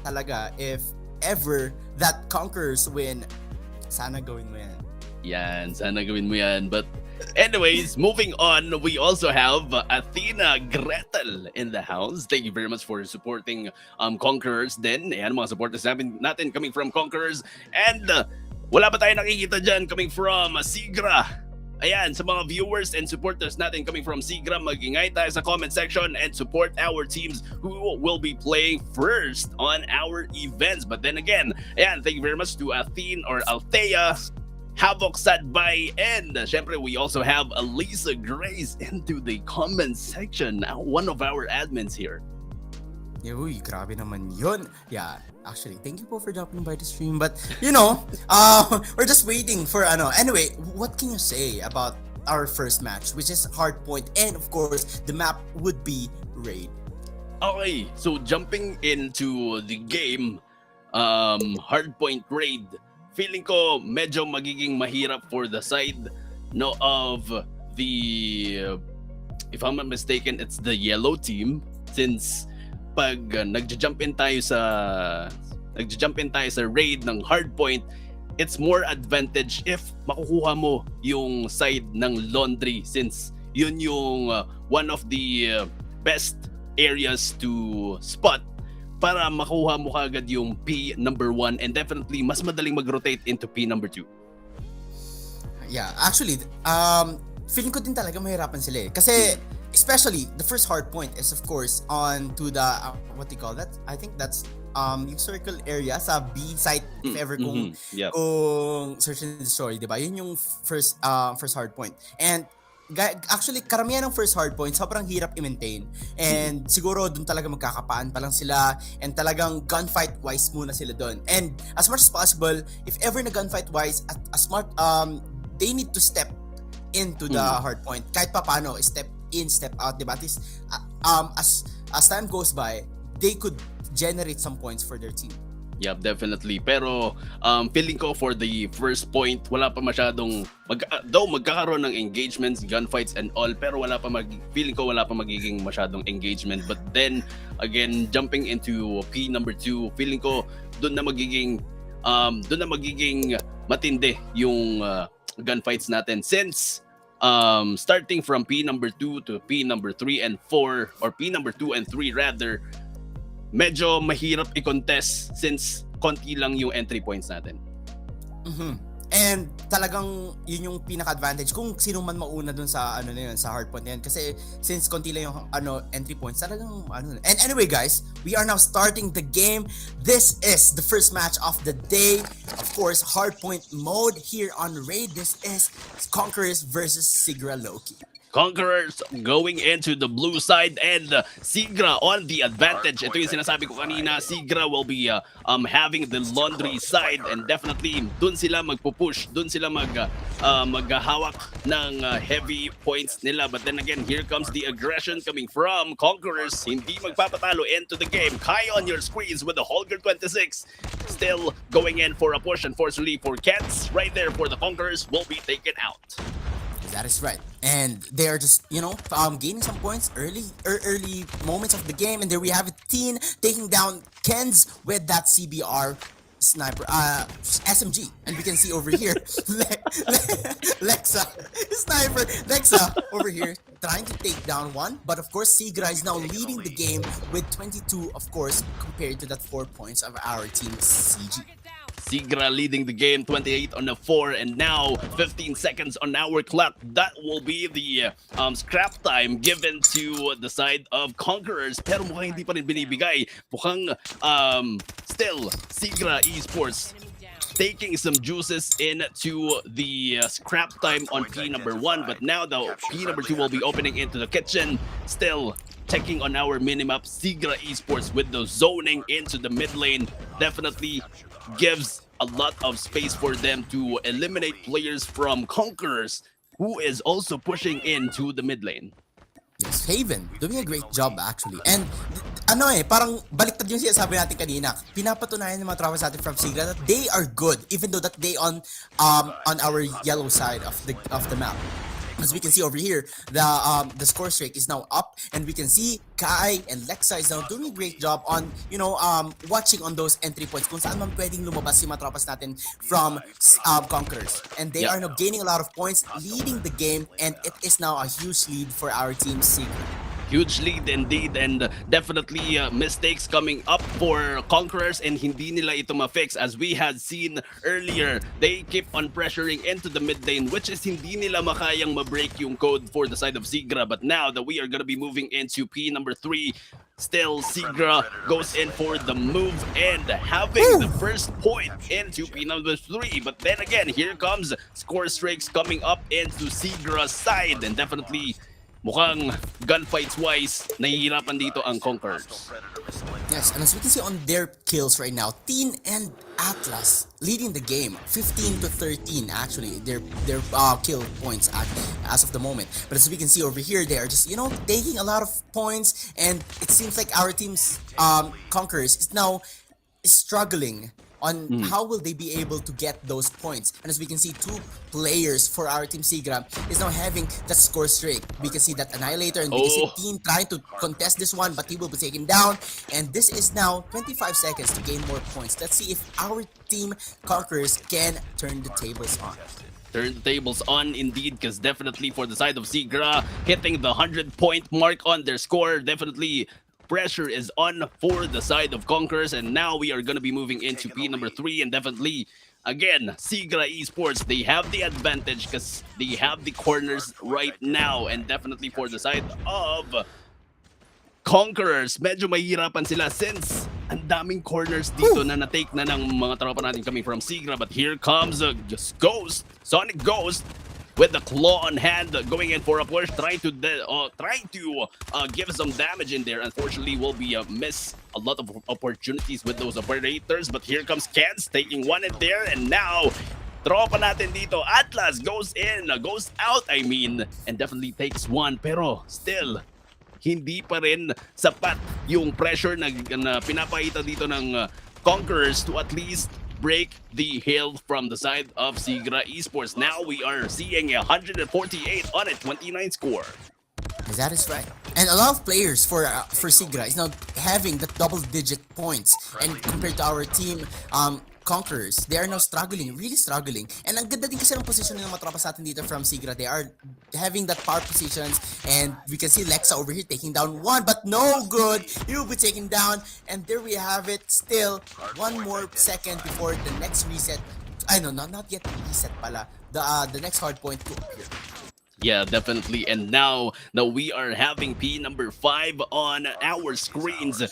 talaga if ever that Conquerors win. Sana gawin mo yan. Yan, sana gawin mo yan. But anyways, moving on, we also have Athena Gretel in the house. Thank you very much for supporting Conquerors din. Ayan, mga supporters natin coming from Conquerors. And wala pa tayo nakikita dyan coming from Sigra. Ayan, sa mga viewers and supporters natin coming from Sigra, mag-ingay tayo sa comment section and support our teams who will be playing first on our events. But then again, ayan, thank you very much to Athene or Althea, Havoc Sadbay, and syempre we also have Elisa Grace into the comment section, one of our admins here. Uy, grabe naman yun. Yeah, actually, thank you po for dropping by the stream. But, we're just waiting for Anyway, what can you say about our first match, which is Hardpoint, and of course, the map would be Raid. Okay, so jumping into the game, Hardpoint Raid, feeling ko medyo magiging mahirap for the side of the, if I'm not mistaken, it's the yellow team, since pag nagja-jump in tayo sa raid ng Hardpoint, it's more advantage if makukuha mo yung side ng laundry, since yun yung one of the best areas to spot para makuha mo kagad yung P number 1, and definitely mas madaling mag-rotate into P number 2. Yeah, actually, feeling ko din talaga mahirapan sila eh. Kasi especially the first hard point is of course on to the what do you call that? I think that's yung circle area sa B site if ever kung search and destroy, di ba? Yun yung first hard point. And actually karamihan ng first hard point sobrang hirap i-maintain. And siguro dun talaga magkakapaan pa lang sila, and talagang gunfight wise muna sila dun. And as much as possible, if ever na gunfight wise at a smart they need to step into the hard point. Kahit pa paano, step in, step out, diba? At least, as time goes by, they could generate some points for their team. Yeah, definitely. Pero feeling ko for the first point, wala pa masyadong though magkakaroon ng engagements, gunfights and all, pero feeling ko wala pa magiging masyadong engagement. But then again, jumping into P number 2, feeling ko doon na magiging matindi yung gunfights natin, since starting from P number 2 to P number 3 and 4, or P number 2 and 3 rather, medyo mahirap i-contest since konti lang yung entry points natin. And talagang yun yung pinaka-advantage kung sino man mauna dun sa sa hardpoint na yun, kasi since konti lang yung entry points, talagang And anyway guys, we are now starting the game. This is the first match of the day. Of course, hardpoint mode here on Raid. This is Conquerors versus Sigra Loki. Conquerors going into the blue side, and Sigra on the advantage. Ito yung sinasabi ko kanina, Sigra will be having the laundry side, and definitely dun sila magpupush, dun sila maghahawak ng heavy points nila. But then again, here comes the aggression coming from Conquerors. Hindi magpapatalo into the game. Kai on your screens with the Holger 26 still going in for a push, unfortunately for Kents. Right there for the Conquerors will be taken out. That is right. And they are just, gaining some points early moments of the game. And there we have it, Teen taking down Kens with that CBR sniper, SMG. And we can see over here, Lexa over here trying to take down one. But of course, Sigra is now leading the game with 22, of course, compared to that 4 points of our team, CG. Sigra leading the game 28 on the 4, and now 15 seconds on our clock. That will be the scrap time given to the side of Conquerors. Pero mukhang hindi pa rin binibigay. Mukhang still Sigra Esports taking some juices into the scrap time on P number 1. But now the P number 2 will be opening into the kitchen. Still checking on our minimap, Sigra Esports with the zoning into the mid lane definitely gives a lot of space for them to eliminate players from Conquerors, who is also pushing into the mid lane. Yes, Haven doing a great job actually. And parang baliktad yung sinasabi natin kanina. Pinapatunayan ng mga tropas natin from Sigra that they are good, even though that they on our yellow side of the map. As we can see over here, the score streak is now up, and we can see Kai and Lexa is now doing a great job on, watching on those entry points kung saan man pwedeng lumabas yung mga tropas natin from Conquerors. And they are now gaining a lot of points, leading the game, and it is now a huge lead for our team Secret. Huge lead indeed, and definitely mistakes coming up for Conquerors, and hindi nila ito ma-fix. As we had seen earlier, they keep on pressuring into the mid lane, which is hindi nila makayang ma-break yung code for the side of Sigra. But now that we are gonna be moving into P number 3, still Sigra goes in for the move and having the first point into P number 3. But then again, here comes score streaks coming up into Sigra's side, and definitely mukhang gunfights-wise, nahihirapan dito ang Conquerors. Yes, and as we can see on their kills right now, Teen and Atlas leading the game, 15 to 13 actually, their kill points as of the moment. But as we can see over here, they are just, taking a lot of points, and it seems like our team's Conquerors is now struggling on how will they be able to get those points. And as we can see, 2 players for our team Sigra is now having that score streak. We can see that Annihilator, and we can see Teen trying to contest this one, but he will be taken down. And this is now 25 seconds to gain more points. Let's see if our team Conquerors can turn the tables on. Turn the tables on indeed, because definitely for the side of Sigra, hitting the 100-point mark on their score, definitely pressure is on for the side of Conquerors. And now we are going to be moving into P number 3, and definitely again Sigra Esports, they have the advantage because they have the corners right now. And definitely for the side of Conquerors, medyo mahihirapan sila since ang daming corners dito na na-take na ng mga tropa natin coming from Sigra. But here comes Ghost, Sonic Ghost, with the claw on hand, going in for a push, trying to give some damage in there. Unfortunately, will be miss a lot of opportunities with those operators. But here comes Kens, taking one in there, and now tropa natin dito, Atlas goes out, and definitely takes one. Pero still, hindi pa rin sapat yung pressure na pinapakita dito ng Conquerors to at least break the hill from the side of Sigra Esports. Now we are seeing 148 on a 29 score. That is right. And a lot of players for Sigra is now having the double-digit points. And compared to our team, Conquerors, they are now struggling, really struggling. And ang ganda din kasi ng position ng mga tropa sa atin dito from Sigra. They are having that power positions, and we can see Lexa over here taking down one, but no good. He will be taken down, and there we have it. Still, 1 more second before the next reset. I know, not yet reset pala. The next hard point to appear. Yeah, definitely. And now that we are having P number 5 on our screens,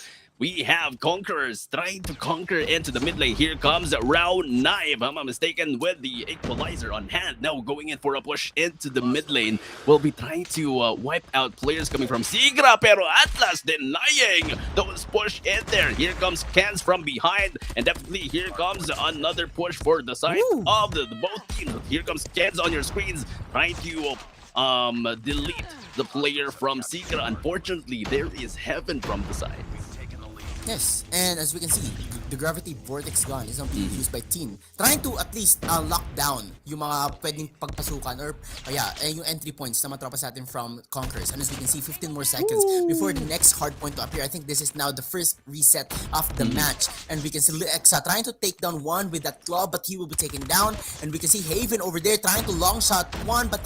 we have Conquerors trying to conquer into the mid lane. Here comes Round 9, if I'm not mistaken, with the equalizer on hand. Now going in for a push into the mid lane. We'll be trying to wipe out players coming from Sigra, pero Atlas denying those push in there. Here comes Kens from behind, and definitely here comes another push for the side of the both teams. Here comes Kens on your screens, trying to delete the player from Sigra. Unfortunately, there is Heaven from the side. Yes, and as we can see, the gravity vortex gun is now being used by Teen, trying to at least lock down yung mga pwedeng pagpasukan or yung entry points na matropa sa atin from Conquerors. And as we can see, 15 more seconds before the next hard point to appear. I think this is now the first reset of the match, and we can see Lexa trying to take down one with that claw, but he will be taken down. And we can see Haven over there trying to long shot one, but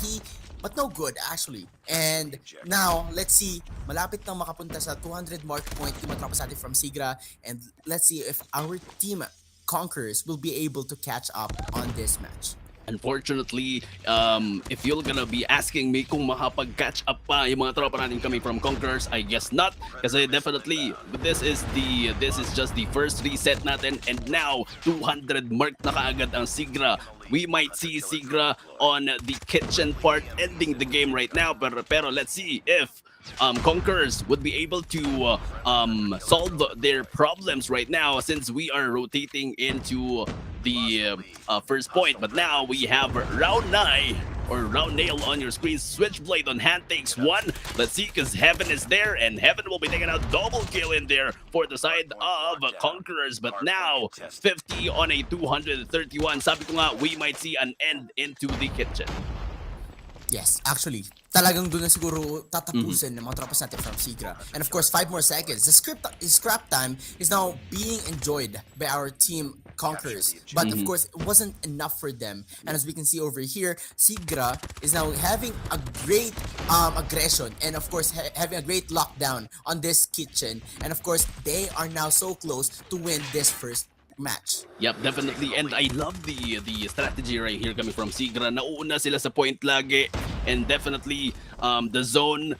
no good actually. And now, let's see, malapit nang makapunta sa 200 mark point yung matropa sa atin from Sigra, and let's see if our team Conquerors will be able to catch up on this match. Unfortunately, if you're gonna be asking me kung makapag-catch up pa yung mga tropa natin coming from Conquerors, I guess not. Kasi definitely, this is just the first reset natin, and now 200 mark na kaagad ang Sigra. We might see Sigra on the kitchen part ending the game right now, pero let's see if Conquerors would be able to solve their problems right now, since we are rotating into the first point. But now we have Round 9 or Round Nail on your screen. Switchblade on hand takes one. Let's see, because Heaven is there, and Heaven will be taking out double kill in there for the side of Conquerors. But now 50 on a 231. Sabi ko nga, we might see an end into the kitchen. Yes, actually, talagang doon na siguro Mhm. tatapusin ng mga tropas natin from Sigra. And of course, 5 more seconds. The scrap time is now being enjoyed by our team Conquerors. But of Mhm. course, it wasn't enough for them. And as we can see over here, Sigra is now having a great aggression and of course having a great lockdown on this kitchen. And of course, they are now so close to win this first match. Yep, definitely. And I love the strategy right here coming from Sigra. Nauuna sila sa point lagi. And definitely the zone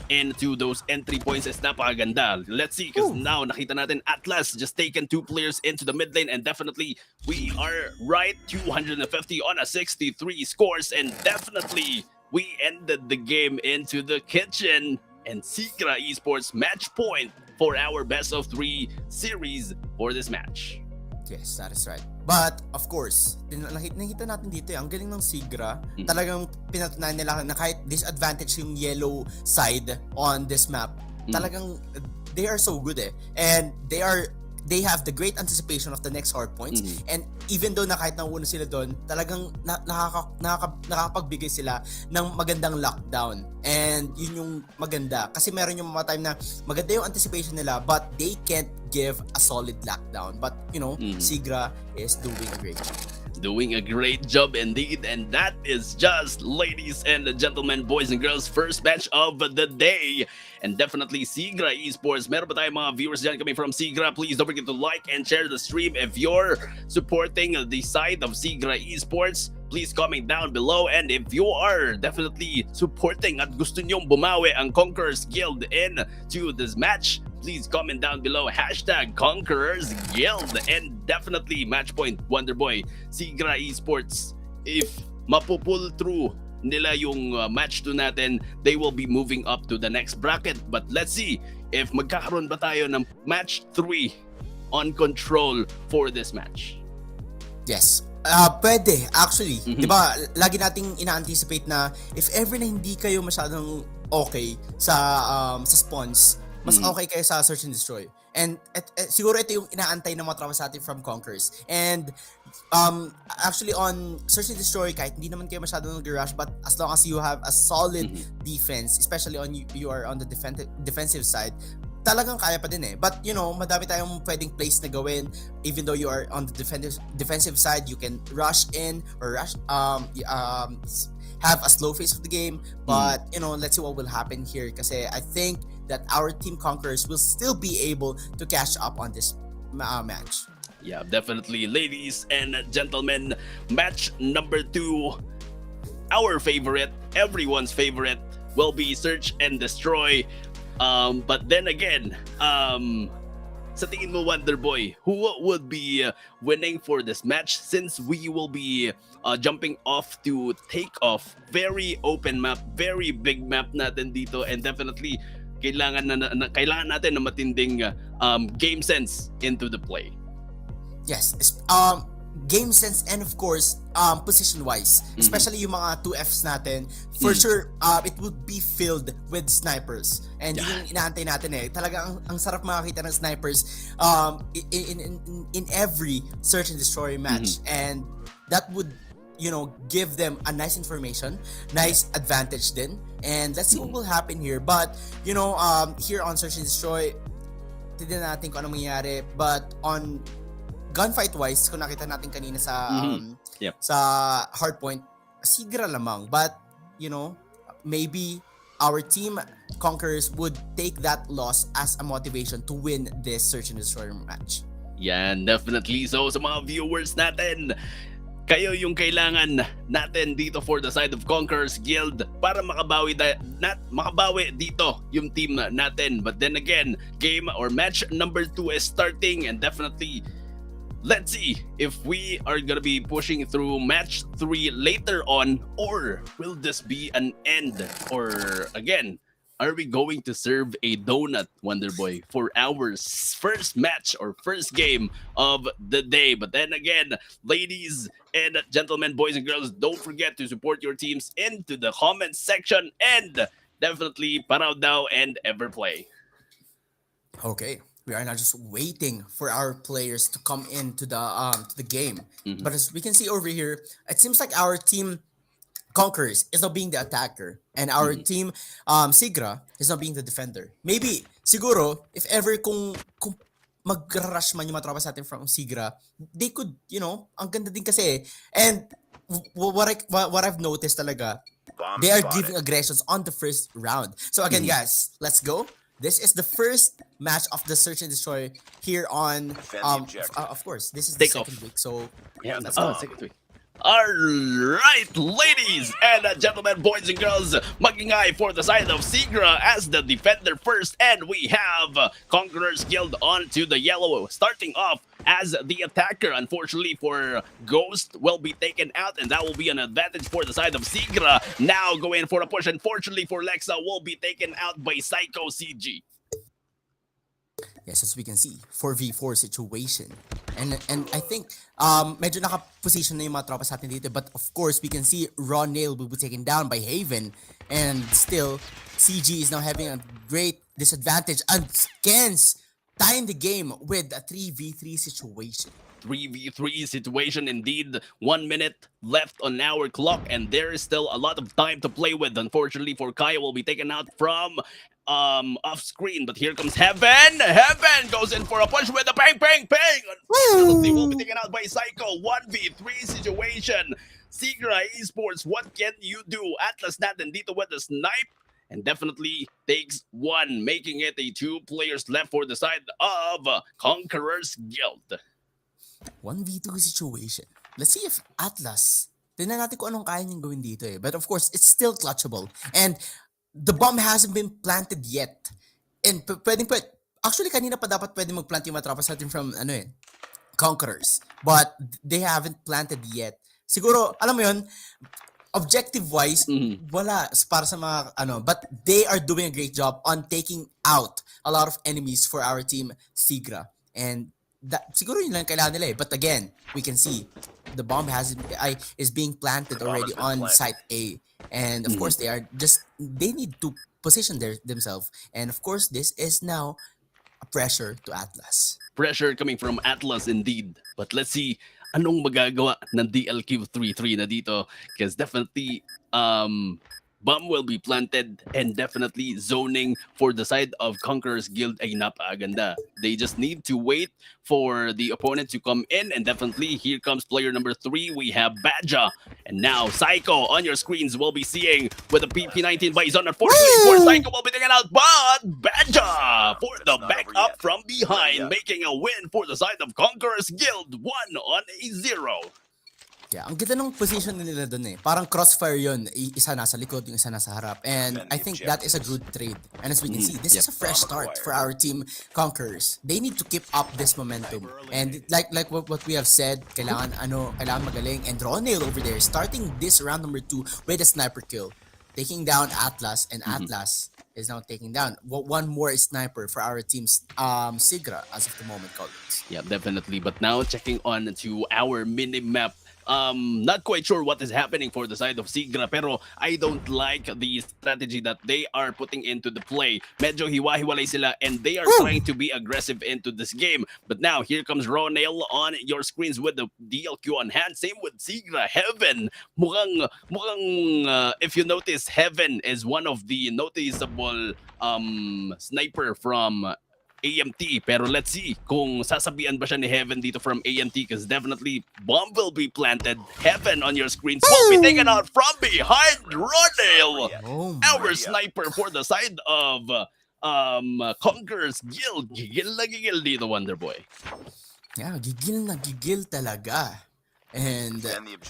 into those entry points is napakaganda. Let's see, because Woo. now nakita natin Atlas just taken 2 players into the mid lane, and definitely we are right 250 on a 63 scores, and definitely we ended the game into the kitchen. And Sigra Esports match point for our best of 3 series for this match. Yes, that is right. But, of course, nakita natin dito ang galing ng Sigra. Talagang pinatunayan nila na kahit disadvantage yung yellow side on this map, talagang they are so good eh. And they have the great anticipation of the next hard points. And even though na kahit nauuna sila doon, talagang nakakapagbigay sila ng magandang lockdown. And yun yung maganda. Kasi meron yung mga time na maganda yung anticipation nila but they can't give a solid lockdown. But, Sigra is doing a great job. Doing a great job indeed, and that is just, ladies and gentlemen, boys and girls, first match of the day. And definitely Sigra Esports. Meron pa tayong mga viewers dyan coming from Sigra. Please don't forget to like and share the stream. If you're supporting the side of Sigra Esports, please comment down below. And if you are definitely supporting at gusto nyong bumawi ang Conquerors Guild into this match, please comment down below #Conquerors Guild. And definitely match point Wonderboy, Sigra Esports, if mapupull through nila yung match 2 natin, they will be moving up to the next bracket. But let's see if magkakaroon ba tayo ng match 3 on control for this match. Yes. Pwede, actually. Di ba, lagi nating ina-anticipate na if ever na hindi kayo masyadong okay sa spawns, mas okay kayo sa search and destroy. And siguro ito yung inaantay ng mga tropas natin from Conquerors. And actually on search and destroy, kahit hindi naman kayo masyadong nag-rush, but as long as you have a solid defense, especially on you are on the defensive side, talagang kaya pa din eh. But madami tayong pwedeng place na gawin. Even though you are on the defensive side, you can rush in or have a slow phase of the game. But let's see what will happen here. Kasi I think that our team Conquerors will still be able to catch up on this match. Yeah, definitely, ladies and gentlemen, match number 2, our favorite, everyone's favorite, will be Search and Destroy. But then again, sa tingin mo, Wonderboy, who would be winning for this match, since we will be jumping off to take off? Very open map, very big map natin dito, and definitely kailangan natin na matinding game sense into the play. Yes, game sense and of course position wise, especially yung mga 2Fs natin, for sure it would be filled with snipers, and yun yung inaantay natin eh. Talaga ang sarap makakita ng snipers in every search and destroy match, and that would give them a nice information, nice advantage din. And let's see what will happen here. But here on search and destroy, tignan natin kung anong mangyayari. But on gunfight wise, kung nakita natin kanina sa sa hardpoint, Sigra lamang. But maybe our team Conquerors would take that loss as a motivation to win this search and destroy match. Yan, definitely. So sa mga viewers natin, kayo yung kailangan natin dito for the side of Conquerors Guild para makabawi dito yung team natin. But then again, game or match number 2 is starting, and definitely let's see if we are gonna be pushing through match 3 later on, or will this be an end? Or again, are we going to serve a donut, Wonderboy, for our first match or first game of the day? But then again, ladies and gentlemen, boys and girls, don't forget to support your teams into the comments section, and definitely ParawDao and Everplay. Okay. We are now just waiting for our players to come into the game. But as we can see over here, it seems like our team Conquerors is now being the attacker and our Mhm. team Sigra is now being the defender. Maybe siguro if ever kung mag-rush man yung mga tropa sa atin from Sigra, they could, you know, ang ganda din kasi. And what I've noticed talaga, they are giving aggressions on the first round. So again, Mhm. guys, let's go. This is the first match of the Search and Destroy here on of course, this is the Take second off. week. So Yeah, let's go. second week. Alright, ladies and gentlemen, boys and girls, magingay for the side of Sigra as the defender first, and we have Conquerors Guild onto the yellow, starting off as the attacker. Unfortunately for Ghost will be taken out, and that will be an advantage for the side of Sigra. Now going for a push, unfortunately for Lexa will be taken out by Psycho CG. Yes, as we can see, 4v4 situation. And I think medyo naka-position na yung mga tropa sa atin dito, but of course we can see Raw Nail will be taken down by Haven, and still CG is now having a great disadvantage and Skens tying the game with a 3v3 situation. 3v3 situation indeed. 1 minute left on our clock, and there is still a lot of time to play with. Unfortunately for Kaya, will be taken out from off screen, but here comes Heaven. Heaven goes in for a push with a bang bang bang. Unfortunately will be taken out by Psycho. 1v3 situation. Sigra Esports, what can you do? Atlas natin dito with the snipe, and definitely takes one, making it a 2 players left for the side of Conquerors Guild. 1v2 situation. Let's see if Atlas, tingnan natin kung anong kaya niyang gawin dito eh. But of course, it's still clutchable. And the bomb hasn't been planted yet. And actually kanina pa dapat pwedeng mag-plant yung mga tropa sa atin from Conquerors. But they haven't planted yet. Siguro, alam mo yun, objective-wise, wala para sa mga but they are doing a great job on taking out a lot of enemies for our team Sigra. And siguro yun lang kailangan nila eh. But again, we can see the bomb is being planted already on site A. And of course, they need to position themselves. And of course, this is now a pressure to Atlas. Pressure coming from Atlas indeed. But let's see anong magagawa ng DLQ33 na dito, because definitely bomb will be planted, and definitely zoning for the side of Conquerors Guild ay napakaganda. They just need to wait for the opponent to come in, and definitely here comes player number 3. We have Badja, and now Psycho on your screens will be seeing with the PP19 Bison. Unfortunately for Psycho will be taken out, but Badja for the backup from behind, making a win for the side of Conquerors Guild, 1-0. Yeah, ang ganda ng position nila doon eh. Parang crossfire yun. Isa nasa likod, yung isa nasa harap. And I think that is a good trade. And as we can see, this is a fresh start for our team Conquerors. They need to keep up this momentum. And like what we have said, kailangan magaling. And Ronald over there, starting this round number 2 with a sniper kill. Taking down Atlas, and Atlas is now taking down one more sniper for our team's Sigra as of the moment, Collins. Yeah, definitely. But now checking on to our mini-map, not quite sure what is happening for the side of Sigra, pero I don't like the strategy that they are putting into the play. Medyo hiwa-hiwalay sila, and they are trying to be aggressive into this game. But now here comes Ronel on your screens with the DLQ on hand. Same with Sigra. Heaven, mukhang if you notice, Heaven is one of the noticeable sniper from AMT, pero let's see kung sasabihan ba siya ni Heaven dito from AMT, because definitely bomb will be planted. Heaven on your screens will be taken out from behind. Ronale, our sniper for the side of Conquerors Guild. Gigil na gigil dito, Wonderboy. Yeah, gigil na gigil talaga. And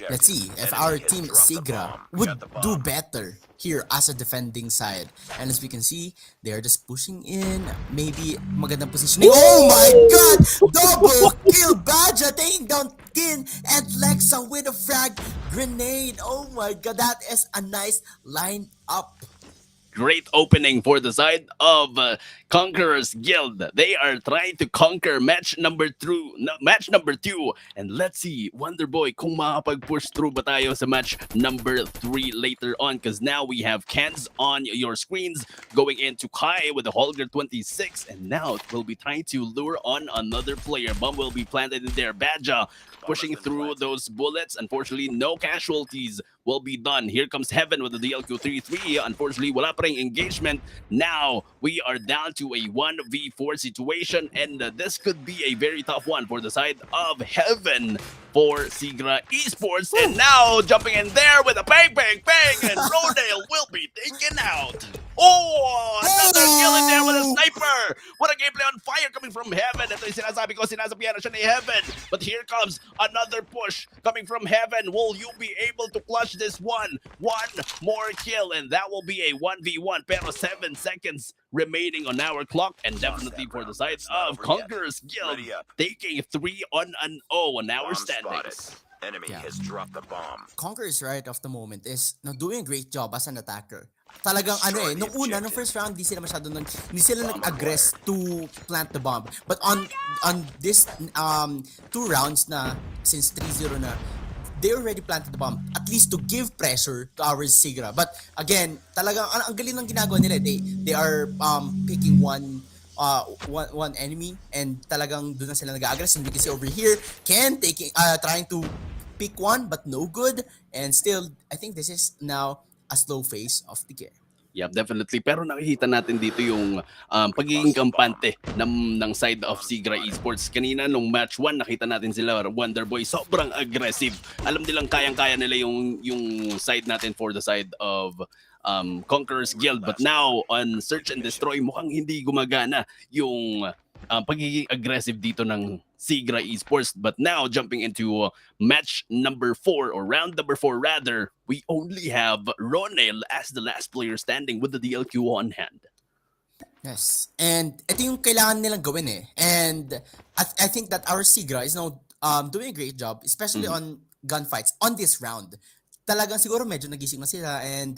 let's see if our team Sigra would do better here as a defending side. And as we can see, they are just pushing in. Maybe magandang positioning. Oh my god! Double kill! Badja taking down Kin and Lexa with a frag grenade. Oh my god, that is a nice line up. Great opening for the side of Conquerors Guild. They are trying to conquer match number 2. And let's see, Wonderboy, kung makapag-push through ba tayo sa match number 3 later on, because now we have Cans on your screens going into Kai with the Holger 26, and now we'll be trying to lure on another player. Bomb will be planted in there. Badja pushing through those bullets. Unfortunately, no casualties will be done. Here comes Heaven with the DLQ 3-3. Unfortunately, wala pa ring engagement. Now, we are down to a 1v4 situation, and this could be a very tough one for the side of Heaven for Sigra Esports. And now, jumping in there with a bang, bang, bang, and Rodale will be taken out. Oh, another kill in there with a sniper. What a gameplay on fire coming from Heaven. Ito yung sinasabi ko, sinasabihan na siya ni Heaven. But here comes another push coming from Heaven. Will you be able to clutch this one? One more kill, and that will be a 1v1. Pero 7 seconds remaining on our clock, and definitely for the side of Conqueror's Guild, taking 3-0 on our standings. Enemy has dropped the bomb. Conqueror's right off the moment is doing a great job as an attacker. Talagang nung una, nung first round, hindi sila nag-aggress to plant the bomb. But on this 2 rounds na, since 3-0 na, they already planted the bomb, at least to give pressure to our Sigra. But again, talagang ang galing ng ginagawa nila. They are picking one enemy, and talagang doon na sila nag-aggress. And we can see over here, Ken trying to pick one, but no good. And still, I think this is now a slow phase of the game. Yeah, definitely. Pero nakikita natin dito yung pagiging kampante ng side of Sigra Esports. Kanina nung match 1, nakita natin sila, Wonderboy, sobrang aggressive. Alam nilang kayang-kaya nila yung side natin for the side of Conqueror's Guild. But now, on Search and Destroy, mukhang hindi gumagana yung pagiging aggressive dito ng Sigra Esports. But now, jumping into match number 4, or round number 4 rather, we only have Ronel as the last player standing with the DLQ on hand. Yes. And ito yung kailangan nilang gawin eh. And I think that our Sigra is now doing a great job, especially on gunfights on this round. Talagang siguro medyo nagising na sila, and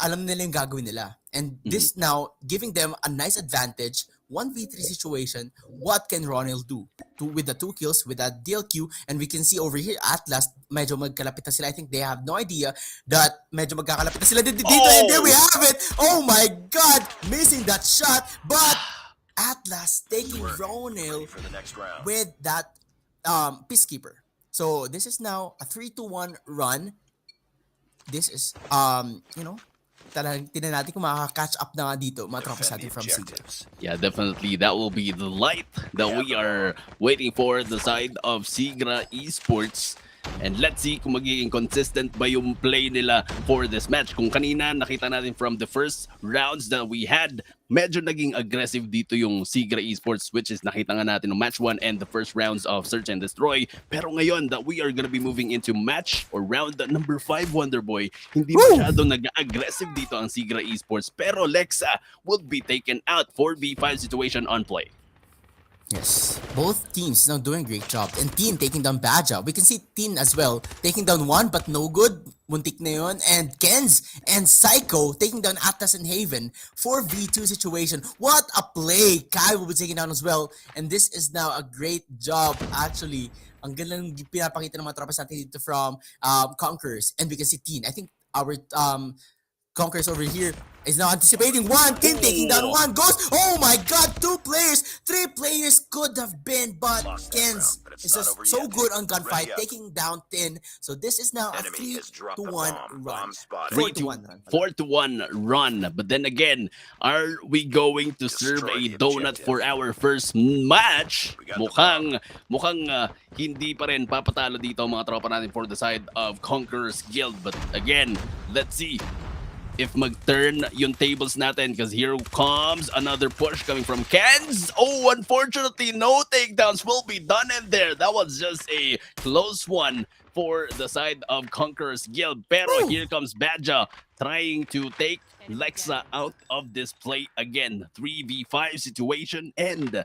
alam nila yung gagawin nila. And this now giving them a nice advantage. 1v3 situation, what can Ronel do? With the 2 kills, with that DLQ, and we can see over here, Atlas, medyo magkalapit na sila. I think they have no idea that medyo magkakalapit na sila dito, and there we have it! Oh my God! Missing that shot, but Atlas taking Ronel with that Peacekeeper. So this is now a 3-1 run. This is, talagang tinan natin kung makaka-catch up na nga dito, mga tropas natin from Sigra. Yeah, definitely. That will be the light that we are waiting for the side of Sigra Esports. And let's see kung magiging consistent ba yung play nila for this match. Kung kanina nakita natin from the first rounds that we had, medyo naging aggressive dito yung Sigra Esports, which is nakita nga natin ng match 1 and the first rounds of Search and Destroy. Pero ngayon that we are gonna be moving into match or round number 5, Wonderboy, hindi masyado nag-aggressive dito ang Sigra Esports. Pero Lexa will be taken out. 4v5 situation on play. Yes, both teams now doing a great job. And Teen taking down Badja. We can see Teen as well taking down one, but no good. Muntik na yun. And Kenz and Psycho taking down Atlas and Haven. 4v2 situation. What a play! Kai will be taken down as well. And this is now a great job, actually. Ang galang pinapakita ng mga tropas natin dito from Conquerors. And we can see Teen. I think our Conquerors over here is now anticipating one. Teen taking down one. Goes. Oh my God. 2 players. 3 players could have been. But Kenz is just so good on gunfight. Taking down Tin. So this is now a 3-1 run. 4-1 run. But then again, are we going to serve a donut for our first match? Mukhang hindi pa rin papatalo dito mga tropa natin for the side of Conqueror's Guild. But again, let's see if mag-turn yung tables natin, because here comes another push coming from Kenz. Oh, unfortunately, no takedowns will be done in there. That was just a close one for the side of Conqueror's Guild. Pero here comes Badja trying to take Lexa out of this play again. 3v5 situation, and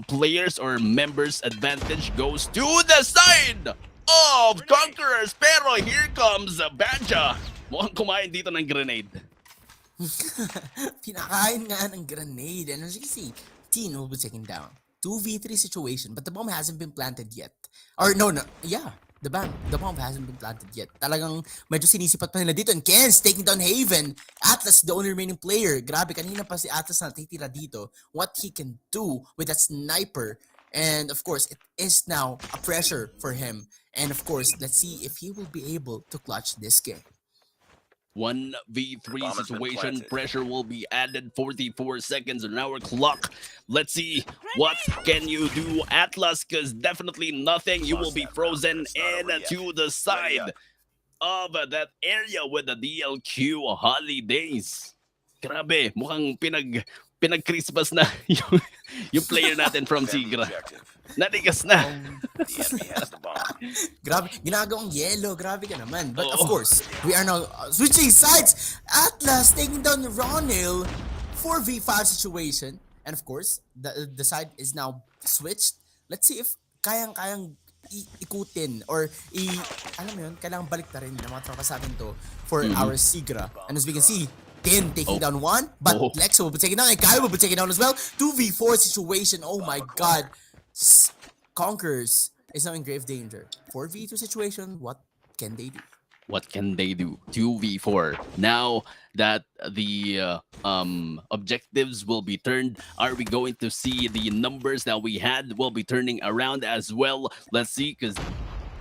players or members advantage goes to the side of Conquerors. Pero here comes Badja. Mukhang kumain dito ng grenade. Pinakain nga ng grenade. And as you can see, Teen will be taken down. 2v3 situation, but the bomb hasn't been planted yet. Or no, yeah. The bomb hasn't been planted yet. Talagang medyo sinisipat pa nila dito. And Ken's taking down Haven. Atlas, the only remaining player. Grabe, kanina pa si Atlas na titira dito. What he can do with that sniper. And of course, it is now a pressure for him. And of course, let's see if he will be able to clutch this game. 1v3 Bomb has been situation. planted. Pressure will be added. 44 seconds on our clock. Let's see what can you do, Atlas, because definitely nothing. You will be frozen in to the side of that area with the DLQ holidays. Grabe, mukhang pinag-Christmas na yung player natin from Defend the Sigra. objective. Natigas na. The enemy has the bomb. Grabe, ginagawang yellow. Grabe ka naman. But of Oo. course, we are now switching sides. Atlas taking down Ronil. 4v5 situation. And of course, the side is now switched. Let's see if kayang-kayang ikutin or alam mo yun, kailangan balik na rin ng mga tropa sa atin to for our Sigra. And as we can see, Tin taking down one, but Lexa will be taken down and Kyle will be taken down as well. 2v4 situation. Oh my god. Conquerors is now in grave danger. 4v2 situation, what can they do? What can they do? 2v4. Now that the objectives will be turned, are we going to see the numbers that we had will be turning around as well? Let's see, because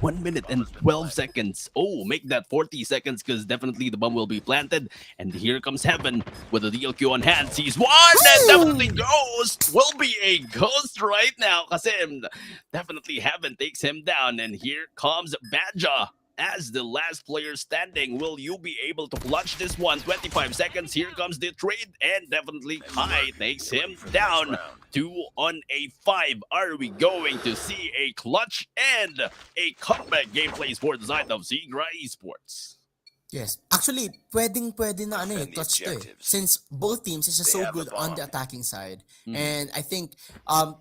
1 minute and 12 seconds. Oh, make that 40 seconds, because definitely the bomb will be planted. And here comes Heaven with the DLQ on hand. Sees one, and definitely Ghost will be a Ghost right now. Kasi definitely Heaven takes him down. And here comes Badja as the last player standing. Will you be able to clutch this one? 25 seconds. Here comes the trade, and definitely Kai takes him down. 2 on a 5. Are we going to see a clutch and a comeback gameplays for the side of Sigra Esports? Yes. Actually, pwede na ano Defend the clutch to eh. objectives. Since both teams is just They so have the good on bomb. the attacking side. And I think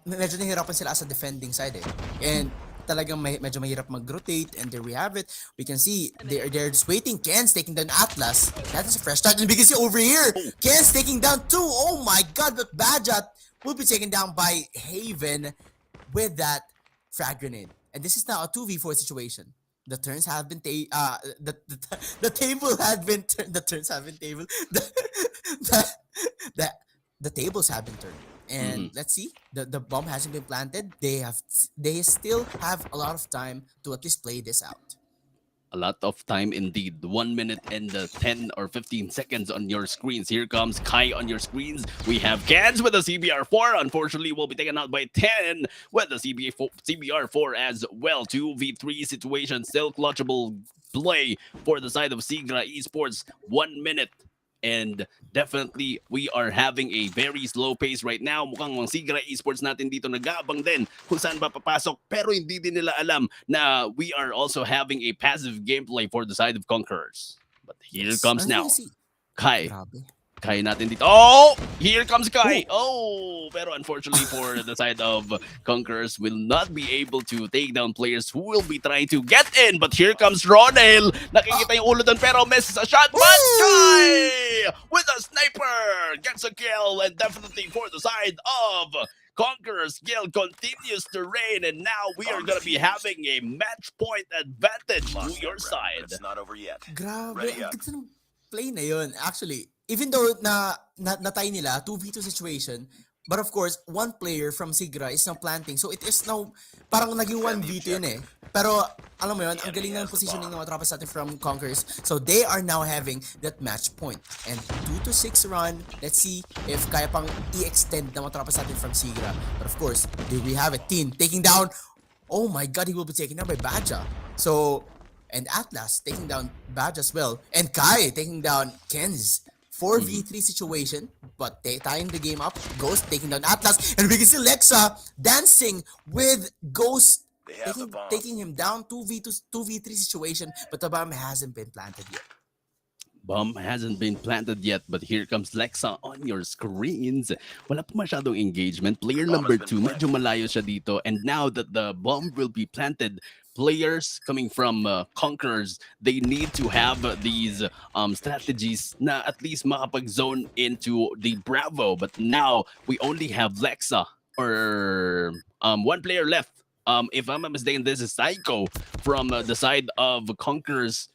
medyo nahirapan sila sa defending side eh. And talagang medyo mahirap mag-rotate, and there we have it. We can see they're just waiting. Ken's taking down Atlas. That is a fresh start, and we can see over here, Ken's taking down two. Oh my god, but Badjat will be taken down by Haven with that frag grenade. And this is now a 2v4 situation. The turns have been the table had been turned. The turns have been tabled. The tables have been turned. And let's see, the bomb hasn't been planted. They still have a lot of time to at least play this out. A lot of time indeed. 1 minute and 10 or 15 seconds on your screens. Here comes Kai on your screens. We have Cans with a CBR4. Unfortunately, will be taken out by 10 with the CBR4 as well. 2v3 situation. Still clutchable play for the side of Sigra Esports. 1 minute. And definitely, we are having a very slow pace right now. Mukhang ang Sigra Esports natin dito nag-aabang din kung saan ba papasok. Pero hindi din nila alam na we are also having a passive gameplay for the side of Conquerors. But here comes As you now. can see, Kai. grabe. Kai natin dito. Oh! Here comes Kai. Oh! Pero unfortunately for the side of Conquerors, will not be able to take down players who will be trying to get in. But here comes Ronel. Nakikita yung ulo doon pero misses a shot. But Kai with a sniper gets a kill. And definitely for the side of Conqueror's skill continues to reign. And now we are going to be having a match point advantage to Lost your that round, side. but it's not over yet. Grabe, Ready ang up. ganda ng play na yun. Actually, even though natay nila, 2v2 situation, but of course, one player from Sigra is now planting. So it is now, parang naging 1v2 yun eh. Pero, alam mo yun, ang galing ng positioning ng mga tropas natin from Conquerors. So they are now having that match point. And 2-6 run, let's see if kaya pang i-extend ng mga tropas natin from Sigra. But of course, there we have it. Tin taking down, oh my god, he will be taken down by Badja. So, and Atlas taking down Badge as well. And Kai taking down Ken's 4v3 situation. But they tying the game up. Ghost taking down Atlas. And we can see Lexa dancing with Ghost They have the bomb. taking him down. 2v3 situation. But the bomb hasn't been planted yet. Bomb hasn't been planted yet, but here comes Lexa on your screens. Wala pa masyadong engagement. Player number 2, medyo malayo siya dito. And now that the bomb will be planted, players coming from Conquerors, they need to have these strategies na at least makapag-zone into the Bravo. But now, we only have Lexa or one player left. If I'm not mistaken, this is Psycho from the side of Conquerors.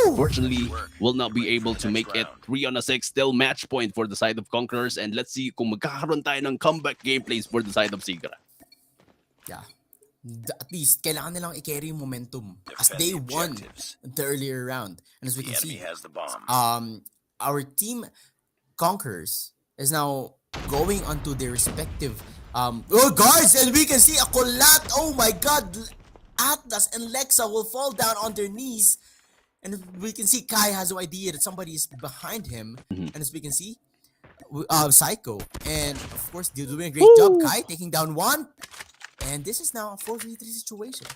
Unfortunately, will not be able to make it 3 on a 6. Still match point for the side of Conquerors. And let's see kung magkakaroon tayo ng comeback gameplays for the side of Sigra. Yeah. At least kailangan nilang i-carry yung momentum as Defend they the won objectives. the earlier round. And as we The can enemy see, has the bomb. our team Conquerors is now going onto their respective guards, and we can see a collat. Oh my god, Atlas and Lexa will fall down on their knees, and we can see Kai has no idea that somebody is behind him. And as we can see, Psycho, and of course they're doing a great job. Kai taking down one, and this is now a 4v3 situation.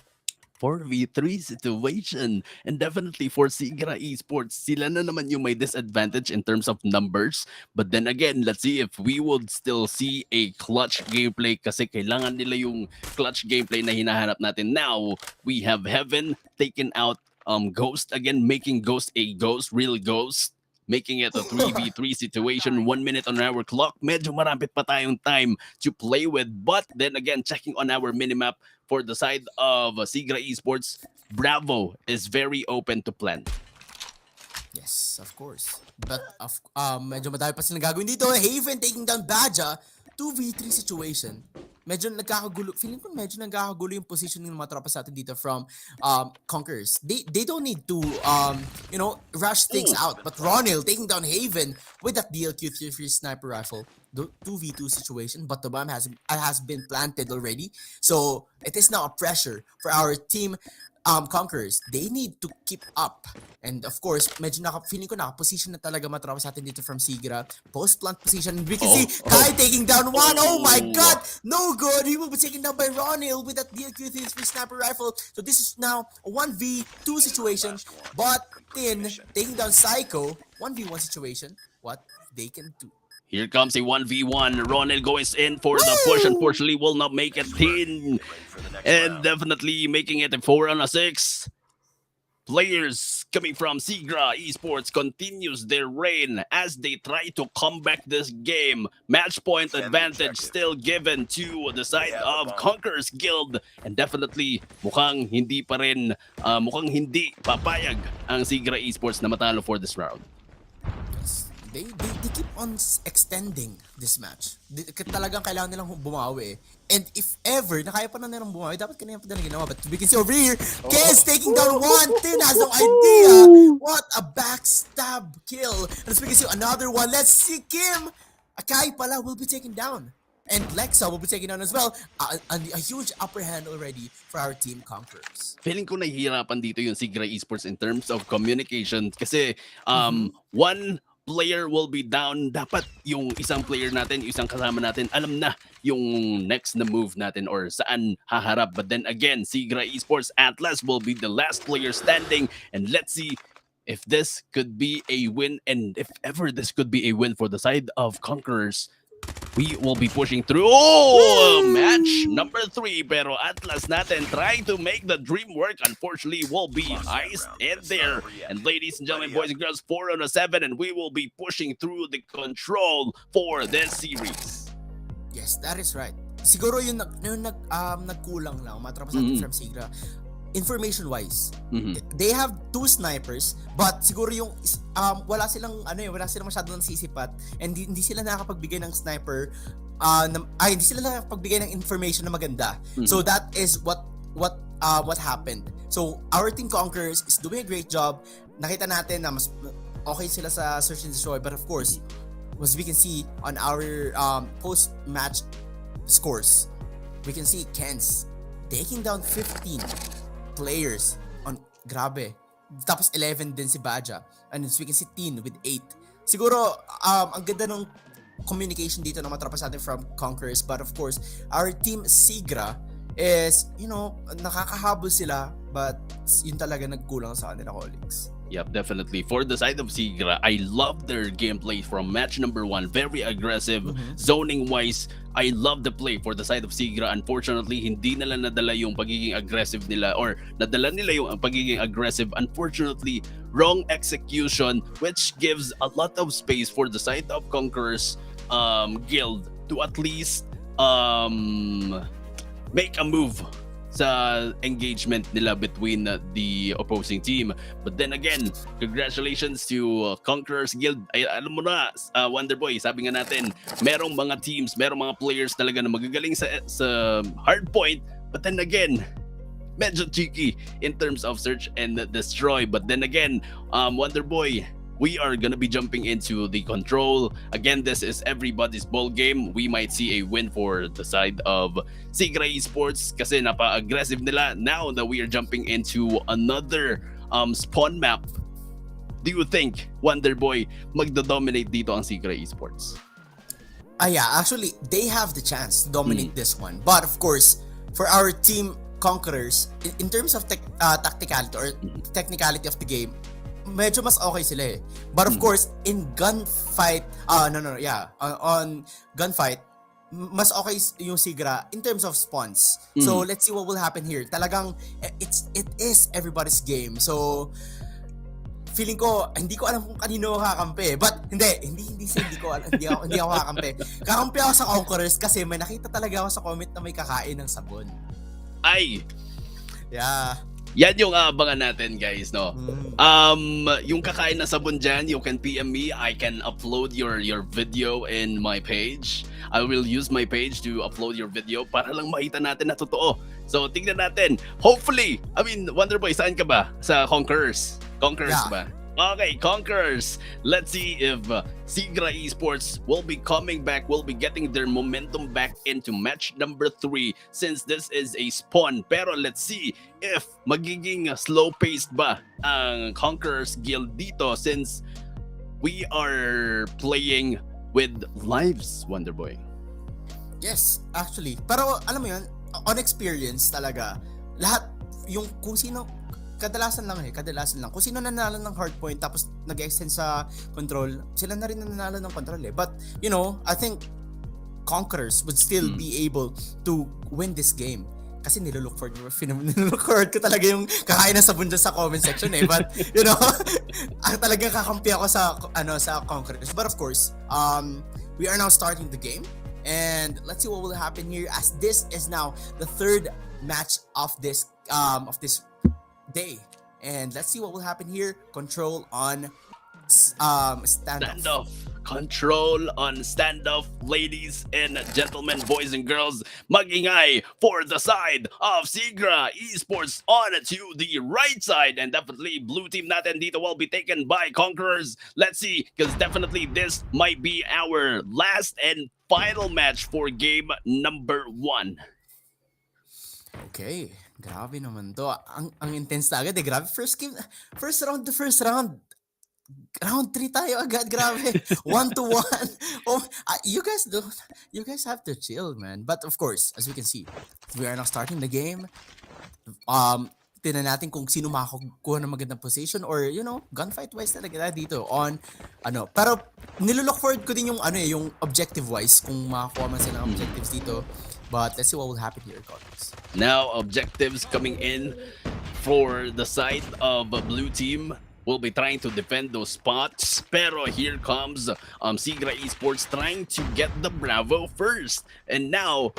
4v3 situation. And definitely for Sigra Esports, sila na naman yung may disadvantage in terms of numbers. But then again, let's see if we would still see a clutch gameplay kasi kailangan nila yung clutch gameplay na hinahanap natin. Now, we have Heaven taken out Ghost again, making Ghost a ghost, real ghost. Making it a 3v3 situation. 1 minute on our clock. Medyo marapit pa tayong time to play with. But then again, checking on our minimap for the side of Sigra Esports, Bravo is very open to plan. Yes, of course. But medyo madami pa silang gagawin dito. Haven taking down Baja. 2v3 situation. Medyo nagkakagulo. Feeling ko medyo nagkakagulo yung positioning ng mga tropa sa atin dito from Conquerors. They don't need to rush things out. But Ronil taking down Haven with that DLQ 3 sniper rifle. 2v2 situation, but the bomb has been planted already. So it is now a pressure for our team Conquerors. They need to keep up. And of course, medyo feeling ko naka-position na talaga matrawa sa atin dito from Sigra. Post-plant position. We can see Kai taking down one. Oh my god! No good! He will be taken down by Ronil with that DLQ-3 sniper rifle. So this is now a 1v2 situation. But Tin taking down Psycho. 1v1 situation. What they can do. Here comes a 1v1. Ronel goes in for the push. Unfortunately, will not make it 10. And definitely making it a 4-on-6. Players coming from Sigra Esports continues their reign as they try to come back this game. Match point advantage still given to the side of Conquerors Guild. And definitely, mukhang hindi papayag ang Sigra Esports na matalo for this round. They keep on extending this match. Talagang kailangan nilang bumawi. And if ever, na kaya pa na nilang bumawi, dapat kanina pa nilang ginawa. But we can see over here, Kez taking down one. Tin has no idea. What a backstab kill. And as we can see, another one. Let's see Kim. Akai pala will be taken down. And Lexa will be taken down as well. A huge upper hand already for our team Conquerors. Feeling ko nahihirapan dito yung Sigra Esports in terms of communication kasi one player will be down. Dapat yung isang player natin, yung isang kasama natin, alam na yung next na move natin or saan haharap. But then again, Sigra Esports Atlas will be the last player standing. And let's see if this could be a win. And if ever this could be a win for the side of Conquerors, we will be pushing through. Match number 3. Pero Atlas natin trying to make the dream work. Unfortunately, will be iced in there. And ladies and gentlemen, boys and girls, 4-on-7. And we will be pushing through the control for this series. Yes, that is right. Siguro yung nagkulang lang. Matrapa sa atin from Sigra. Information-wise, they have 2 snipers, but siguro yung wala silang masyadong sisipat, and hindi sila nakakapagbigay ng sniper, hindi sila nakakapagbigay ng information na maganda. So that is what happened. So our team Conquerors is doing a great job. Nakita natin na mas okay sila sa search and destroy, but of course, as we can see on our post-match scores, we can see Kens taking down 15 players on grabe. Tapos 11 din si Baja. And as we can see, Tin with 8. Siguro, ang ganda ng communication dito na matrapa sa atin from Conquerors. But of course, our team Sigra is, nakakahabol sila. But yun talaga nagkulang sa kanila, colleagues. Yep, definitely. For the side of Sigra, I love their gameplay from match number 1. Very aggressive, zoning-wise. I love the play for the side of Sigra. Unfortunately, hindi nila nadala yung pagiging aggressive nila or nadala nila yung pagiging aggressive. Unfortunately, wrong execution, which gives a lot of space for the side of Conquerors Guild to at least make a move sa engagement nila between the opposing team. But then again, congratulations to Conquerors Guild. Ay, alam mo na, Wonderboy, sabi nga natin, merong mga teams, merong mga players talaga na magagaling sa hard point, But then again, medyo tricky in terms of search and destroy. But then again, Wonderboy, we are gonna be jumping into the control. Again, this is everybody's ball game. We might see a win for the side of Sigra Esports kasi napa-aggressive nila. Now that we are jumping into another spawn map, do you think, Wonderboy, magdo-dominate dito ang Sigra Esports? Yeah, actually, they have the chance to dominate this one. But of course, for our team Conquerors, in terms of tacticality or technicality of the game, medyo mas okay sila eh. But of course, in gunfight, on gunfight, mas okay yung Sigra in terms of spawns. So let's see what will happen here. Talagang it is everybody's game. So feeling ko hindi ko alam kung kanino kakampi. But hindi ako kakampi. Kakampi ako sa Conquerors kasi may nakita talaga ako sa comment na may kakain ng sabon. Ay, yeah. Yan yung abangan natin, guys, no? Yung kakain na sabon dyan, you can PM me. I can upload your video in my page. I will use my page to upload your video para lang makita natin na totoo. So, tingnan natin. Hopefully, Wonderboy, saan ka ba? Sa Conquerors? Conquerors ba? Okay, Conquerors. Let's see if Sigra Esports will be coming back, will be getting their momentum back into match number 3 since this is a spawn. Pero let's see if magiging slow-paced ba ang Conquerors Guild dito since we are playing with lives, Wonderboy. Yes, actually. Pero alam mo yun, on experience talaga, lahat yung kung sino kadalasan lang. Kung sino nanalo ng hardpoint tapos nag-extend sa control, sila na rin nanalo ng control eh. But, you know, I think Conquerors would still be able to win this game. Kasi nilook forward ko talaga yung kakain na sabon dyan sa comment section eh. But, you know, talagang kakampi ako sa Conquerors. But of course, we are now starting the game. And let's see what will happen here as this is now the third match of this day. And let's see what will happen here. Control on standoff. Control on standoff, ladies and gentlemen, boys and girls. Mag-ingay for the side of Sigra Esports on to the right side. And definitely blue team natin dito will be taken by Conquerors. Let's see, because definitely this might be our last and final match for game number 1. Okay. Grabe naman to. Ang intense na agad eh. Grabe. First round. Round 3 tayo agad. Grabe. 1-1. Oh, you guys have to chill, man. But of course, as we can see, we are now starting the game. Tingnan natin kung sino makakuha ng magandang position or, you know, gunfight wise talaga dito on Pero nilook forward ko din yung yung objective wise kung makakuha man sila ng objectives dito. But let's see what will happen here, guys. Now, objectives coming in for the side of blue team. We'll be trying to defend those spots. Pero here comes Sigra Esports trying to get the Bravo first. And now,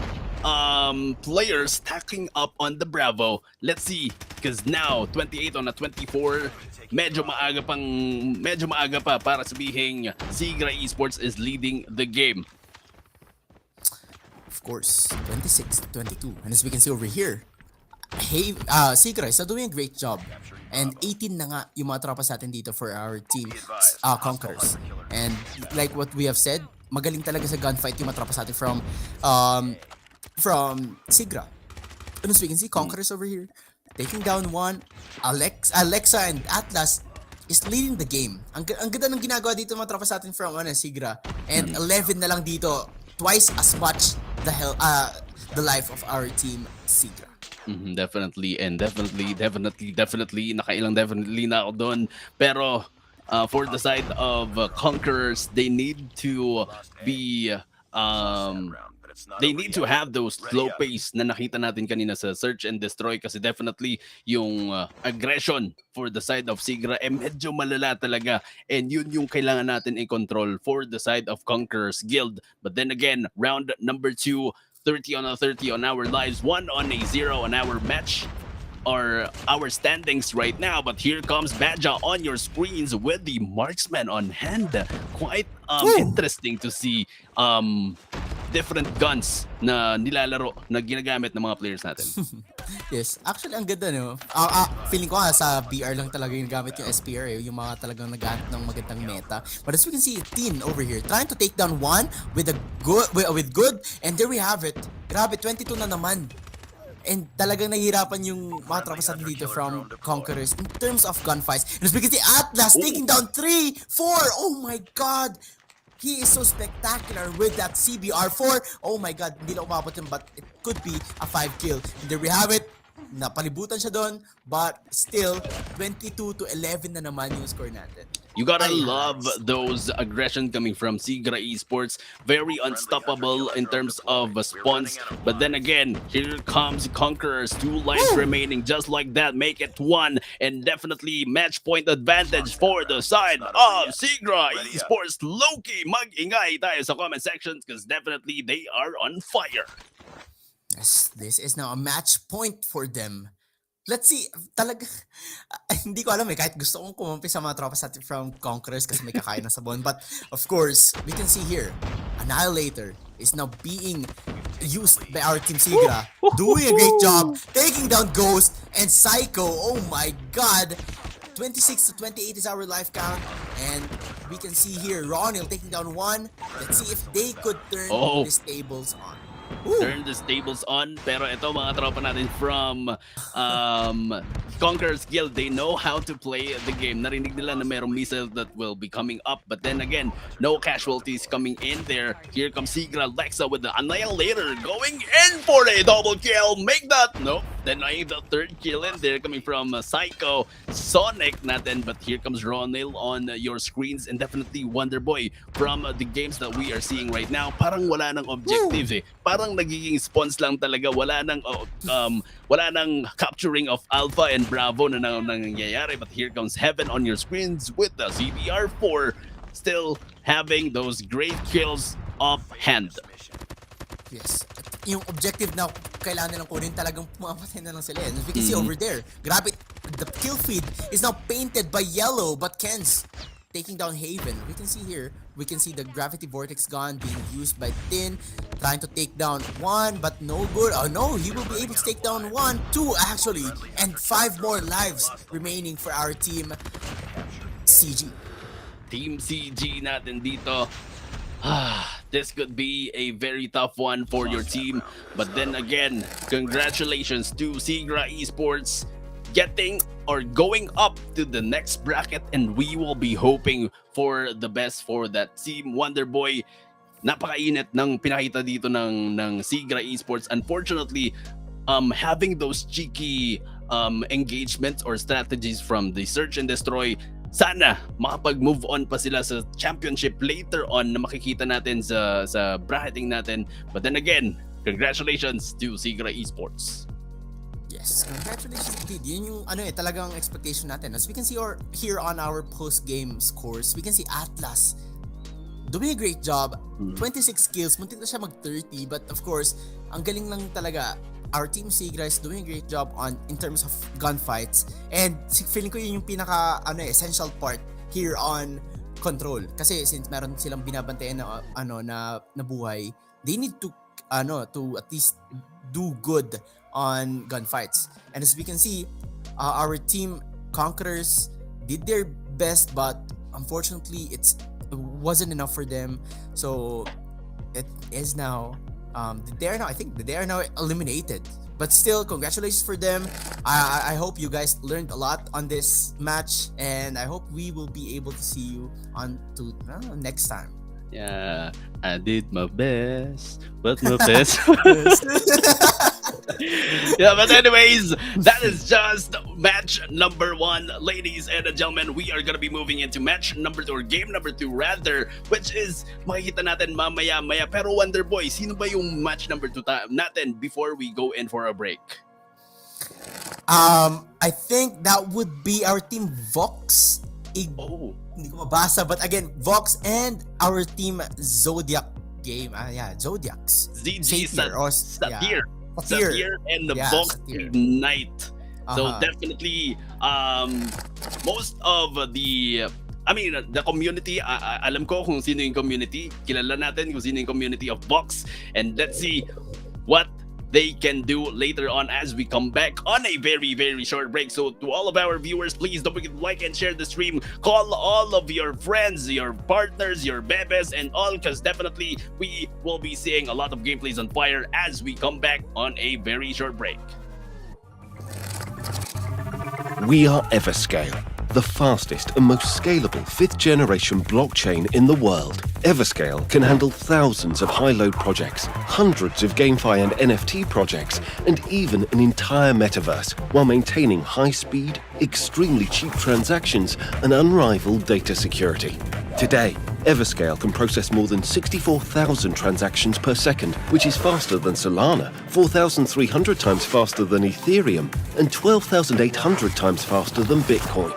players stacking up on the Bravo. Let's see, because now, 28 on a 24. Medyo maaga pa para sabihin Sigra Esports is leading the game. Of course, 26-22. And as we can see over here, Sigra is doing a great job. And 18 na nga yung mga tropas natin dito for our team, Conquerors. And like what we have said, magaling talaga sa gunfight yung mga tropas natin from Sigra. And as we can see, Conquerors over here, taking down one. Alexa and Atlas is leading the game. Ang ganda ng ginagawa dito mga tropas natin from Sigra. And 11 na lang dito, twice as much the life of our team Sigra. Definitely nakailang definitely na ako doon. Pero for the side of Conquerors, they need to be they need to have those slow pace na nakita natin kanina sa search and destroy kasi definitely yung aggression for the side of Sigra medyo malala talaga, and yun yung kailangan natin i-control for the side of Conquerors Guild. But then again, round number 2, 30 on a 30 on our lives, 1 on a 0 on our match or our standings right now. But here comes Badja on your screens with the marksman on hand. Quite interesting to see different guns na nilalaro, na ginagamit ng mga players natin. Yes, actually ang ganda no. Feeling ko sa BR lang talaga yung gamit yung SPR yung mga talagang naghahanap ng magandang meta. But as we can see, Teen over here trying to take down one with good, and there we have it. Grabe, 22 na naman. And talagang nahihirapan yung mga tropas natin dito from Conquerors in terms of gunfights. And as we can see, Atlas taking down 3, 4. Oh my god. He is so spectacular with that CBR4. Oh my god, hindi lang umabot yun, but it could be a 5 kill. And there we have it. Napalibutan siya doon, but still 22-11 na naman yung score natin. You gotta love those aggression coming from Sigra Esports. Very unstoppable in terms of spawns. But then again, here comes Conquerors. 2 lives remaining just like that. Make it 1. And definitely match point advantage for the side of Sigra Esports. Loki, mag-ingay tayo sa comment sections because definitely they are on fire. Yes, this is now a match point for them. Let's see, talaga, hindi ko alam kahit gusto kong kumampi sa mga tropas natin from Conquerors kasi may kakain na sabon. But of course, we can see here, Annihilator is now being used by our Team Sigra, doing a great job, taking down Ghost and Psycho. Oh my god! 26-28 is our life count, and we can see here, Ronil taking down 1. Let's see if they could turn these tables on. Turn the stables on. Pero ito mga tropa natin from Conquerors Guild, they know how to play the game. Narinig nila na merong missile that will be coming up. But then again, no casualties coming in there. Here comes Sigra Lexa with the Annihilator going in for a double kill. Make that. No. Denying the 3rd kill in there coming from Psycho Sonic natin. But here comes Ronil on your screens. And definitely Wonderboy from the games that we are seeing right now. Parang wala nang objectives Parang nagiging spawns lang talaga. Wala nang capturing of Alpha and Bravo na nangyayari. But here comes Heaven on your screens with the CBR4 still having those great kills up hand. Yes. Yung objective na kailangan nilang kunin, talagang pumamatay na lang sila. As we can see over there, grabe, the kill feed is now painted by yellow, but Ken's taking down Haven. We can see here, we can see the Gravity Vortex gun being used by Tin, trying to take down 1, but no good. Oh no, he will be able to take down 1, 2 actually, and 5 more lives remaining for our Team CG. Team CG natin dito. This could be a very tough one for your team. But then again, congratulations to Sigra Esports getting or going up to the next bracket, and we will be hoping for the best for that team. Wonderboy, napakainit ng pinakita dito ng Sigra Esports. Unfortunately, having those cheeky engagements or strategies from the Search and Destroy, sana makapag-move on pa sila sa championship later on na makikita natin sa bracketing natin. But then again, congratulations to Sigra Esports. Yes, congratulations indeed. Yun yung talagang expectation natin. As we can see here on our post-game scores, we can see Atlas doing a great job. 26 kills, muntik na siya mag-30, but of course, ang galing lang talaga. Our Team Sigra is doing a great job in terms of gunfights, and feeling ko yun yung pinaka essential part here on Control, kasi since meron silang binabantayan na buhay, they need to at least do good on gunfights. And as we can see, our Team Conquerors did their best, but unfortunately it wasn't enough for them, so it is now I think they are now eliminated. But still, congratulations for them. I hope you guys learned a lot on this match, and I hope we will be able to see you on to next time. Yeah, I did my best, but my best. Yeah, but anyways, that is just match number 1, ladies and gentlemen. We are gonna be moving into match number 2, or game number 2 rather, which is makikita natin mamaya. Pero Wonderboy, sino ba yung match number 2 natin before we go in for a break? I think that would be our Team Vox. Hindi ko mabasa, but again, Vox and our Team Zodiac game. Zodiacs. ZG Satir. Satir and the Vox Knight. So definitely most of the I mean, the community, alam ko kung sino yung community. Kilala natin kung sino yung community of Vox. And let's see what they can do later on as we come back on a very, very short break. So to all of our viewers, please don't forget to like and share the stream. Call all of your friends, your partners, your bebes, and all, because definitely we will be seeing a lot of gameplays on fire as we come back on a very short break. We are Everscale, the fastest and most scalable 5th generation blockchain in the world. Everscale can handle thousands of high-load projects, hundreds of GameFi and NFT projects, and even an entire metaverse, while maintaining high-speed, extremely cheap transactions and unrivaled data security. Today, Everscale can process more than 64,000 transactions per second, which is faster than Solana, 4,300 times faster than Ethereum, and 12,800 times faster than Bitcoin.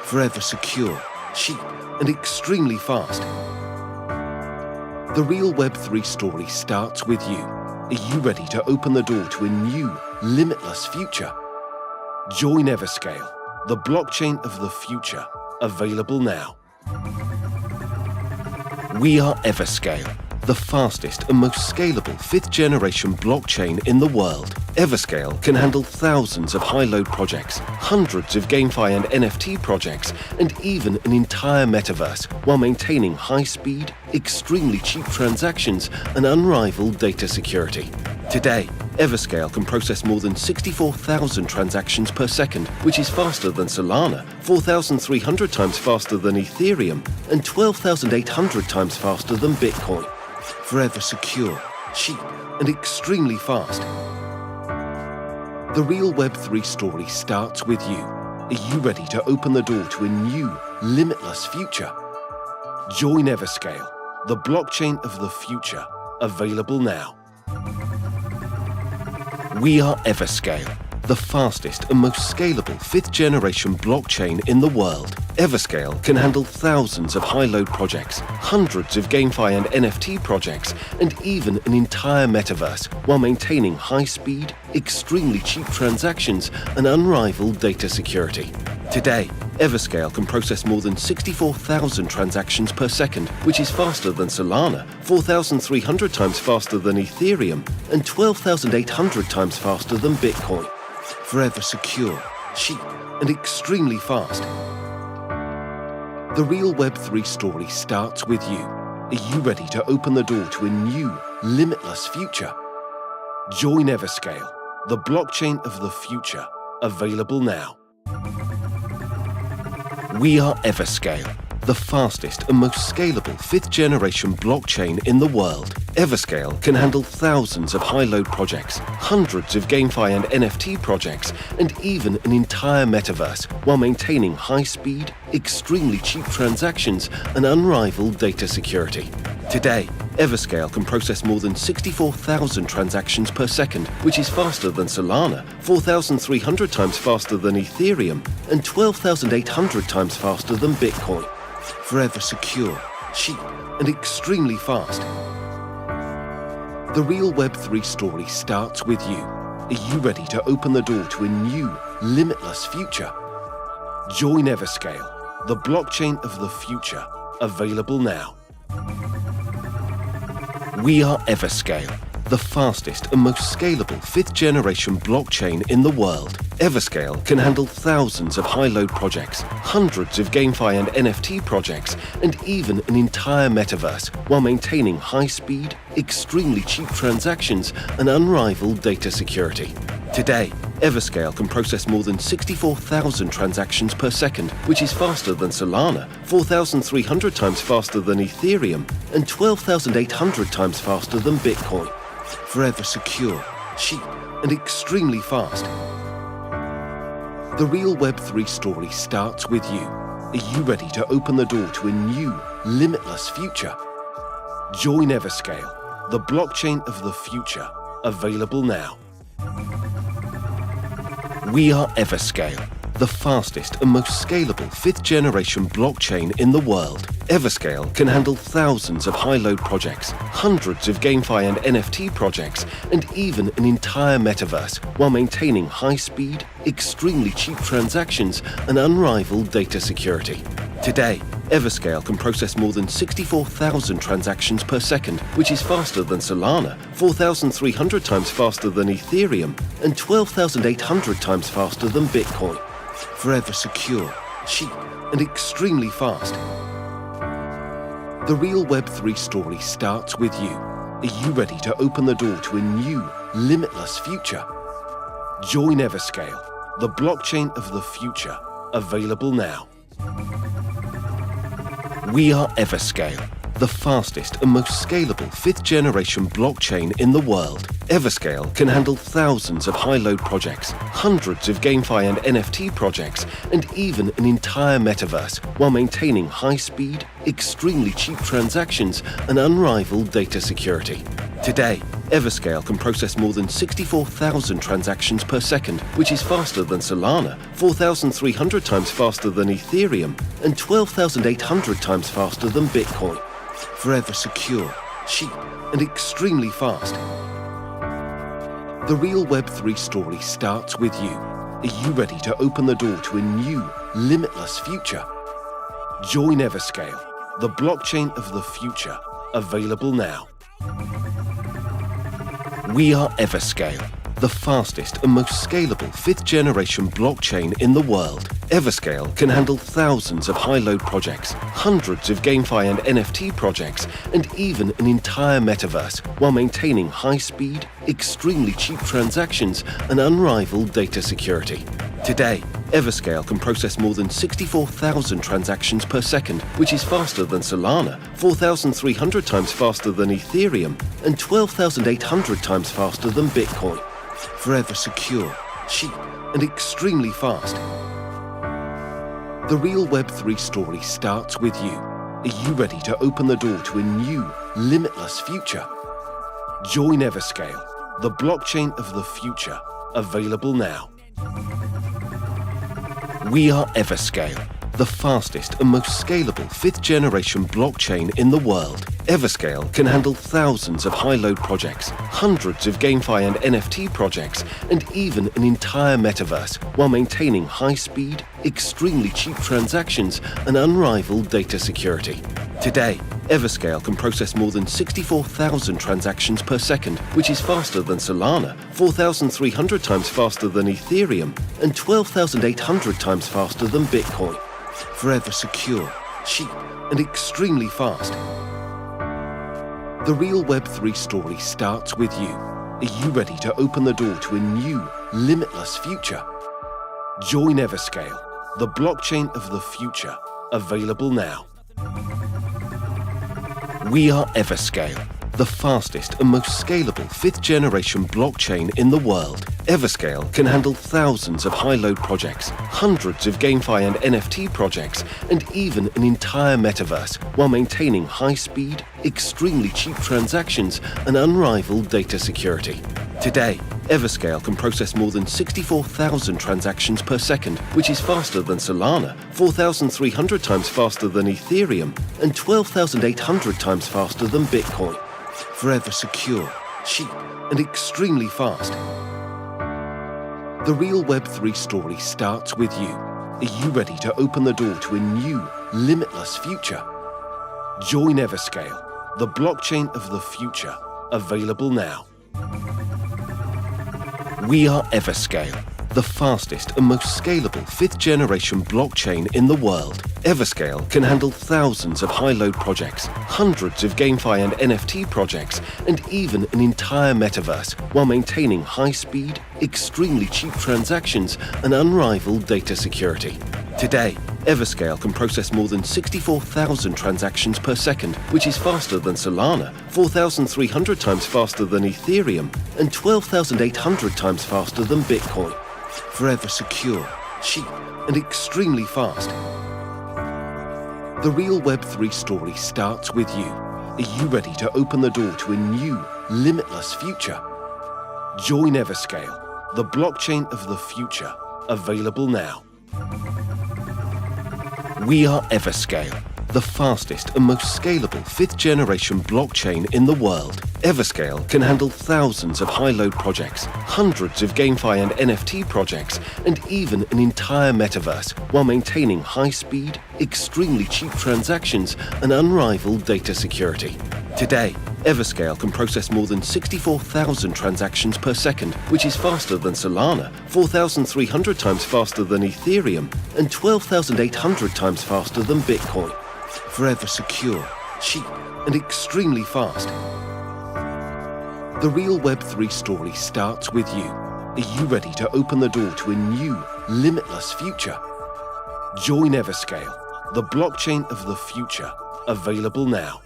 Forever secure, cheap, and extremely fast. The real Web3 story starts with you. Are you ready to open the door to a new, limitless future? Join Everscale, the blockchain of the future, available now. We are Everscale, the fastest and most scalable 5th generation blockchain in the world. Everscale can handle thousands of high-load projects, hundreds of GameFi and NFT projects, and even an entire metaverse, while maintaining high-speed, extremely cheap transactions and unrivaled data security. Today, Everscale can process more than 64,000 transactions per second, which is faster than Solana, 4,300 times faster than Ethereum, and 12,800 times faster than Bitcoin. Forever secure, cheap, and extremely fast. The real Web3 story starts with you. Are you ready to open the door to a new, limitless future? Join Everscale, the blockchain of the future, available now. We are Everscale, the fastest and most scalable 5th generation blockchain in the world. Everscale can handle thousands of high-load projects, hundreds of GameFi and NFT projects, and even an entire metaverse, while maintaining high-speed, extremely cheap transactions and unrivaled data security. Today, Everscale can process more than 64,000 transactions per second, which is faster than Solana, 4,300 times faster than Ethereum, and 12,800 times faster than Bitcoin. Forever secure, cheap, and extremely fast. The real Web3 story starts with you. Are you ready to open the door to a new, limitless future? Join Everscale, the blockchain of the future, available now. We are Everscale, the fastest and most scalable 5th generation blockchain in the world. Everscale can handle thousands of high-load projects, hundreds of GameFi and NFT projects, and even an entire metaverse, while maintaining high-speed, extremely cheap transactions and unrivaled data security. Today, Everscale can process more than 64,000 transactions per second, which is faster than Solana, 4,300 times faster than Ethereum, and 12,800 times faster than Bitcoin. Forever secure, cheap, and extremely fast. The real Web3 story starts with you. Are you ready to open the door to a new, limitless future? Join Everscale, the blockchain of the future, available now. We are Everscale, the fastest and most scalable 5th generation blockchain in the world. Everscale can handle thousands of high-load projects, hundreds of GameFi and NFT projects, and even an entire metaverse, while maintaining high-speed, extremely cheap transactions and unrivaled data security. Today, Everscale can process more than 64,000 transactions per second, which is faster than Solana, 4,300 times faster than Ethereum, and 12,800 times faster than Bitcoin. Forever secure, cheap, and extremely fast. The real Web3 story starts with you. Are you ready to open the door to a new, limitless future? Join Everscale, the blockchain of the future, available now. We are Everscale, the fastest and most scalable 5th generation blockchain in the world. Everscale can handle thousands of high-load projects, hundreds of GameFi and NFT projects, and even an entire metaverse, while maintaining high-speed, extremely cheap transactions and unrivaled data security. Today, Everscale can process more than 64,000 transactions per second, which is faster than Solana, 4,300 times faster than Ethereum, and 12,800 times faster than Bitcoin. Forever secure, cheap, and extremely fast. The real Web3 story starts with you. Are you ready to open the door to a new, limitless future? Join Everscale, the blockchain of the future, available now. We are Everscale, the fastest and most scalable 5th generation blockchain in the world. Everscale can handle thousands of high-load projects, hundreds of GameFi and NFT projects, and even an entire metaverse, while maintaining high-speed, extremely cheap transactions and unrivaled data security. Today, Everscale can process more than 64,000 transactions per second, which is faster than Solana, 4,300 times faster than Ethereum, and 12,800 times faster than Bitcoin. Forever secure, cheap, and extremely fast. The real Web3 story starts with you. Are you ready to open the door to a new, limitless future? Join Everscale, the blockchain of the future, available now. We are Everscale, the fastest and most scalable 5th generation blockchain in the world. Everscale can handle thousands of high-load projects, hundreds of GameFi and NFT projects, and even an entire metaverse, while maintaining high-speed, extremely cheap transactions and unrivaled data security. Today, Everscale can process more than 64,000 transactions per second, which is faster than Solana, 4,300 times faster than Ethereum, and 12,800 times faster than Bitcoin. Forever secure, cheap, and extremely fast. The real Web3 story starts with you. Are you ready to open the door to a new, limitless future? Join Everscale, the blockchain of the future, available now. We are Everscale, the fastest and most scalable 5th generation blockchain in the world. Everscale can handle thousands of high-load projects, hundreds of GameFi and NFT projects, and even an entire metaverse, while maintaining high-speed, extremely cheap transactions and unrivaled data security. Today, Everscale can process more than 64,000 transactions per second, which is faster than Solana, 4,300 times faster than Ethereum, and 12,800 times faster than Bitcoin. Forever secure, cheap, and extremely fast. The real Web3 story starts with you. Are you ready to open the door to a new, limitless future? Join Everscale, the blockchain of the future, available now. We are Everscale, the fastest and most scalable 5th generation blockchain in the world. Everscale can handle thousands of high-load projects, hundreds of GameFi and NFT projects, and even an entire metaverse, while maintaining high-speed, extremely cheap transactions and unrivaled data security. Today, Everscale can process more than 64,000 transactions per second, which is faster than Solana, 4,300 times faster than Ethereum, and 12,800 times faster than Bitcoin. Forever secure, cheap, and extremely fast. The real Web3 story starts with you. Are you ready to open the door to a new, limitless future? Join Everscale, the blockchain of the future, available now. We are Everscale, the fastest and most scalable 5th generation blockchain in the world. Everscale can handle thousands of high-load projects, hundreds of GameFi and NFT projects, and even an entire metaverse, while maintaining high-speed, extremely cheap transactions and unrivaled data security. Today, Everscale can process more than 64,000 transactions per second, which is faster than Solana, 4,300 times faster than Ethereum, and 12,800 times faster than Bitcoin. Forever secure, cheap, and extremely fast. The real Web3 story starts with you. Are you ready to open the door to a new, limitless future? Join Everscale, the blockchain of the future, available now. We are Everscale, the fastest and most scalable 5th generation blockchain in the world. Everscale can handle thousands of high-load projects, hundreds of GameFi and NFT projects, and even an entire metaverse, while maintaining high-speed, extremely cheap transactions and unrivaled data security. Today, Everscale can process more than 64,000 transactions per second, which is faster than Solana, 4,300 times faster than Ethereum, and 12,800 times faster than Bitcoin. Forever secure, cheap, and extremely fast. The real Web3 story starts with you. Are you ready to open the door to a new, limitless future? Join Everscale, the blockchain of the future, available now.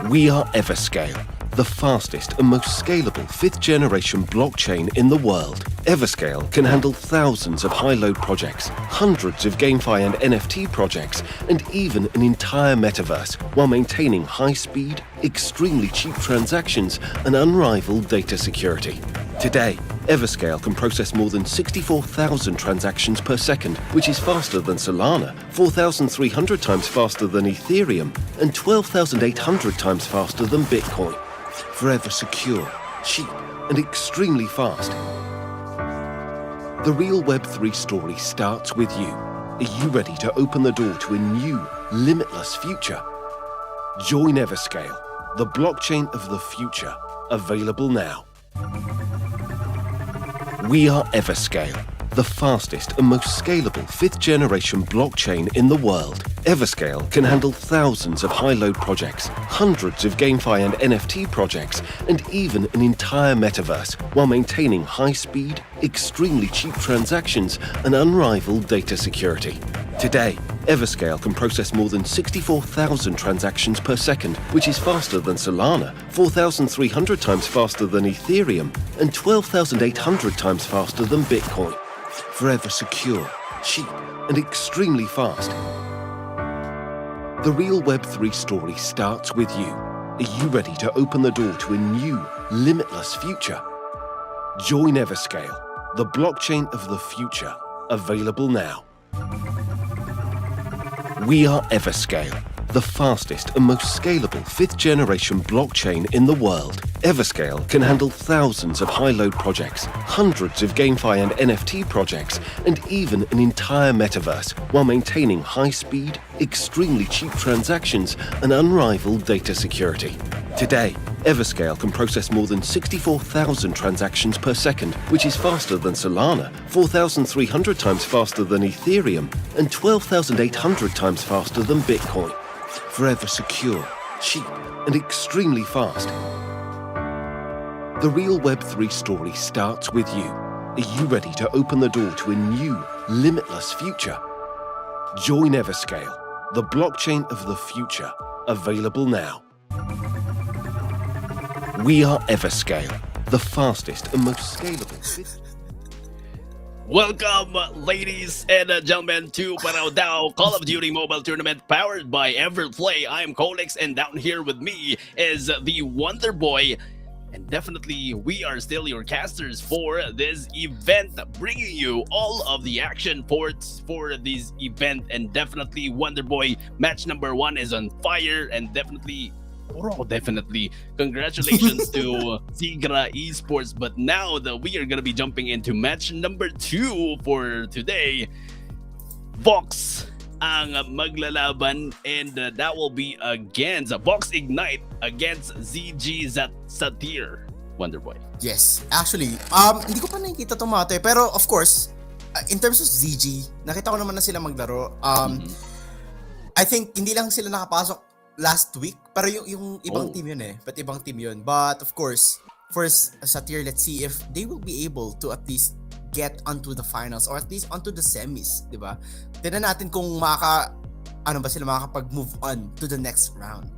We are Everscale, the fastest and most scalable 5th generation blockchain in the world. Everscale can handle thousands of high-load projects, hundreds of GameFi and NFT projects, and even an entire metaverse, while maintaining high-speed, extremely cheap transactions and unrivaled data security. Today, Everscale can process more than 64,000 transactions per second, which is faster than Solana, 4,300 times faster than Ethereum, and 12,800 times faster than Bitcoin. Forever secure, cheap, and extremely fast. The real Web3 story starts with you. Are you ready to open the door to a new, limitless future? Join Everscale, the blockchain of the future, available now. We are Everscale, the fastest and most scalable 5th generation blockchain in the world. Everscale can handle thousands of high-load projects, hundreds of GameFi and NFT projects, and even an entire metaverse, while maintaining high-speed, extremely cheap transactions and unrivaled data security. Today, Everscale can process more than 64,000 transactions per second, which is faster than Solana, 4,300 times faster than Ethereum, and 12,800 times faster than Bitcoin. Forever secure, cheap, and extremely fast. The real Web3 story starts with you. Are you ready to open the door to a new, limitless future? Join Everscale, the blockchain of the future, available now. We are Everscale, the fastest and most scalable 5th generation blockchain in the world. Everscale can handle thousands of high-load projects, hundreds of GameFi and NFT projects, and even an entire metaverse, while maintaining high-speed, extremely cheap transactions and unrivaled data security. Today, Everscale can process more than 64,000 transactions per second, which is faster than Solana, 4,300 times faster than Ethereum, and 12,800 times faster than Bitcoin. Forever secure, cheap, and extremely fast. The real Web3 story starts with you. Are you ready to open the door to a new, limitless future? Join Everscale, the blockchain of the future, available now. We are Everscale, the fastest and most scalable. Welcome, ladies and gentlemen, to Paraw DAO Call of Duty Mobile Tournament powered by Everplay. I am Colex, and down here with me is the Wonder Boy. And definitely, we are still your casters for this event, bringing you all of the action for this event. And definitely, Wonder Boy, match number 1 is on fire, and definitely, congratulations to Sigra Esports. But now that we are gonna be jumping into match number 2 for today, Vox ang maglalaban, and that will be against Vox Ignite against ZG Satir. Wonderboy. Yes, actually, hindi ko pa nakikita to mate, pero of course, in terms of ZG, nakita ko naman na sila maglaro. I think hindi lang sila nakapasok last week, pero yung ibang team yun but ibang team yun. But of course, first Satir, let's see if they will be able to at least get onto the finals or at least onto the semis, di ba? Tignan natin kung sila makakapag-move on to the next round.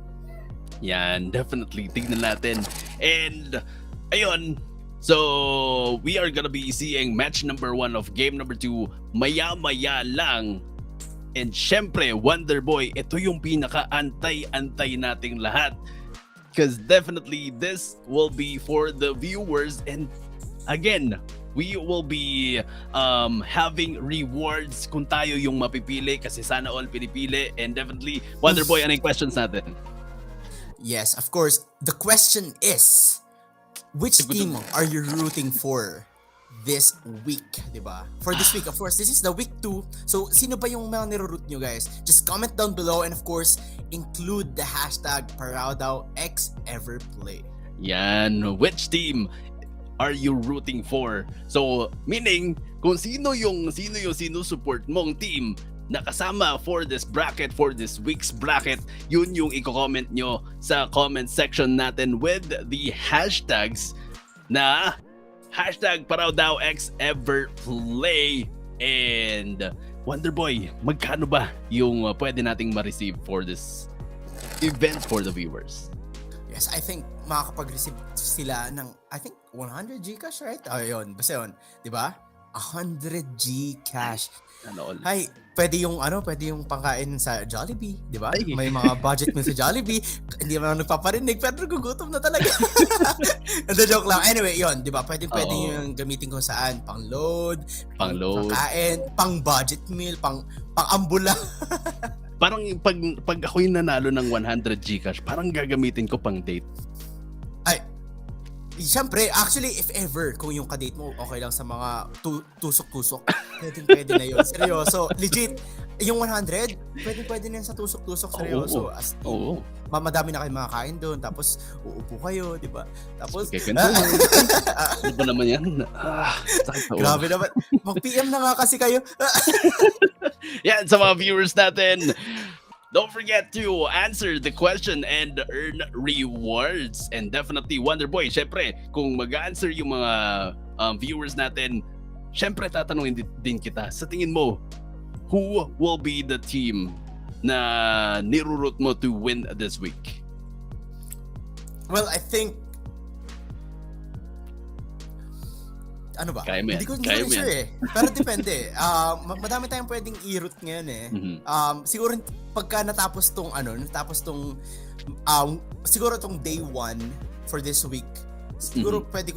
Yan, definitely. Tignan natin. And, ayun. So, we are gonna be seeing match number 1 of game number 2 maya-maya lang. And syempre, Wonderboy, ito yung pinaka-antay-antay nating lahat. Because definitely, this will be for the viewers. And again, we will be having rewards kung tayo yung mapipili kasi sana all pinipili. And definitely, Wonderboy, ano yung questions natin? Yes, of course. The question is, which team are you rooting for this week, diba? For this week, of course, this is the week 2. So, sino ba yung mga niro-root nyo, guys? Just comment down below and of course, include the hashtag ParawDao X Everplay. Yan, which team are you rooting for? So, meaning, kung sino yung sinusuport mong team na kasama for this bracket, for this week's bracket, yun yung i-comment nyo sa comment section natin with the hashtags na hashtag ParawDao X Everplay. And Wonderboy, magkano ba yung pwede nating ma-receive for this event for the viewers? Yes, I think makakapag-receive sila ng, I think, 100 Gcash, right? Ayun, basta yun. Diba? 100 Gcash. Ano all? Hay, pwede yung pangkain sa Jollibee, di ba? Ay. May mga budget mo sa Jollibee, hindi mo nagpaparinig, pero gugutom na talaga. And the joke lang. Anyway, yun, di ba? Pwede yung gamitin kung saan, pang-load, pangkain, pang-budget meal, pang-ambula. Parang pag ako'y nanalo ng 100 Gcash, parang gagamitin ko pang date. Ay, siyempre, actually, if ever, kung yung kadate mo okay lang sa mga tusok-tusok, pwede na yun. Seryoso, legit, yung 100, pwede na yun sa tusok-tusok, seryoso. As in, madami na kayo makakain doon, tapos uupo kayo, di ba? Tapos, ano ba naman yan? Grabe naman. Mag-PM na nga kasi kayo. Yan, sa mga viewers natin, don't forget to answer the question and earn rewards. And definitely, Wonderboy, syempre, kung mag-answer yung mga viewers natin, syempre tatanungin din kita, sa tingin mo, who will be the team na nirurot mo to win this week? Well, I think, ano ba? Hindi ko sure eh. Pero depende. Madami tayong pwedeng i-root ngayon eh. Siguro pagka natapos tong siguro tong day 1 for this week, siguro pwede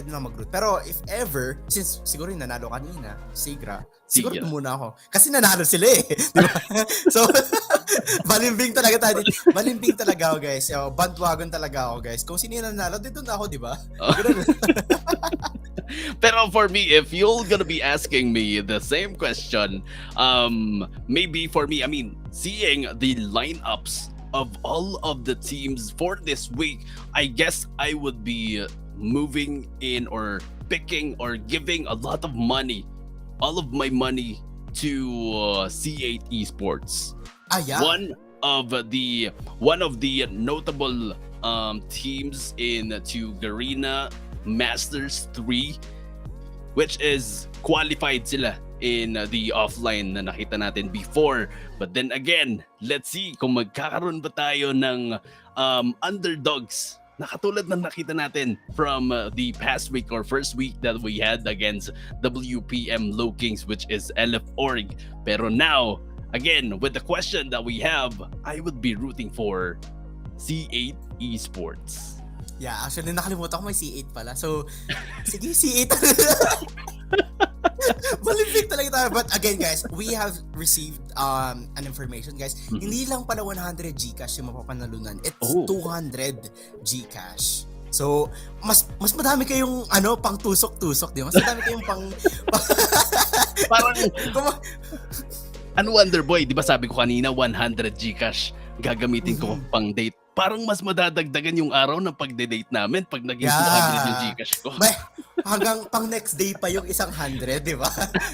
na mag-root. Pero if ever, since siguro yung nanalo kanina, siguro muna ako. Kasi nanalo sila eh. Diba? So, balimbing talaga tayo. Balimbing talaga ako, guys. So, bandwagon talaga ako, guys. Kung sino yung nanalo, dito na ako, di ba? Pero for me, if you're gonna be asking me the same question, maybe for me, I mean, seeing the lineups of all of the teams for this week, I guess I would be moving in or picking or giving a lot of money, all of my money to C8 Esports. Yeah. One of the notable teams in to Garena Masters 3, which is qualified sila in the offline na nakita natin before. But then again, let's see kung magkakaroon ba tayo ng underdogs na katulad ng nakita natin from the past week or first week that we had against WPM Low Kings, which is LF.org. Pero now, again, with the question that we have, I would be rooting for C8 Esports. Yeah, actually nakalimutan ko may C8 pala. So, sige, C8. Malimpik talaga tayo. But again, guys, we have received an information, guys. Hindi lang pala 100 Gcash yung mapapanalunan. It's 200 Gcash. So, mas madami kayong pang tusok-tusok, di ba? Mas madami kayong parang Wonderboy, di ba sabi ko kanina 100 Gcash gagamitin ko pang date. Parang mas madadagdagan yung araw ng pagde-date namin pag naging 200 yung Gcash ko. Hanggang pang next day pa yung 100, di ba?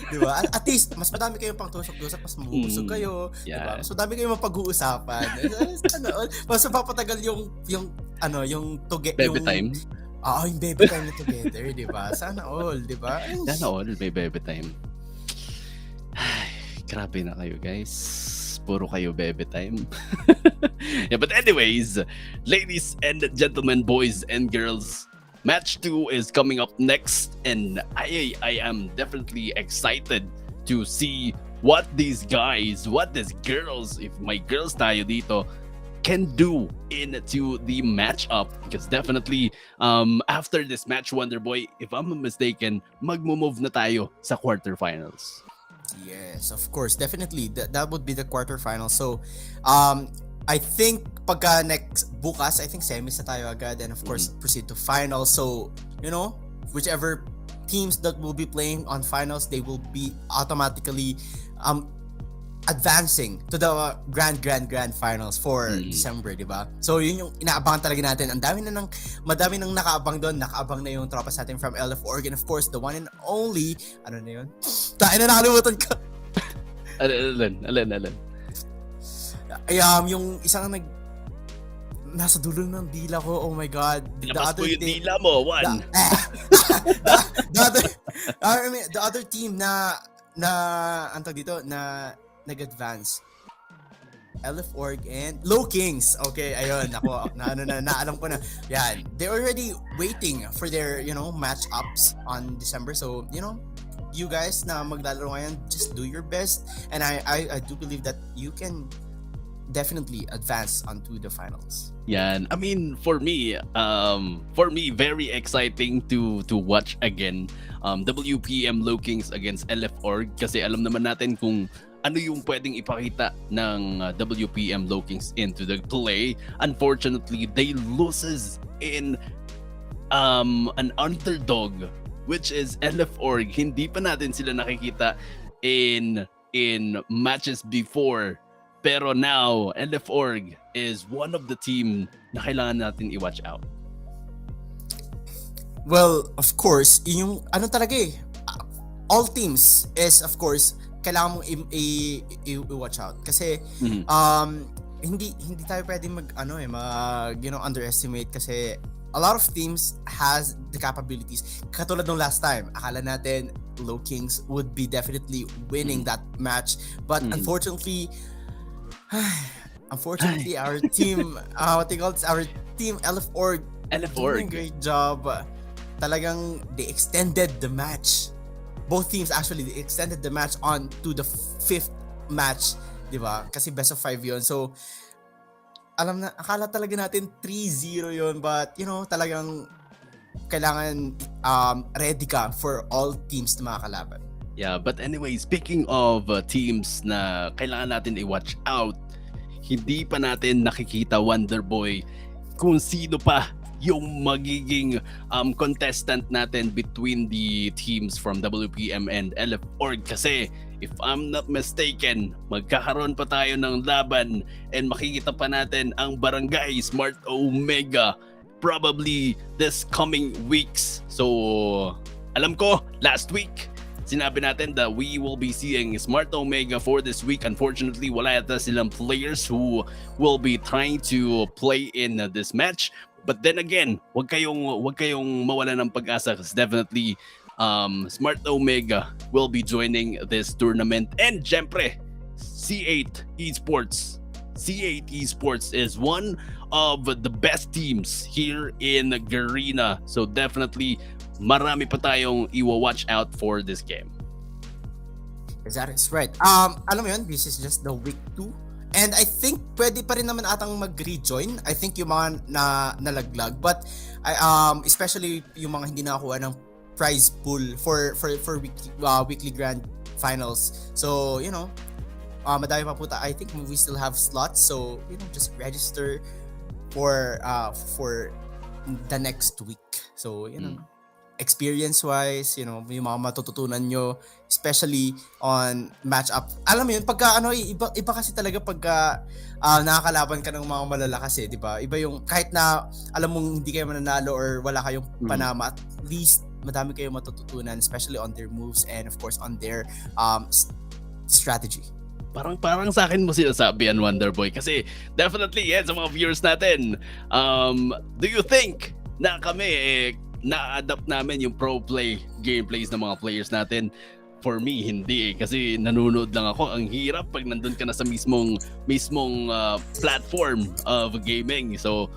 Di ba? At least, mas madami kayong pang tusok-tusok, mas mabubusog kayo, di ba? Mas madami kayong mapag-uusapan. Mas mapapatagal yung Bebe time. Yung bebe time na together, di ba? Sana all, di ba? Sana all, may bebe time. Ay, grabe na kayo, guys. Puro kayo bebe time. Yeah, but anyways, ladies and gentlemen, boys and girls, match 2 is coming up next, and I am definitely excited to see what these girls, if may girls tayo dito, can do into the matchup, because definitely after this match, Wonderboy, if I'm not mistaken, magmo-move na tayo sa quarterfinals. Yes, of course, definitely. That would be the quarterfinals. So, I think pagka next bukas, I think semis na tayo agad, and of course proceed to finals. So, whichever teams that will be playing on finals, they will be automatically advancing to the grand finals for December, di ba? So yun yung inaabangan talaga natin. Madami nang nakaabang doon. Nakaabang na yung tropas natin from LF Oregon, of course, the one and only, ano na yun? Tayo na nakalimutan ko. Alin. Yung isang nasa dulo ng dila ko, oh my god. Labas mo yung dila mo, one. The other team na antog dito na nag-advance, LF Org and Low Kings. Okay, ayun, ako naalam ko na. Yan, they're already waiting for their match-ups on December. So, you guys na maglalaro ngayon, just do your best, and I do believe that you can definitely advance onto the finals. Yan. I mean, for me, very exciting to watch again WPM Low Kings against LF Org, kasi alam naman natin kung ano yung pwedeng ipakita ng WPM Low Kings into the play. Unfortunately, they loses in an underdog, which is LF Org. Hindi pa natin sila nakikita in matches before. Pero now, LF Org is one of the team na kailangan natin i-watch out. Well, of course, yung talaga all teams is, of course, kailangan mong i-watch out. Kasi, hindi tayo pwedeng underestimate, kasi a lot of teams has the capabilities. Katulad ng last time, akala natin Low Kings would be definitely winning that match. But unfortunately, our team, our team LF Org, doing a great job. Talagang they extended the match. Both teams actually, they extended the match on to the 5th match, di ba? Kasi best of 5 yun. So, akala talaga natin 3-0 yun, but talagang kailangan ready ka for all teams na makakalaban. Yeah, but anyway, speaking of teams na kailangan natin i-watch out, hindi pa natin nakikita, Wonderboy, kung sino pa yung magiging contestant natin between the teams from WPM and LF Org. Kasi if I'm not mistaken, magkakaroon pa tayo ng laban and makikita pa natin ang Barangay Smart Omega probably this coming weeks. So alam ko last week sinabi natin that we will be seeing Smart Omega for this week. Unfortunately, wala yata silang players who will be trying to play in this match. But then again, wag kayong mawala ng pag-asa, kasi definitely Smart Omega will be joining this tournament. And syempre, C8 Esports. C8 Esports is one of the best teams here in Garena. So definitely, marami pa tayong i-watch out for this game. That is right. Alam mo yun, this is just the week 2. And I think pwede pa rin naman atang mag-rejoin. I think yung mga nalaglag, but especially yung mga hindi nakakuha ng prize pool for weekly grand finals. So, madami pa po I think we still have slots. So, just register for the next week. So, experience-wise, yung mga matututunan nyo, especially on match-up. Alam mo yun, pagka iba kasi talaga pagka nakakalaban ka ng mga malalakas di ba? Iba yung, kahit na alam mong hindi kayo mananalo or wala kayong panama, at least madami kayong matututunan, especially on their moves and of course on their strategy. Parang sa akin mo sinasabi yan, Wonderboy, kasi definitely sa mga viewers natin, do you think na kami na-adapt namin yung pro play gameplays ng mga players natin? For me, hindi kasi nanonood lang ako. Ang hirap pag nandun ka na sa mismong platform of gaming. So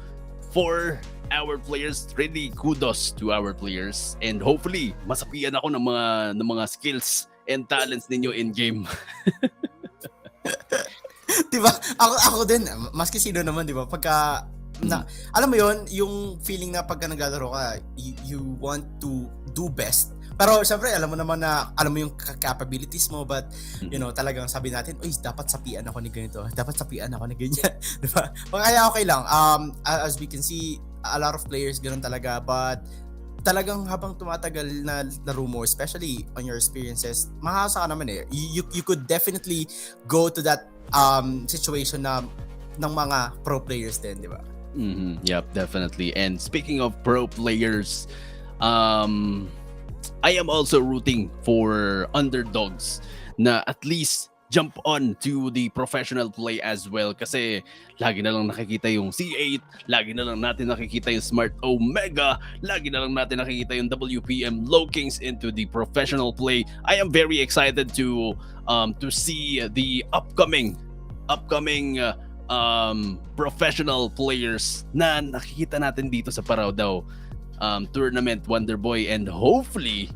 for our players, really kudos to our players, and hopefully masapian ako ng mga skills and talents ninyo in game. 'Di ba? Ako din, maski sino naman, 'di ba? Pagka alam mo 'yon, yung feeling na pagka naglalaro ka, you want to do best. Pero syempre, alam mo naman na, alam mo yung capabilities mo, but you know, talagang sabi natin, uy, dapat sapian ako ni ganito, dapat sapian ako ni ganyan. Di ba? Kaya okay lang. As we can see, a lot of players ganun talaga, but talagang habang tumatagal na laro mo, especially on your experiences, mahasa ka naman eh. You could definitely go to that situation na ng mga pro players din, di ba? Yep, definitely. And speaking of pro players, I am also rooting for underdogs na at least jump on to the professional play as well, kasi lagi na lang nakikita yung C8, lagi na lang natin nakikita yung Smart Omega, lagi na lang natin nakikita yung WPM Low Kings into the professional play. I am very excited to see the upcoming professional players na nakikita natin dito sa ParawDao tournament, Wonderboy, and hopefully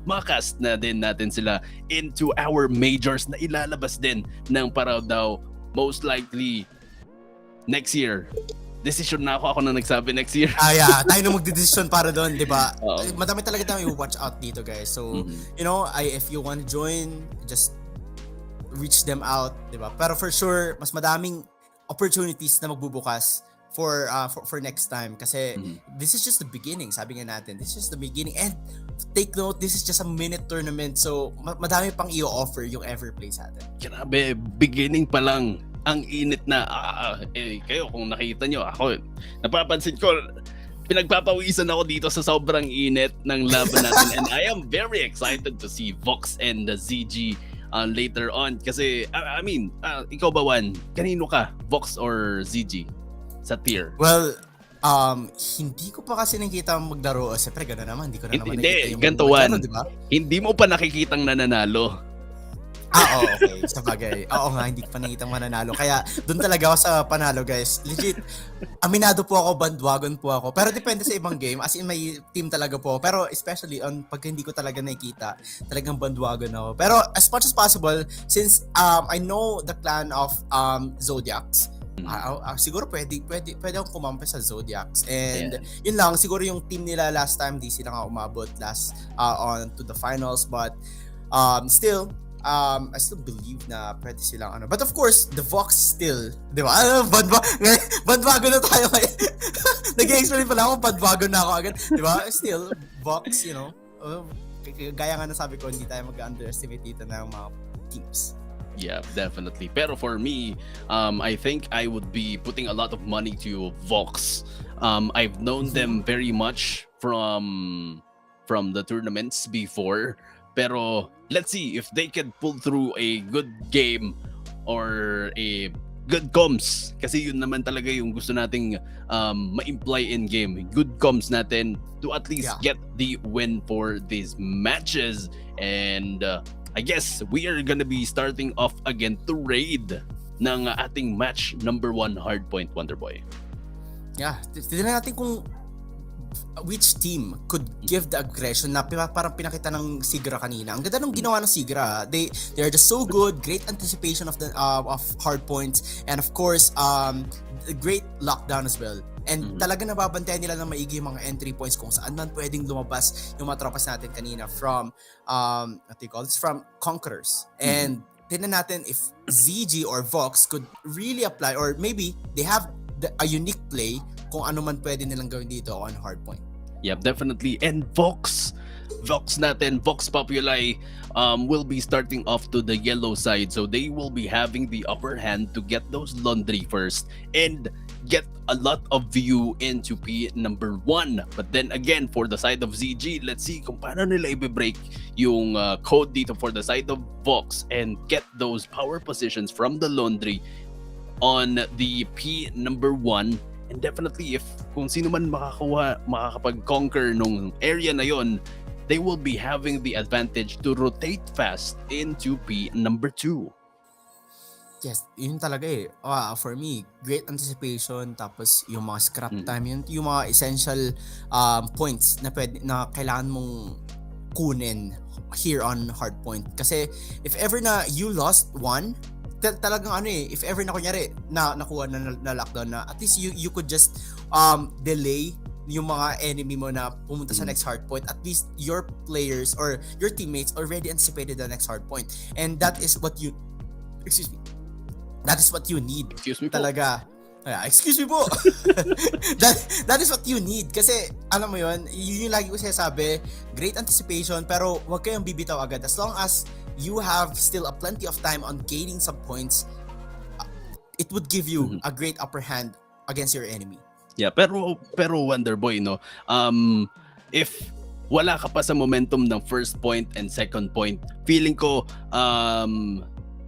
makast na din natin sila into our majors na ilalabas din ng ParawDao most likely next year. Decision na ako na nagsabi next year. Yeah, tayo na magdedesisyon para doon, 'di ba? Madami talaga tayong watch out dito, guys. So, you know, if you want to join, just reach them out, 'di ba? Pero for sure, mas madaming opportunities na magbubukas for next time, kasi this is just the beginning. Sabi nga natin, this is just the beginning, and take note, this is just a minute tournament, so madami pang i-offer yung Everplay sa atin. Grabe, beginning pa lang, ang init na. Kayo kung nakita nyo, ako napapansin ko, pinagpapawisan ako dito sa sobrang init ng laban natin. And I am very excited to see Vox and the ZG later on, kasi I mean, ikaw ba, Juan, kanino ka, Vox or ZG sa tier? Well, hindi ko pa kasi nakikita maglaro. Siyempre, gano'n naman. Hindi ko na naman nakikita yung ganito, Juan. diba? Hindi mo pa nakikitang nananalo. Okay. Sabagay. Oo nga, hindi ko pa nakikitang mananalo. Kaya, doon talaga ako sa panalo, guys. Legit, aminado po ako, bandwagon po ako. Pero depende sa ibang game. As in, may team talaga po. Pero especially, pag hindi ko talaga nakikita, talagang bandwagon ako. Pero as much as possible, since I know the clan of Zodiacs, siguro pwede akong kumampi sa Zodiacs, and yun lang, siguro yung team nila last time di sila nga umabot on to the finals, but still I still believe na pwede silang but of course the Vox still, di ba? Bandwago na tayo ngayon. Nag-explain pala ako, bandwago na ako agad, di ba? Still Vox, you know, gaya nga na sabi ko, hindi tayo mag-underestimate dito ng mga teams. Yeah, definitely. Pero for me, I think I would be putting a lot of money to Vox. I've known them very much from the tournaments before. Pero let's see if they can pull through a good game or a good comms. Kasi yun naman talaga yung gusto nating ma-imply in game. Good comms natin to at least get the win for these matches. And I guess we are gonna be starting off again to raid ng ating match number 1 hardpoint, Wonderboy. Yeah, tignan natin kung which team could give the aggression na parang pinakita ng Sigra kanina. Ang ganda nung ginawa ng Sigra. They are just so good, great anticipation of the of hardpoints, and of course great lockdown as well. And talaga nababantayan nila ng maigi yung mga entry points kung saan man pwedeng lumabas yung mga tropas natin kanina from from Conquerors. And tingnan natin if ZG or Vox could really apply, or maybe they have a unique play kung ano man pwede nilang gawin dito on hardpoint. Yep, definitely. And Vox natin, Vox Populi will be starting off to the yellow side, so they will be having the upper hand to get those laundry first and get a lot of view into P number 1. But then again, for the side of ZG, let's see kung paano nila i-break yung code dito for the side of Vox and get those power positions from the laundry on the P number 1. And definitely, if kung sino man makakapag-conquer nung area na yon, they will be having the advantage to rotate fast into P number 2. Yes, yun talaga eh. For me, great anticipation, tapos yung mga scrap time, yung mga essential points na kailangan mong kunin here on hardpoint. Kasi if ever na you lost one, talagang ano eh, if ever na kunyari nakuha na lockdown na, at least you could just delay yung mga enemy mo na pumunta sa next hard point. At least your players or your teammates already anticipated the next hard point, and that is what you that is what you need. Excuse me po. Talaga. Excuse me po. that is what you need. Kasi, alam mo yun, yung lagi ko sinasabi, great anticipation, pero wag kayong bibitaw agad. As long as you have still a plenty of time on gaining some points, it would give you a great upper hand against your enemy. Yeah, pero Wonderboy, no, if wala ka pa sa momentum ng first point and second point, feeling ko,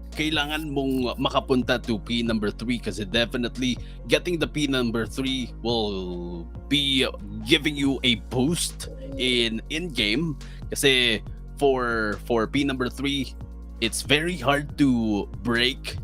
kailangan mong makapunta to P number 3 kasi definitely getting the P number 3 will be giving you a boost in game kasi for P number 3 it's very hard to break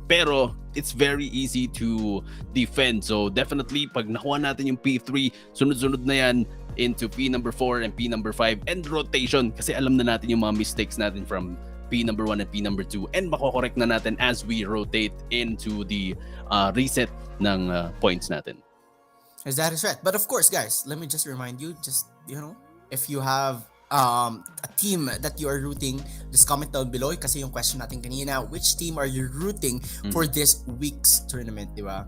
pero it's very easy to defend. So definitely pag nakuha natin yung P3, sunod-sunod na yan into P number 4 and P number 5 and rotation kasi alam na natin yung mga mistakes natin from P number 1 and P number 2 and makokorek na natin as we rotate into the reset ng points natin. As that is right. But of course, guys, let me just remind you, if you have a team that you are rooting, just comment down below kasi yung question natin kanina, which team are you rooting for this week's tournament, di ba?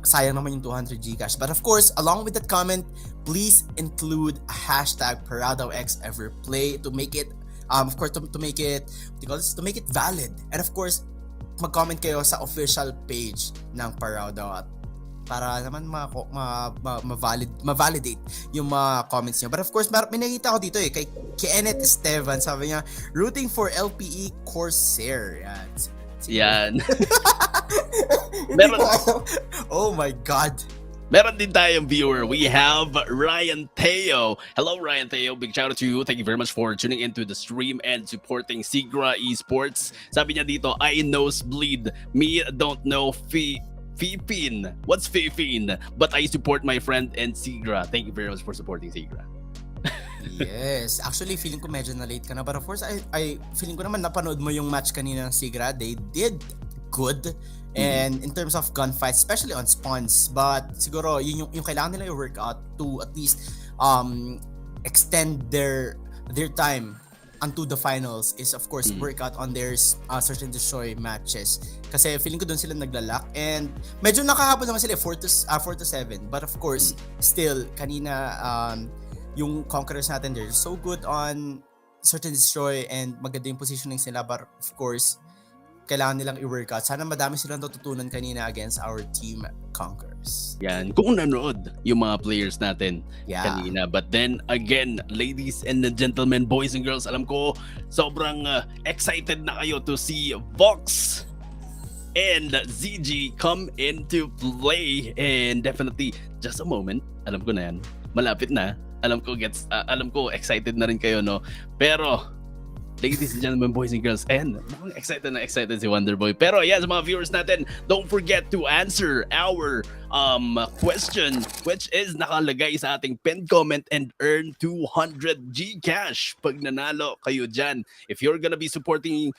Sayang naman yung 200 Gcash. But of course, along with that comment, please include a hashtag ParawDaoXEverplay to make it of course to make it valid. And of course, mag-comment kayo sa official page ng ParawDao at para naman ma-validate yung mga comments niyo. But of course, may nakita ko dito kay Kenneth Esteban, sabi niya, rooting for LPE Corsair. Yan. Oh my God. Meron din tayong viewer. We have Ryan Teo. Hello, Ryan Teo. Big shout out to you. Thank you very much for tuning into the stream and supporting Sigra Esports. Sabi niya dito, I nosebleed. Me don't know Fipin. What's Fipin? But I support my friend and Sigra. Thank you very much for supporting Sigra. Yes. Actually, feeling ko medyo na-late ka na. But of course, I feeling ko naman napanood mo yung match kanina ng Sigra. They did good. And in terms of gunfights, especially on spawns, but siguro yung kailangan nila i-work out to at least extend their time unto the finals is of course work out on their search and destroy matches. Kasi feeling ko doon sila naglalak and medyo nakahabol naman sila 4 to 7, but of course still kanina yung conquerors natin, they're so good on search and destroy and maganda yung positioning sila, but of course kailangan nilang i-work out. Sana madami silang natutunan kanina against our team Conquerors. Yan, kung nanood yung mga players natin kanina. But then again, ladies and gentlemen, boys and girls, alam ko sobrang excited na kayo to see Vox and ZG come into play. And definitely, just a moment, alam ko na yan, malapit na. Alam ko excited na rin kayo, no? Pero ladies and gentlemen, boys and girls, and excited si Wonderboy. Pero yeah, sa mga viewers natin, don't forget to answer our question, which is nakalagay sa ating pinned comment, and earn 200 Gcash pag nanalo kayo dyan. If you're gonna be supporting,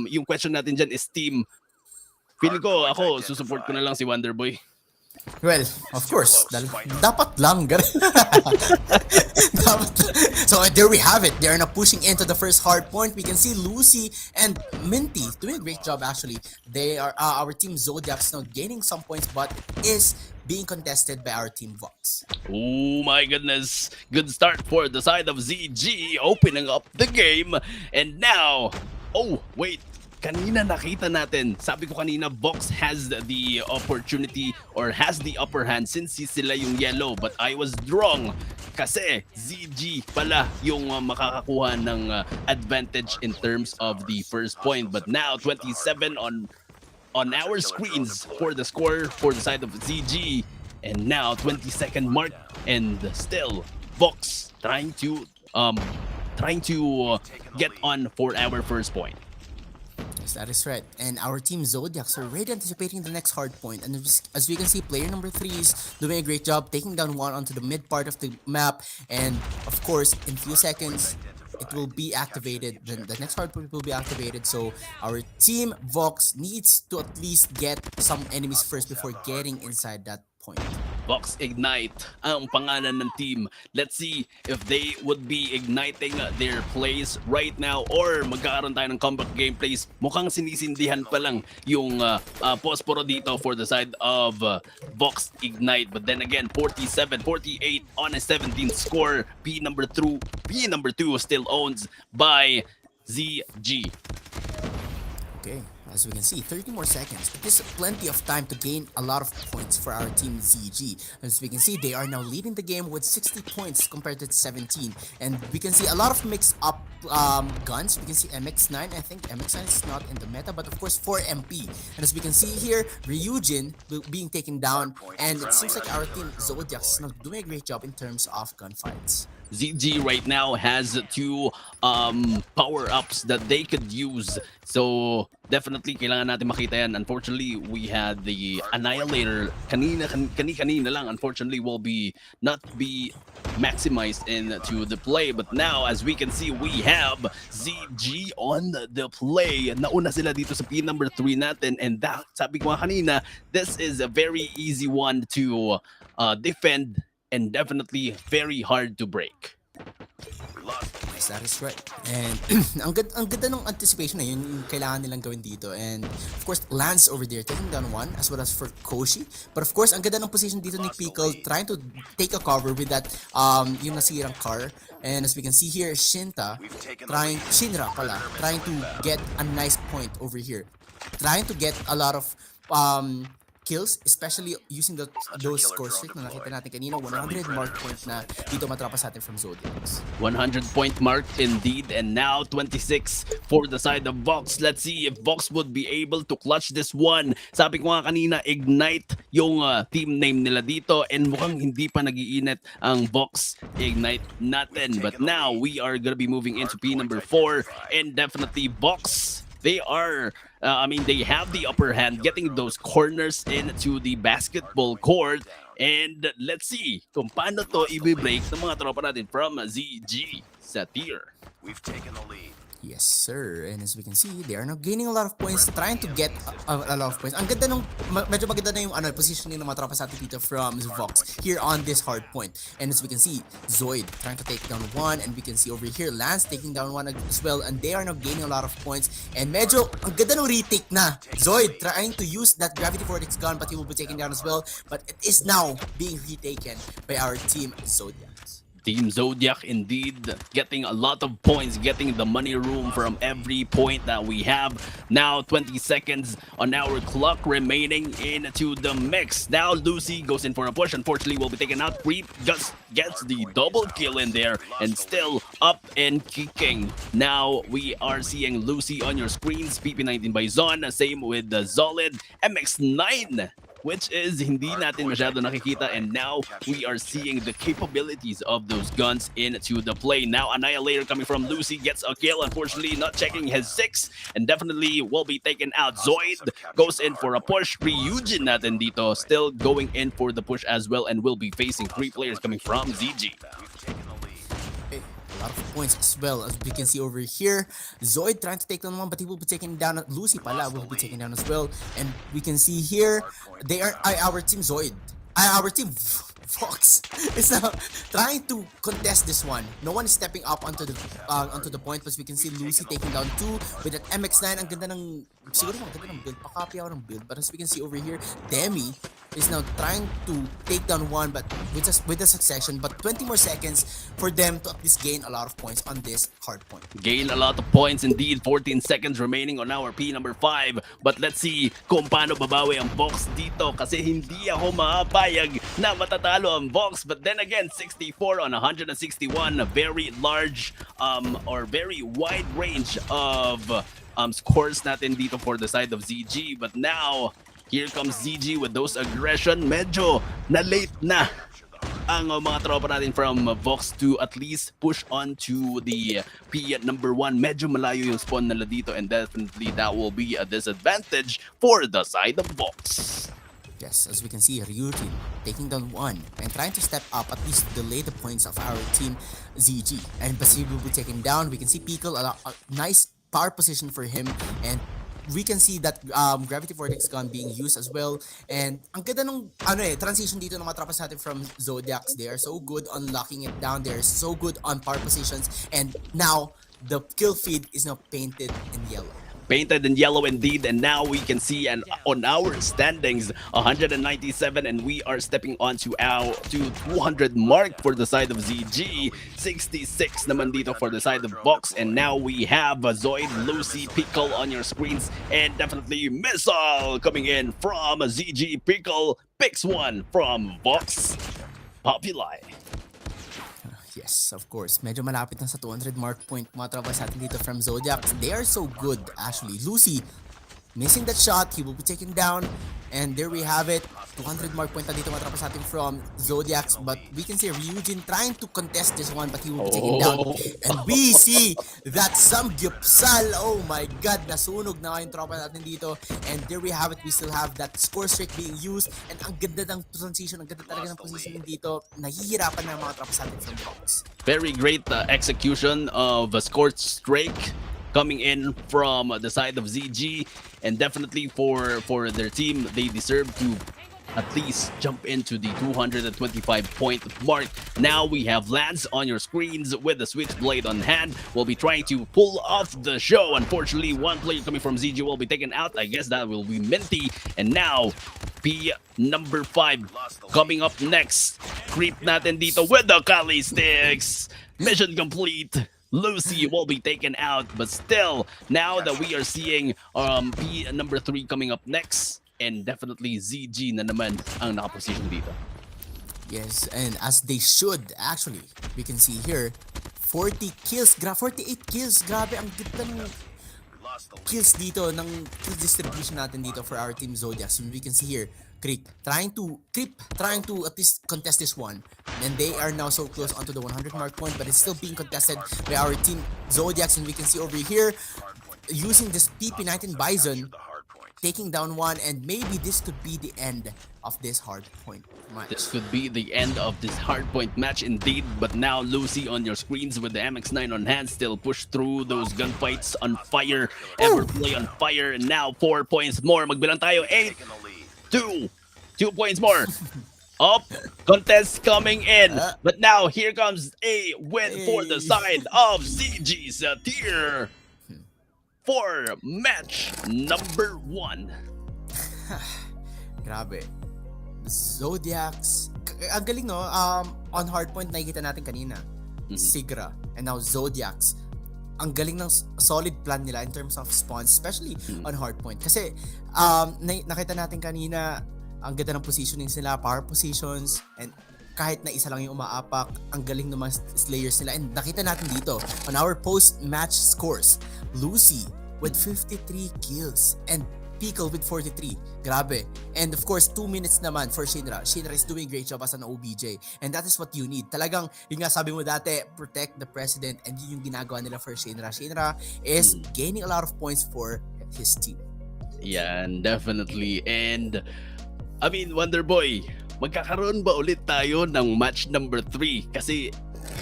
yung question natin dyan is team. Feeling ko, ako, susupport ko na lang si Wonderboy. Well, of course, dapat lang. So there we have it. They're now pushing into the first hard point. We can see Lucy and Minty doing a great job actually. They are our team Zodiac's now gaining some points, but is being contested by our team Vox. Oh my goodness. Good start for the side of ZG, opening up the game. And now, oh wait, kanina nakita natin, sabi ko kanina, Vox has the opportunity or has the upper hand since sila yung yellow, but I was wrong kasi ZG pala yung makakakuha ng advantage in terms of the first point. But now 27 on our screens for the score for the side of ZG, and now 20-second mark, and still Vox trying to get on for our first point. Yes, that is right. And our team Zodiacs are already anticipating the next hard point. And as we can see, player number 3 is doing a great job taking down one onto the mid part of the map. And of course, in few seconds, it will be activated. Then the next hardpoint will be activated. So our team Vox needs to at least get some enemies first before getting inside that point. Vox Ignite ang pangalan ng team. Let's see if they would be igniting their plays right now or magkakaroon tayo ng comeback gameplays. Mukhang sinisindihan pa lang yung Posporo dito for the side of Vox Ignite. But then again, 47-48 on a 17 score. P number 2 still owns by ZG. Okay, as we can see, 30 more seconds. But there's plenty of time to gain a lot of points for our team ZG. As we can see, they are now leading the game with 60 points compared to 17. And we can see a lot of mix-up guns. We can see MX9. I think MX9 is not in the meta, but of course 4MP. And as we can see here, Ryujin being taken down. And it seems like our team Zodiac is not doing a great job in terms of gunfights. ZG right now has 2 power-ups that they could use. So, definitely kailangan natin makita yan. Unfortunately, we had the Annihilator. Kanina lang, unfortunately, will not be maximized into the play. But now, as we can see, we have ZG on the play. Nauna sila dito sa P number 3 natin. And that, sabi ko nga kanina, this is a very easy one to defend. And definitely very hard to break. Yes, that is right. And ang ganda ng anticipation na yun yung kailangan nilang gawin dito. And of course, Lance over there taking down one as well as for Koshi. But of course, ang ganda ng position dito ni Pickle trying to take a cover with that yung nasirang car. And as we can see here, Shinra trying to get a nice point over here. Trying to get a lot of kills, especially using those score streak na nakita natin kanina. 100 mark point na dito matrapas natin from Zodiacs. 100 point mark indeed, and now 26 for the side of Vox. Let's see if Vox would be able to clutch this one. Sabi ko nga kanina, Ignite yung team name nila dito, and mukhang hindi pa nag-iinit ang Vox Ignite natin. But now we are gonna be moving into P number 4, and definitely Vox, they have the upper hand, getting those corners into the basketball court. And let's see kung paano to i-break ng mga tropa natin from ZG sa tier. We've taken the lead. Yes, sir. And as we can see, they are now gaining a lot of points, trying to get a lot of points. Ang ganda nung, medyo maganda na yung positioning ng mga tropa sa atin dito from Vox here on this hard point. And as we can see, Zoid trying to take down one, and we can see over here, Lance taking down one as well, and they are now gaining a lot of points. And medyo, ang ganda nung retake na. Zoid trying to use that Gravity Vortex gun, but he will be taken down as well. But it is now being retaken by our team Zodiac. Team Zodiac indeed getting a lot of points, getting the money room from every point that we have. Now 20 seconds on our clock remaining into the mix. Now Lucy goes in for a push. Unfortunately, will be taken out. Creep just gets the double kill in there and still up and kicking. Now we are seeing Lucy on your screens. PP19 by Zon. Same with the Zolid MX9, which is hindi natin masyado nakikita, and now we are seeing the capabilities of those guns into the play. Now Annihilator coming from Lucy gets a kill, unfortunately not checking his 6, and definitely will be taken out. Zoid goes in for a push. Ryujin natin dito still going in for the push as well, and will be facing 3 players coming from ZG. A lot of points as well, as we can see over here. Zoid trying to take down one, but he will be taken down. Lucy pala will be taken down as well. And we can see here, they are our team Zoid. Our team Fox is now trying to contest this one. No one is stepping up onto the point, but we can see Lucy taking down 2 with that MX9. Ang ganda ng, siguro ang ganda ng build. Pakopy ako ng build. But as we can see over here, Demi is now trying to take down one, but with a succession. But 20 more seconds for them to at least gain a lot of points on this hard point. Gain a lot of points indeed. 14 seconds remaining on our P number 5. But let's see kung paano babawi ang Vox dito, kasi hindi ako mapayag na matatalo ang Vox. But then again, 64 on 161. A very large or very wide range of scores natin dito for the side of ZG. But now, here comes ZG with those aggression. Medyo na-late na ang mga tropa natin from Vox to at least push on to the P number 1. Medyo malayo yung spawn nila dito, and definitely that will be a disadvantage for the side of Vox. Yes, as we can see, Ryujin taking down one and trying to step up, at least delay the points of our team ZG. And Basibu will be taken down. We can see Pickle, a nice power position for him, and we can see that Gravity Vortex gun being used as well. And ang ganda nung transition dito ng mga tropas natin from Zodiacs. They are so good on locking it down. They are so good on power positions. And now, the kill feed is now painted in yellow. Painted in yellow indeed, and now we can see on our standings 197, and we are stepping on to 200 mark for the side of ZG, 66 naman dito for the side of Vox, and now we have Zoid, Lucy, Pickle on your screens, and definitely Missile coming in from ZG. Pickle picks one from Vox. Populi. Yes, of course. Medyo malapit na sa 200 mark point mga tropas natin dito from Zodiac. They are so good, actually. Lucy, missing that shot. He will be taken down. And there we have it. 200 mark point na dito mga tropas natin from Zodiacs. But we can see Ryujin trying to contest this one, but he will be taken down. And we see that some Gyupsal. Oh my God, nasunog na yung tropa natin dito. And there we have it. We still have that score streak being used. And ang ganda ng transition, ang ganda talaga ng position dito. Nahihirapan na mga tropas natin from Box. Very great execution of a score streak coming in from the side of ZG, and definitely for their team, they deserve to at least jump into the 225 point mark. Now we have Lance on your screens with the Switchblade on hand. We'll be trying to pull off the show. Unfortunately, one player coming from ZG will be taken out. I guess that will be Minty. And now, P number 5 coming up next. Creep natin dito with the Kali Sticks. Mission complete. Lucy will be taken out, but still, now that we are seeing P number 3 coming up next, and definitely ZG na naman ang nakaposition dito. Yes, and as they should, actually. We can see here, 40 kills, 48 kills. Grabe, ang ganda ng kills dito, ng kill distribution natin dito for our team Zodiacs. And we can see here, Creep trying to at least contest this one. And they are now so close onto the 100 mark point, but it's still being contested by our team Zodiacs. And we can see over here, using this PP19 Bison, taking down one, and maybe this could be the end of this hard point match. This could be the end of this hardpoint match indeed, but now Lucy on your screens with the MX9 on hand, still push through those gunfights on fire, Everplay on fire, and now 4 points more. Magbilang tayo, 8, 2 points more. Up, contest coming in, but now here comes a win for the side of CG's tier 4 match number 1. Grabe. Zodiacs. Ang galing, no? On hardpoint, nakikita natin kanina. Sigra. And now Zodiacs. Ang galing ng solid plan nila in terms of spawns, especially on hardpoint. Kasi, nakita natin kanina, ang ganda ng positioning sila, power positions, and kahit na isa lang yung umaapak, ang galing ng mga slayers nila. And nakita natin dito, on our post-match scores, Lucy with 53 kills, and Pickle with 43. Grabe. And of course, 2 minutes naman for Shinra. Shinra is doing a great job as an OBJ. And that is what you need. Talagang, yung nga sabi mo dati, protect the president, and yun yung ginagawa nila for Shinra. Shinra is gaining a lot of points for his team. Yeah, and definitely. And I mean, Wonderboy, magkakaroon ba ulit tayo ng match number 3? Kasi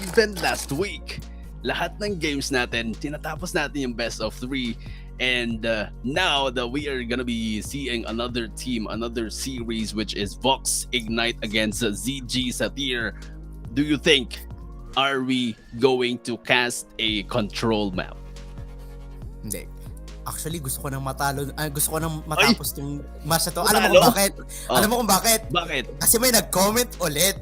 even last week, lahat ng games natin, tinatapos natin yung best of 3. And now that we are gonna be seeing another team, another series, which is Vox Ignite against ZG Satir, do you think, are we going to cast a control map? Hindi. Actually, gusto ko nang matapos tong match na to. Alam mo Matalo? kung bakit? Alam mo kung bakit? Bakit? Kasi may nag-comment ulit.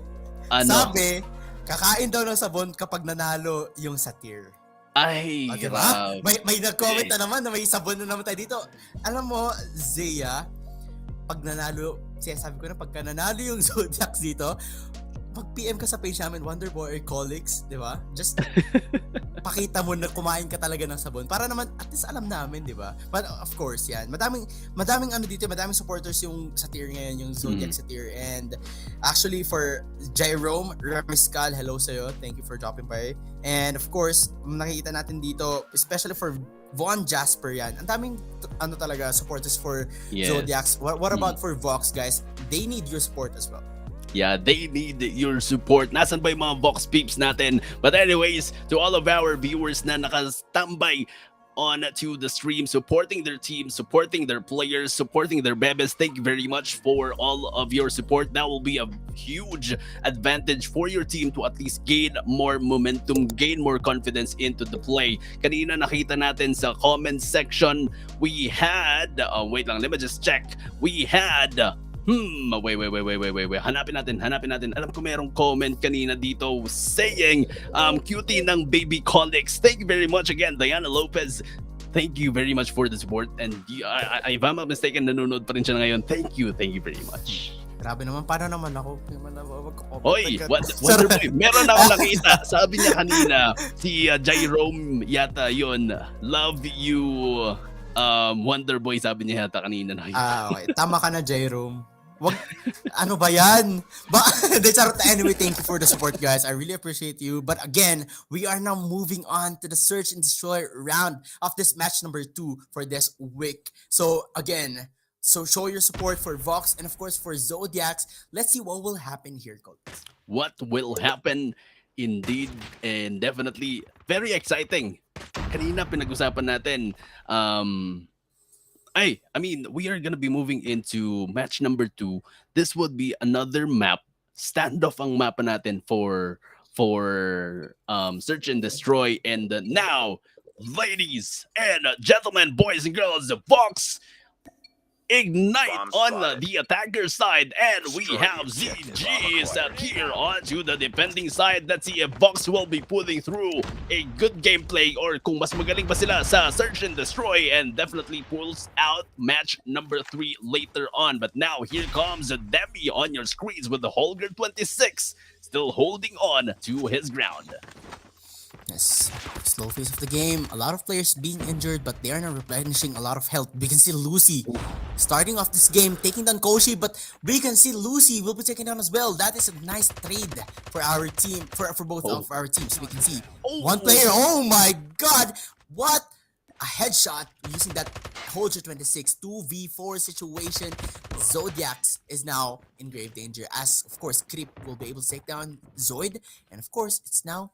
Ano? Sabi, kakain daw ng sabon kapag nanalo yung Satir. Ay, Diba? grabe. May nag-comment na naman na may sabon na naman tayo dito. Alam mo, Zaya, pag nanalo, sabi ko na, pagka nanalo yung Zodiacs dito, pag PM ka sa page namin, Wonderboy or colleagues, di ba? Just pakita mo na kumain ka talaga ng sabon. Para naman, at least alam namin, di ba? But of course, yan. Madaming ano dito, madaming supporters yung Satir ngayon, yung Zodiac Satir. And actually, for Jerome Ramiscal, hello sa'yo. Thank you for dropping by. And of course, nakikita natin dito, especially for Von Jasper yan. Ang daming ano talaga supporters for Yes. Zodiacs. What about for Vox, guys? They need your support as well. Yeah, they need your support. Nasaan ba yung mga Vox peeps natin? But anyways, to all of our viewers na nakastambay on to the stream, supporting their team, supporting their players, supporting their bebes, thank you very much for all of your support. That will be a huge advantage for your team to at least gain more momentum, gain more confidence into the play. Kanina nakita natin sa comment section, we had, wait lang, let me just check. We had, wait. Hanapin natin. Alam ko merong comment kanina dito saying, cutie ng baby colics. Thank you very much again, Diana Lopez. Thank you very much for the support. And if I'm not mistaken, nanonood pa rin siya ngayon. Thank you very much. Grabe naman, paano naman ako? Oy, Wonderboy, meron ako nakita. Sabi niya kanina, si Jerome yata yon. Love you, Wonderboy, sabi niya yata kanina. Okay. Tama ka na, Jerome. Wag, ano ba yan? Anyway, thank you for the support, guys. I really appreciate you. But again, we are now moving on to the Search and Destroy round of this match number 2 for this week. So again, show your support for Vox and of course for Zodiacs. Let's see what will happen here, coach. What will happen indeed, and definitely very exciting. Kanina pinag-usapan natin, we are gonna be moving into match number 2. This would be another map. Standoff ang mapa natin for Search and Destroy. And now, ladies and gentlemen, boys and girls, Vox ignite on the attacker side, and we have ZG set here onto the defending side. Let's see if Vox will be putting through a good gameplay or kung mas magaling ba sila sa Search and Destroy, and definitely pulls out match number 3 later on. But now here comes Demi on your screens with the Holger 26 still holding on to his ground. Yes, slow phase of the game. A lot of players being injured, but they are now replenishing a lot of health. We can see Lucy starting off this game, taking down Koshi, but we can see Lucy will be taken down as well. That is a nice trade for our team, for both of our teams. We can see one player. Oh my God! What a headshot using that Holger 26 2v4 situation. Zodiacs is now in grave danger, as of course Creep will be able to take down Zoid, and of course it's now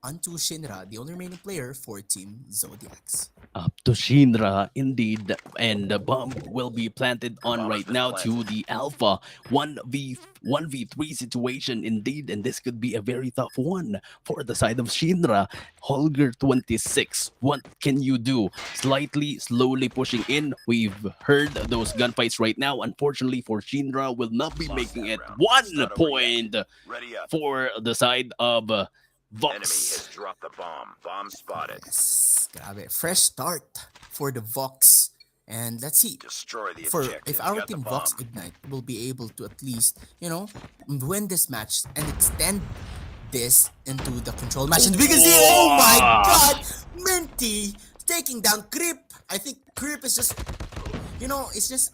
onto Shinra, the only remaining player for Team Zodiacs. Up to Shinra, indeed, and the bomb will be planted on right now to the Alpha 1v3 situation, indeed, and this could be a very tough one for the side of Shinra. Holger 26, what can you do? Slowly pushing in. We've heard those gunfights right now. Unfortunately for Shinra, will not be making it 1 point for the side of Vox. Enemy has dropped the bomb. Bomb spotted. Yes, grabe. Fresh start for the Vox. And let's see Destroy the for objective. if our You got the team bomb. Vox Ignite will be able to at least, win this match and extend this into the control match. And we can see, oh my God, Minty taking down Creep. I think Creep is just, it's just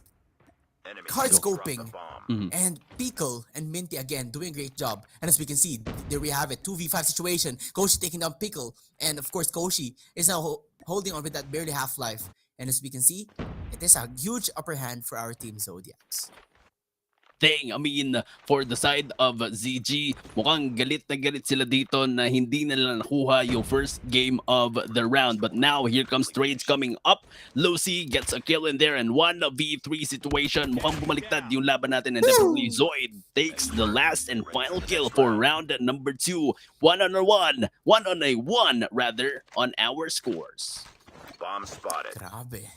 Enemy hard has dropped scoping. the bomb. And Pickle and Minty again doing a great job. And as we can see, there we have it, 2v5 situation. Koshi taking down Pickle. And of course, Koshi is now holding on with that barely half-life. And as we can see, it is a huge upper hand for our team Zodiacs. For the side of ZG, mukhang galit na galit sila dito na hindi nila nakuha yung first game of the round. But now, here comes trades coming up. Lucy gets a kill in there, and 1v3 situation. Mukhang bumaliktad yung laban natin, and definitely Zoid takes the last and final kill for round number 2. 1-on-1 rather, on our scores. Bomb spotted. Grabe.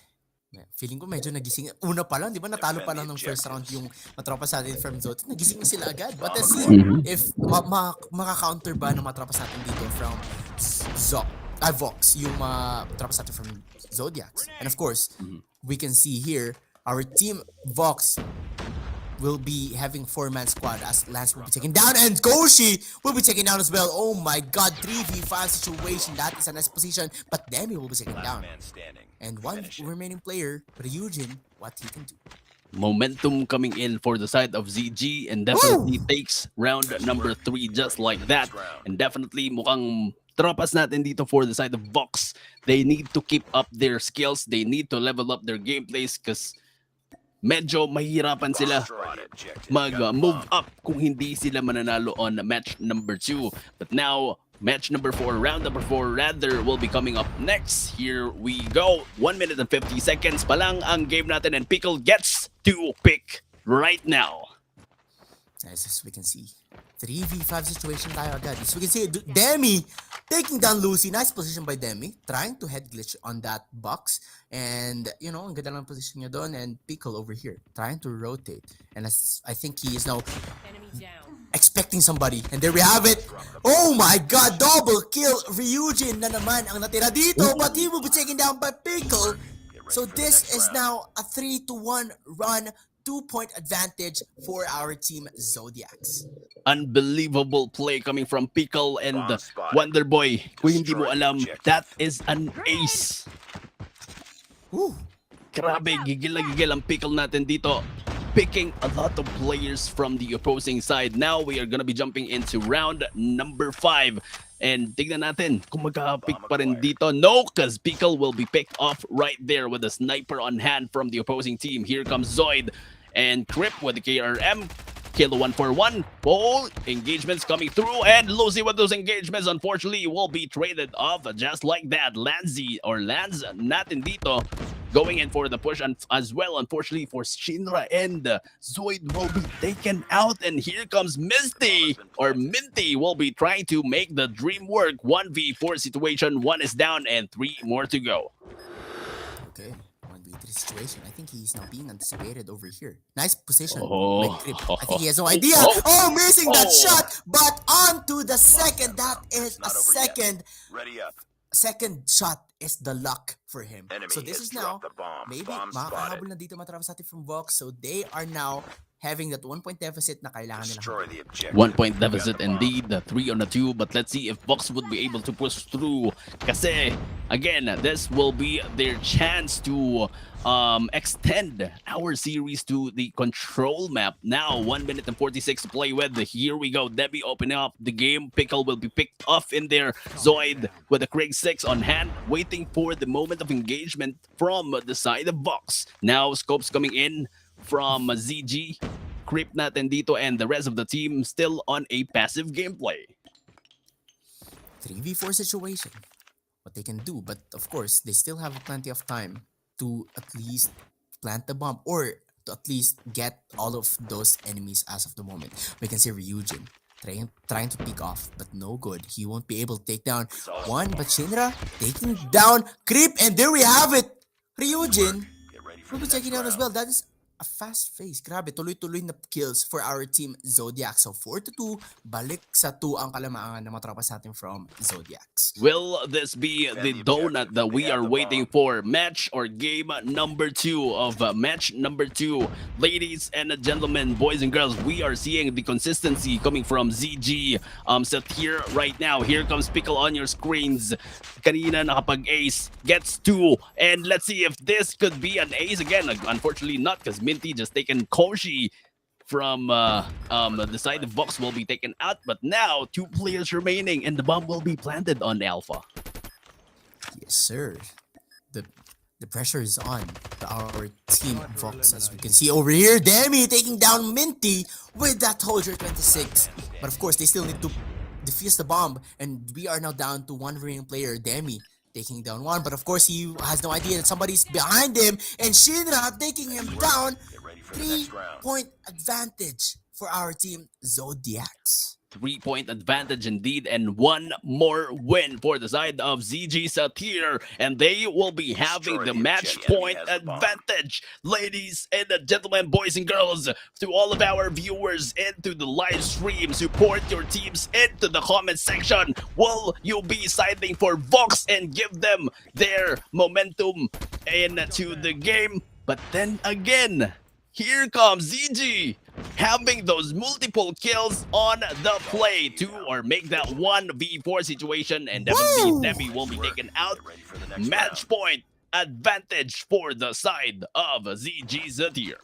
Feeling ko medyo nagising. Una pa lang, di ba natalo pa lang ng first round yung matropa sa atin from Zot. Nagising na sila agad. But let's see if maka-counter ba ng matropa sa atin dito from Vox, yung matropa sa atin from Zodiacs. And of course, we can see here, our team Vox will be having 4-man squad as Lance will be taken down and Koshi will be taken down as well. Oh my God, 3v5 situation. That is a nice position, but Demi will be taken down. Man standing. And one remaining player, Ryujin, what he can do. Momentum coming in for the side of ZG, and definitely takes round number 3 just like that. And definitely mukhang tropas natin dito for the side of Vox, they need to keep up their skills. They need to level up their gameplays because medyo mahirapan sila mag-move up kung hindi sila mananalo on match number 2. But now, match number 4, round number 4 rather, will be coming up next. Here we go. 1 minute and 50 seconds pa lang ang game natin and Pickle gets to pick right now. As we can see, 3v5 situation tayo agad. As we can see, Demi taking down Lucy. Nice position by Demi. Trying to head glitch on that box. And, you know, ang ganda lang position niya doon. And Pickle over here, trying to rotate. And as I think he is now expecting somebody. And there we have it. Oh my god, double kill. Ryujin na naman ang natira dito. But he will be taken down by Pickle. So this is now a 3-1 run. 2-point advantage for our team Zodiacs. Unbelievable play coming from Pickle and Wonderboy. Kung hindi mo alam, that is an ace. Ooh. Grabe, gigil na gigil ang Pickle natin dito. Picking a lot of players from the opposing side. Now we are gonna be jumping into round number 5. And tignan natin kung magka-pick pa rin dito. No, because Pickle will be picked off right there with a sniper on hand from the opposing team. Here comes Zoid and Crip with the KRM. Kill 1 for 1. Oh, engagements coming through. And Lucy with those engagements, unfortunately, will be traded off just like that. Lanz natin dito going in for the push and as well, unfortunately, for Shinra and Zoid will be taken out. And here comes Minty will be trying to make the dream work. 1v4 situation. 1 is down and 3 more to go. Okay. 1v3 situation. I think he's now being anticipated over here. Nice position. Oh. By Crip. I think he has no idea. Oh, missing that shot. But on to the second. That is a second. Ready up. Second shot is the luck for him. Enemy So this has is now, dropped the bomb. maybe Bomb makakahabol na dito matrapas natin from Vox. So they are now having that 1-point deficit na kailangan nila. Destroy the objective. 1-point deficit indeed, 3 on the 2, but let's see if Vox would be able to push through. Kasi, again, this will be their chance to extend our series to the control map. Now, 1 minute and 46 to play with. Here we go. Debbie opening up the game. Pickle will be picked off in there. Zoid with the Craig 6 on hand, waiting for the moment of engagement from the side of Vox. Now, scopes coming in from ZG. Creep natin dito and the rest of the team still on a passive gameplay. 3v4 situation. What they can do, but of course, they still have plenty of time to at least plant the bomb or to at least get all of those enemies as of the moment. We can see Ryujin trying to peek off, but no good. He won't be able to take down one, but Shinra taking down Creep, and there we have it. Ryujin will be taking down as well. That is a fast face. Grabe, tuloy-tuloy na kills for our team Zodiac. So 4-2, balik sa 2 ang kalamangan ng mga tropas natin from Zodiacs. Will this be the donut that we are waiting for? Match or game number 2 of match number 2. Ladies and gentlemen, boys and girls, we are seeing the consistency coming from ZG. Set here right now. Here comes Pickle on your screens. Kanina nakapag-ace, gets 2. And let's see if this could be an ace again. Unfortunately not, because Minty just taken Koshi from the side of Vox will be taken out, but now 2 players remaining and the bomb will be planted on Alpha. Yes, sir. The pressure is on our team Vox, as we can see over here. Demi taking down Minty with that Holger 26. But of course, they still need to defuse the bomb, and we are now down to 1 remaining player, Demi. Taking down 1, but of course he has no idea that somebody's behind him, and Shinra taking him down. 3-point advantage for our team Zodiacs. 3-point advantage indeed, and 1 more win for the side of ZG Satir, and they will be having the match point advantage. Ladies and gentlemen, boys and girls, to all of our viewers into the live stream, support your teams into the comment section. Will you be siding for Vox and give them their momentum into the game? But then again, here comes ZG having those multiple kills on the play to or make that 1v4 situation, and definitely Demi will be taken out. Match point advantage for the side of ZG Zatir.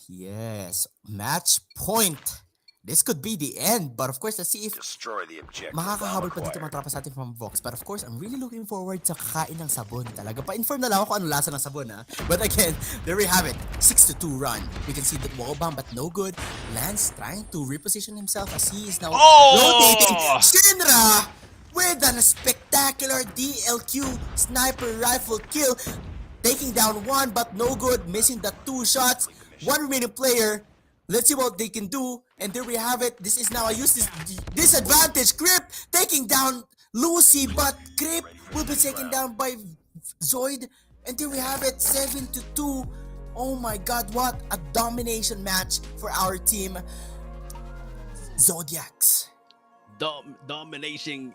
Yes, match point this could be the end. But of course, let's see if Destroy the objective. makakahabol Bomb pa dito mga acquired. tropa sa atin from Vox. But of course, I'm really looking forward sa kakain ng sabon talaga. Pa-inform na lang ako kung ano lasa ng sabon ha. But again, there we have it. 6-2 run. We can see the wall bomb but no good. Lance trying to reposition himself as he is now rotating. Shinra with a spectacular DLQ sniper rifle kill. Taking down one but no good. Missing the 2 shots. One remaining player. Let's see what they can do. And there we have it. This is now a useless disadvantage. Crip taking down Lucy, but Crip will be taken down by Zoid. And there we have it, 7-2. Oh my god, what a domination match for our team. Zodiacs. Domination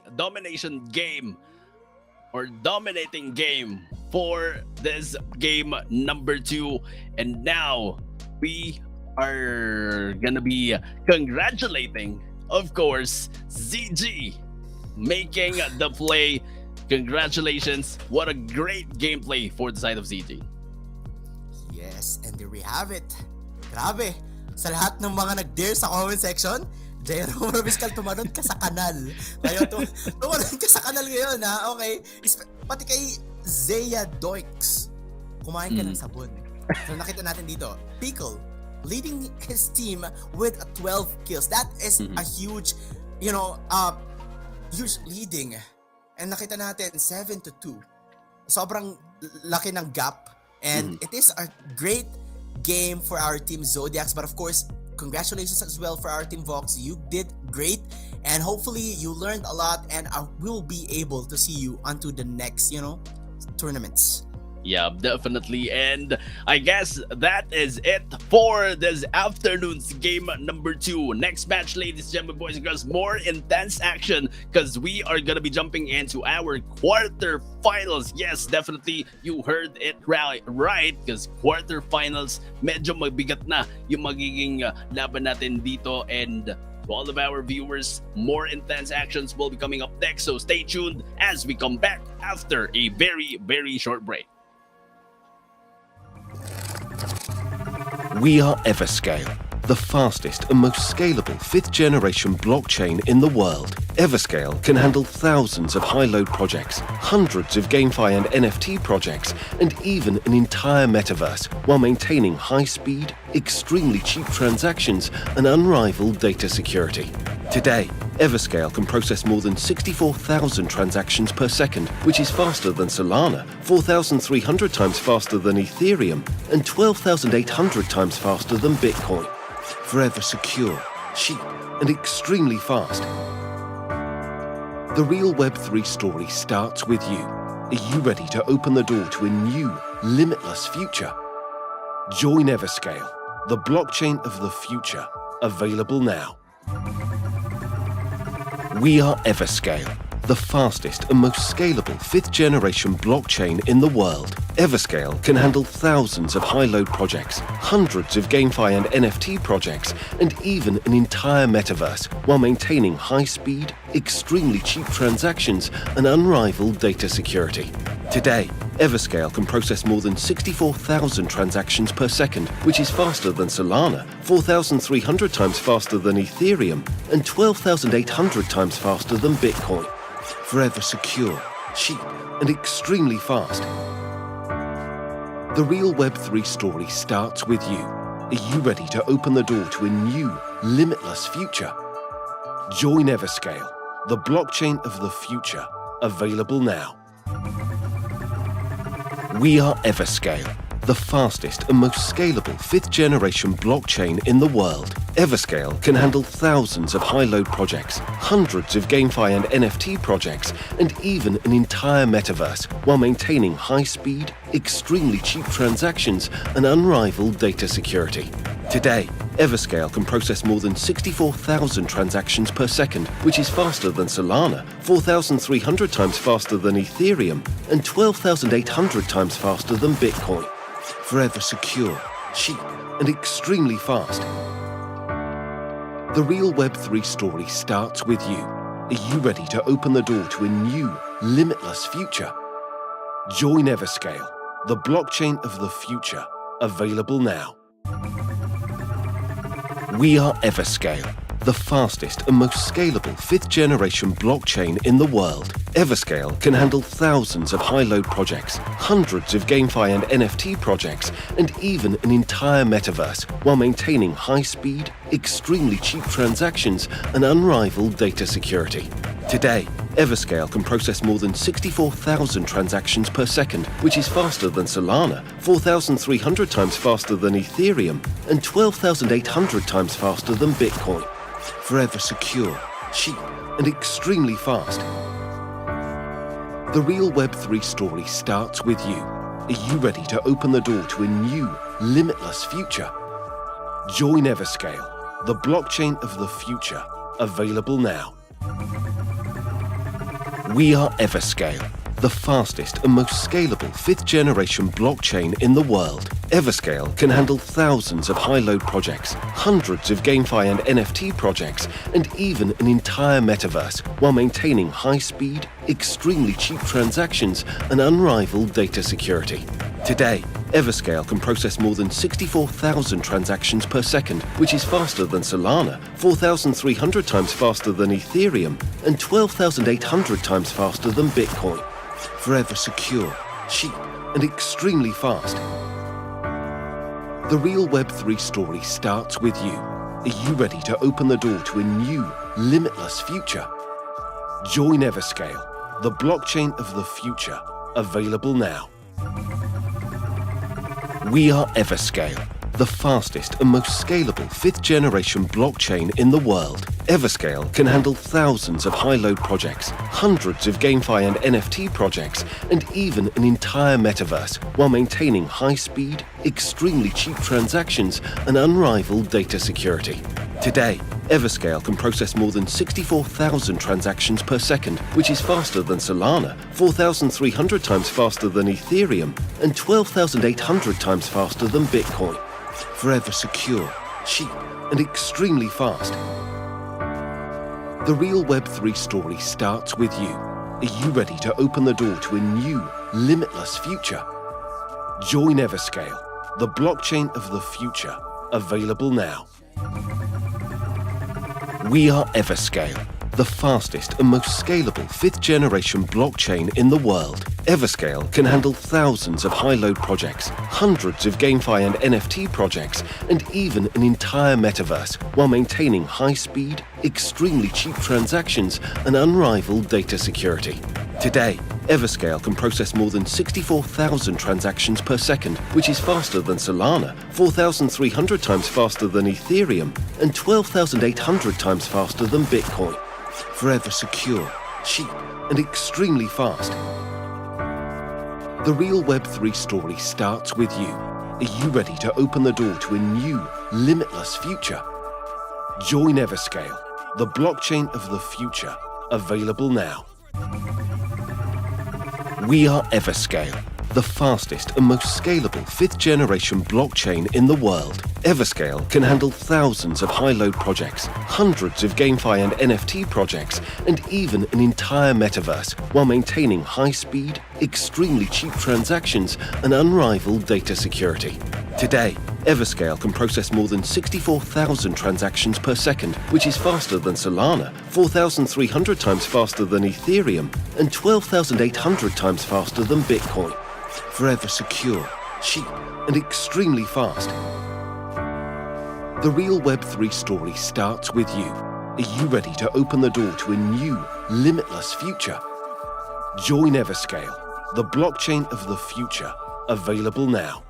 game, or dominating game for this game number 2. And now we are gonna be congratulating, of course, ZG making the play. Congratulations, what a great gameplay for the side of ZG. Yes, and there we have it. Grabe, sa lahat ng mga nag-dare sa comment section, Jerome Robiscal, tumalon ka sa kanal. Kayo, tumalon ka sa kanal ngayon, ha? Okay. Pati kay Zaya Doix, kumain ka ng sabon. So nakita natin dito, Pickle leading his team with 12 kills. That is a huge, huge leading. And nakita natin, 7-2. Sobrang laki ng gap. And it is a great game for our team Zodiacs. But of course, congratulations as well for our team Vox. You did great. And hopefully you learned a lot. And I will be able to see you onto the next, tournaments. Yeah, definitely. And I guess that is it for this afternoon's game number 2. Next match, ladies and gentlemen, boys and girls, more intense action because we are gonna be jumping into our quarterfinals. Yes, definitely, you heard it right because quarterfinals, medyo mabigat na yung magiging laban natin dito. And to all of our viewers, more intense actions will be coming up next. So stay tuned as we come back after a very, very short break. We are Everscale, the fastest and most scalable 5th generation blockchain in the world. Everscale can handle thousands of high-load projects, hundreds of GameFi and NFT projects, and even an entire metaverse, while maintaining high speed, extremely cheap transactions, and unrivaled data security. Today, Everscale can process more than 64,000 transactions per second, which is faster than Solana, 4,300 times faster than Ethereum, and 12,800 times faster than Bitcoin. Forever secure, cheap, and extremely fast. The real Web3 story starts with you. Are you ready to open the door to a new, limitless future? Join Everscale, the blockchain of the future, available now. We are Everscale, the fastest and most scalable 5th generation blockchain in the world. Everscale can handle thousands of high-load projects, hundreds of GameFi and NFT projects, and even an entire metaverse, while maintaining high speed, extremely cheap transactions, and unrivaled data security. Today, Everscale can process more than 64,000 transactions per second, which is faster than Solana, 4,300 times faster than Ethereum, and 12,800 times faster than Bitcoin. Forever secure, cheap, and extremely fast. The real Web3 story starts with you. Are you ready to open the door to a new, limitless future? Join Everscale, the blockchain of the future, available now. We are Everscale, the fastest and most scalable 5th generation blockchain in the world. Everscale can handle thousands of high-load projects, hundreds of GameFi and NFT projects, and even an entire metaverse, while maintaining high speed, extremely cheap transactions, and unrivaled data security. Today, Everscale can process more than 64,000 transactions per second, which is faster than Solana, 4,300 times faster than Ethereum, and 12,800 times faster than Bitcoin. Forever secure, cheap, and extremely fast. The real Web3 story starts with you. Are you ready to open the door to a new, limitless future? Join Everscale, the blockchain of the future, available now. We are Everscale, the fastest and most scalable 5th generation blockchain in the world. Everscale can handle thousands of high-load projects, hundreds of GameFi and NFT projects, and even an entire metaverse, while maintaining high-speed, extremely cheap transactions and unrivaled data security. Today, Everscale can process more than 64,000 transactions per second, which is faster than Solana, 4,300 times faster than Ethereum, and 12,800 times faster than Bitcoin. Forever secure, cheap, and extremely fast. The real Web3 story starts with you. Are you ready to open the door to a new, limitless future? Join Everscale, the blockchain of the future, available now. We are Everscale, the fastest and most scalable 5th generation blockchain in the world. Everscale can handle thousands of high-load projects, hundreds of GameFi and NFT projects, and even an entire metaverse, while maintaining high-speed, extremely cheap transactions and unrivaled data security. Today, Everscale can process more than 64,000 transactions per second, which is faster than Solana, 4,300 times faster than Ethereum, and 12,800 times faster than Bitcoin. Forever secure, cheap, and extremely fast. The real Web3 story starts with you. Are you ready to open the door to a new, limitless future? Join Everscale, the blockchain of the future, available now. We are Everscale, the fastest and most scalable 5th generation blockchain in the world. Everscale can handle thousands of high-load projects, hundreds of GameFi and NFT projects, and even an entire metaverse, while maintaining high-speed, extremely cheap transactions and unrivaled data security. Today, Everscale can process more than 64,000 transactions per second, which is faster than Solana, 4,300 times faster than Ethereum, and 12,800 times faster than Bitcoin. Forever secure, cheap, and extremely fast. The real Web3 story starts with you. Are you ready to open the door to a new, limitless future? Join Everscale, the blockchain of the future, available now. We are Everscale, the fastest and most scalable 5th generation blockchain in the world. Everscale can handle thousands of high-load projects, hundreds of GameFi and NFT projects, and even an entire metaverse, while maintaining high-speed, extremely cheap transactions and unrivaled data security. Today, Everscale can process more than 64,000 transactions per second, which is faster than Solana, 4,300 times faster than Ethereum, and 12,800 times faster than Bitcoin. Forever secure, cheap, and extremely fast. The real Web3 story starts with you. Are you ready to open the door to a new, limitless future? Join Everscale, the blockchain of the future, available now. We are Everscale, the fastest and most scalable 5th generation blockchain in the world. Everscale can handle thousands of high-load projects, hundreds of GameFi and NFT projects, and even an entire metaverse, while maintaining high-speed, extremely cheap transactions and unrivaled data security. Today, Everscale can process more than 64,000 transactions per second, which is faster than Solana, 4,300 times faster than Ethereum, and 12,800 times faster than Bitcoin. Forever secure, cheap, and extremely fast. The real Web3 story starts with you. Are you ready to open the door to a new, limitless future? Join Everscale, the blockchain of the future, available now.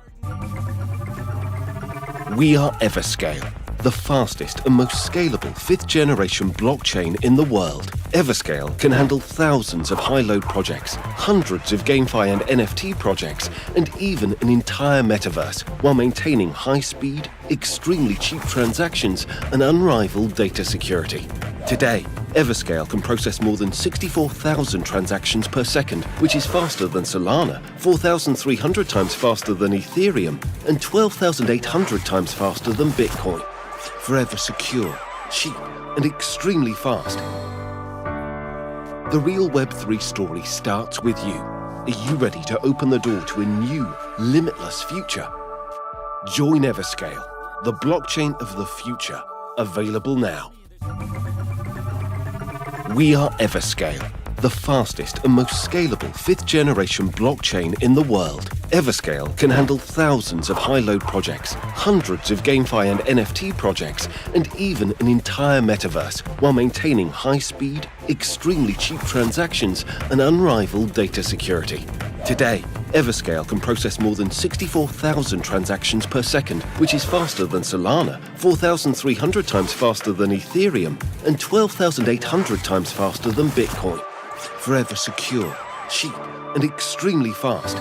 We are Everscale, the fastest and most scalable 5th generation blockchain in the world. Everscale can handle thousands of high-load projects, hundreds of GameFi and NFT projects, and even an entire metaverse, while maintaining high-speed, extremely cheap transactions and unrivaled data security. Today, Everscale can process more than 64,000 transactions per second, which is faster than Solana, 4,300 times faster than Ethereum, and 12,800 times faster than Bitcoin. Forever secure, cheap, and extremely fast. The real Web3 story starts with you. Are you ready to open the door to a new, limitless future? Join Everscale, the blockchain of the future, available now. We are Everscale, the fastest and most scalable 5th generation blockchain in the world. Everscale can handle thousands of high-load projects, hundreds of GameFi and NFT projects, and even an entire metaverse, while maintaining high-speed, extremely cheap transactions and unrivaled data security. Today, Everscale can process more than 64,000 transactions per second, which is faster than Solana, 4,300 times faster than Ethereum, and 12,800 times faster than Bitcoin. Forever secure, cheap, and extremely fast.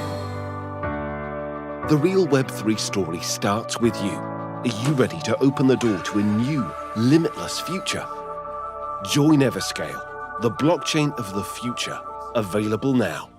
The real Web3 story starts with you. Are you ready to open the door to a new, limitless future? Join Everscale, the blockchain of the future, available now.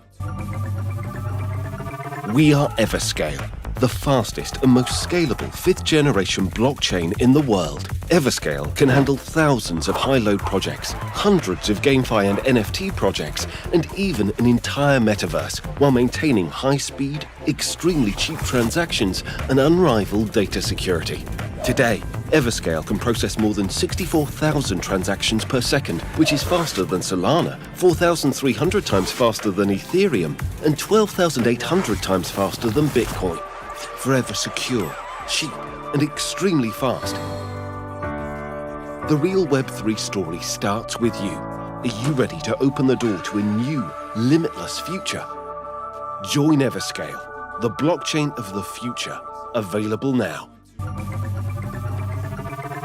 We are Everscale, the fastest and most scalable 5th generation blockchain in the world. Everscale can handle thousands of high-load projects, hundreds of GameFi and NFT projects, and even an entire metaverse, while maintaining high-speed, extremely cheap transactions and unrivaled data security. Today, Everscale can process more than 64,000 transactions per second, which is faster than Solana, 4,300 times faster than Ethereum, and 12,800 times faster than Bitcoin. Forever secure, cheap, and extremely fast. The real Web3 story starts with you. Are you ready to open the door to a new, limitless future? Join Everscale, the blockchain of the future, available now.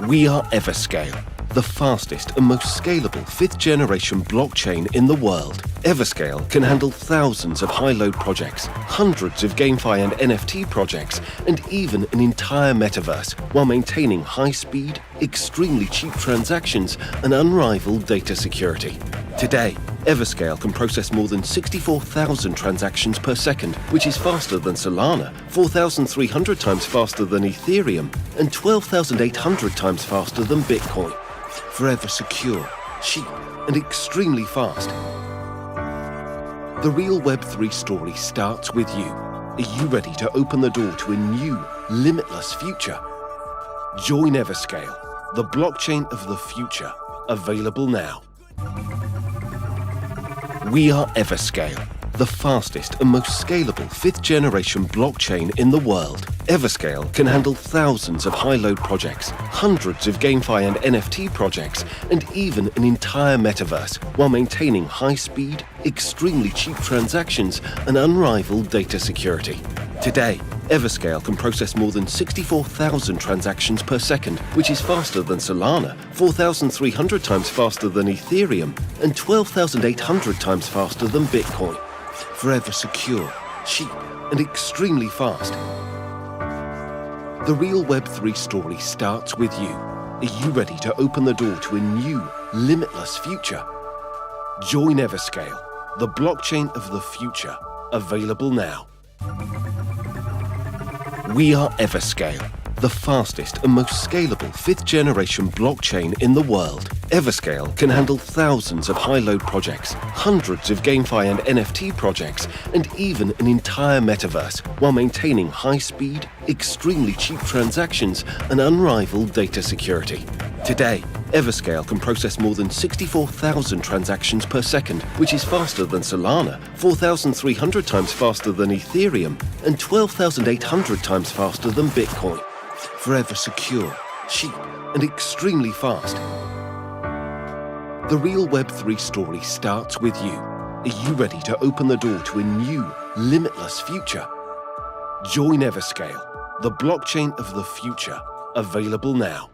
We are Everscale, the fastest and most scalable 5th generation blockchain in the world. Everscale can handle thousands of high-load projects, hundreds of GameFi and NFT projects, and even an entire metaverse, while maintaining high-speed, extremely cheap transactions and unrivaled data security. Today, Everscale can process more than 64,000 transactions per second, which is faster than Solana, 4,300 times faster than Ethereum, and 12,800 times faster than Bitcoin. Forever secure, cheap, and extremely fast. The real Web3 story starts with you. Are you ready to open the door to a new, limitless future? Join Everscale, the blockchain of the future, available now. We are Everscale, the fastest and most scalable 5th generation blockchain in the world. Everscale can handle thousands of high-load projects, hundreds of GameFi and NFT projects, and even an entire metaverse, while maintaining high-speed, extremely cheap transactions and unrivaled data security. Today, Everscale can process more than 64,000 transactions per second, which is faster than Solana, 4,300 times faster than Ethereum, and 12,800 times faster than Bitcoin. Forever secure, cheap, and extremely fast. The real Web3 story starts with you. Are you ready to open the door to a new, limitless future? Join Everscale, the blockchain of the future, available now. We are Everscale, the fastest and most scalable 5th generation blockchain in the world. Everscale can handle thousands of high-load projects, hundreds of GameFi and NFT projects, and even an entire metaverse, while maintaining high-speed, extremely cheap transactions and unrivaled data security. Today, Everscale can process more than 64,000 transactions per second, which is faster than Solana, 4,300 times faster than Ethereum, and 12,800 times faster than Bitcoin. Forever secure, cheap, and extremely fast. The real Web3 story starts with you. Are you ready to open the door to a new, limitless future? Join Everscale, the blockchain of the future, available now.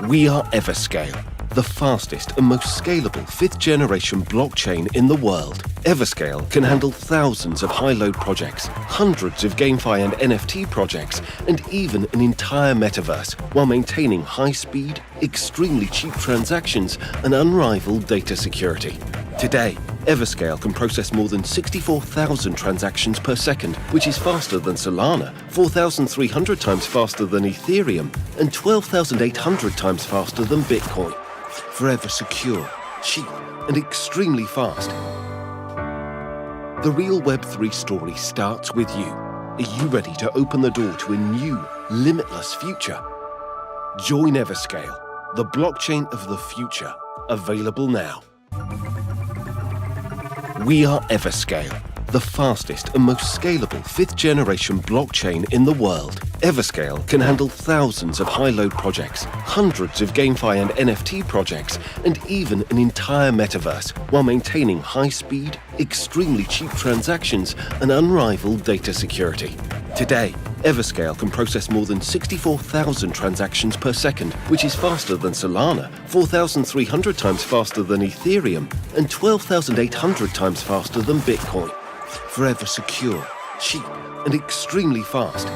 We are Everscale, the fastest and most scalable 5th generation blockchain in the world. Everscale can handle thousands of high-load projects, hundreds of GameFi and NFT projects, and even an entire metaverse, while maintaining high-speed, extremely cheap transactions and unrivaled data security. Today, Everscale can process more than 64,000 transactions per second, which is faster than Solana, 4,300 times faster than Ethereum, and 12,800 times faster than Bitcoin. Forever secure, cheap, and extremely fast. The real Web3 story starts with you. Are you ready to open the door to a new, limitless future? Join Everscale, the blockchain of the future, available now. We are Everscale, the fastest and most scalable 5th generation blockchain in the world. Everscale can handle thousands of high-load projects, hundreds of GameFi and NFT projects, and even an entire metaverse, while maintaining high-speed, extremely cheap transactions and unrivaled data security. Today, Everscale can process more than 64,000 transactions per second, which is faster than Solana, 4,300 times faster than Ethereum, and 12,800 times faster than Bitcoin. Forever secure, cheap, and extremely fast.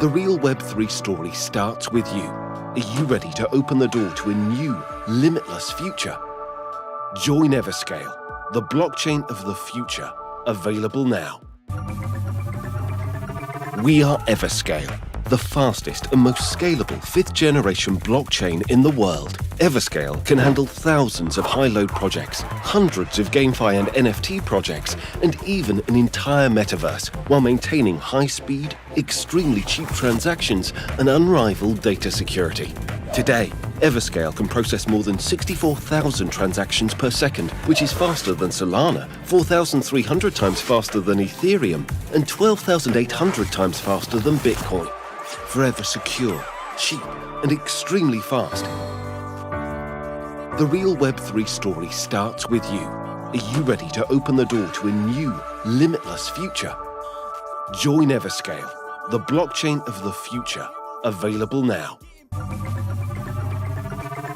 The real Web3 story starts with you. Are you ready to open the door to a new, limitless future? Join Everscale, the blockchain of the future, available now. We are Everscale, the fastest and most scalable 5th generation blockchain in the world. Everscale can handle thousands of high-load projects, hundreds of GameFi and NFT projects, and even an entire metaverse, while maintaining high-speed, extremely cheap transactions and unrivaled data security. Today, Everscale can process more than 64,000 transactions per second, which is faster than Solana, 4,300 times faster than Ethereum, and 12,800 times faster than Bitcoin. Forever secure, cheap, and extremely fast. The real Web3 story starts with you. Are you ready to open the door to a new, limitless future? Join Everscale, the blockchain of the future, available now.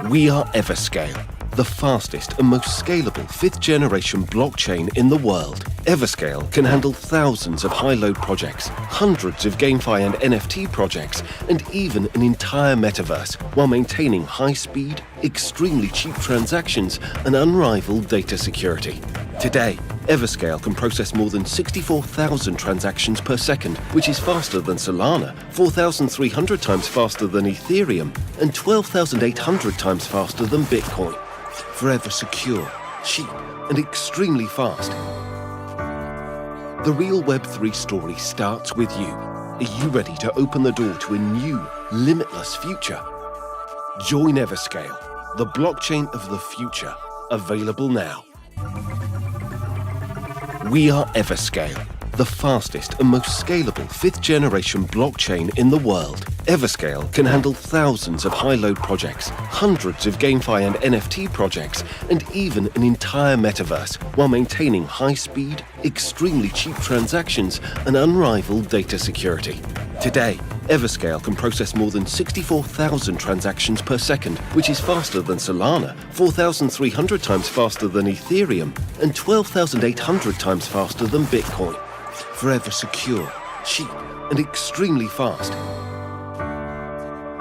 We are Everscale, the fastest and most scalable 5th generation blockchain in the world. Everscale can handle thousands of high-load projects, hundreds of GameFi and NFT projects, and even an entire metaverse, while maintaining high-speed, extremely cheap transactions and unrivaled data security. Today, Everscale can process more than 64,000 transactions per second, which is faster than Solana, 4,300 times faster than Ethereum, and 12,800 times faster than Bitcoin. Forever secure, cheap, and extremely fast. The real Web3 story starts with you. Are you ready to open the door to a new, limitless future? Join Everscale, the blockchain of the future, available now. We are Everscale, the fastest and most scalable 5th generation blockchain in the world. Everscale can handle thousands of high-load projects, hundreds of GameFi and NFT projects, and even an entire metaverse, while maintaining high-speed, extremely cheap transactions and unrivaled data security. Today, Everscale can process more than 64,000 transactions per second, which is faster than Solana, 4,300 times faster than Ethereum, and 12,800 times faster than Bitcoin. Forever secure, cheap, and extremely fast.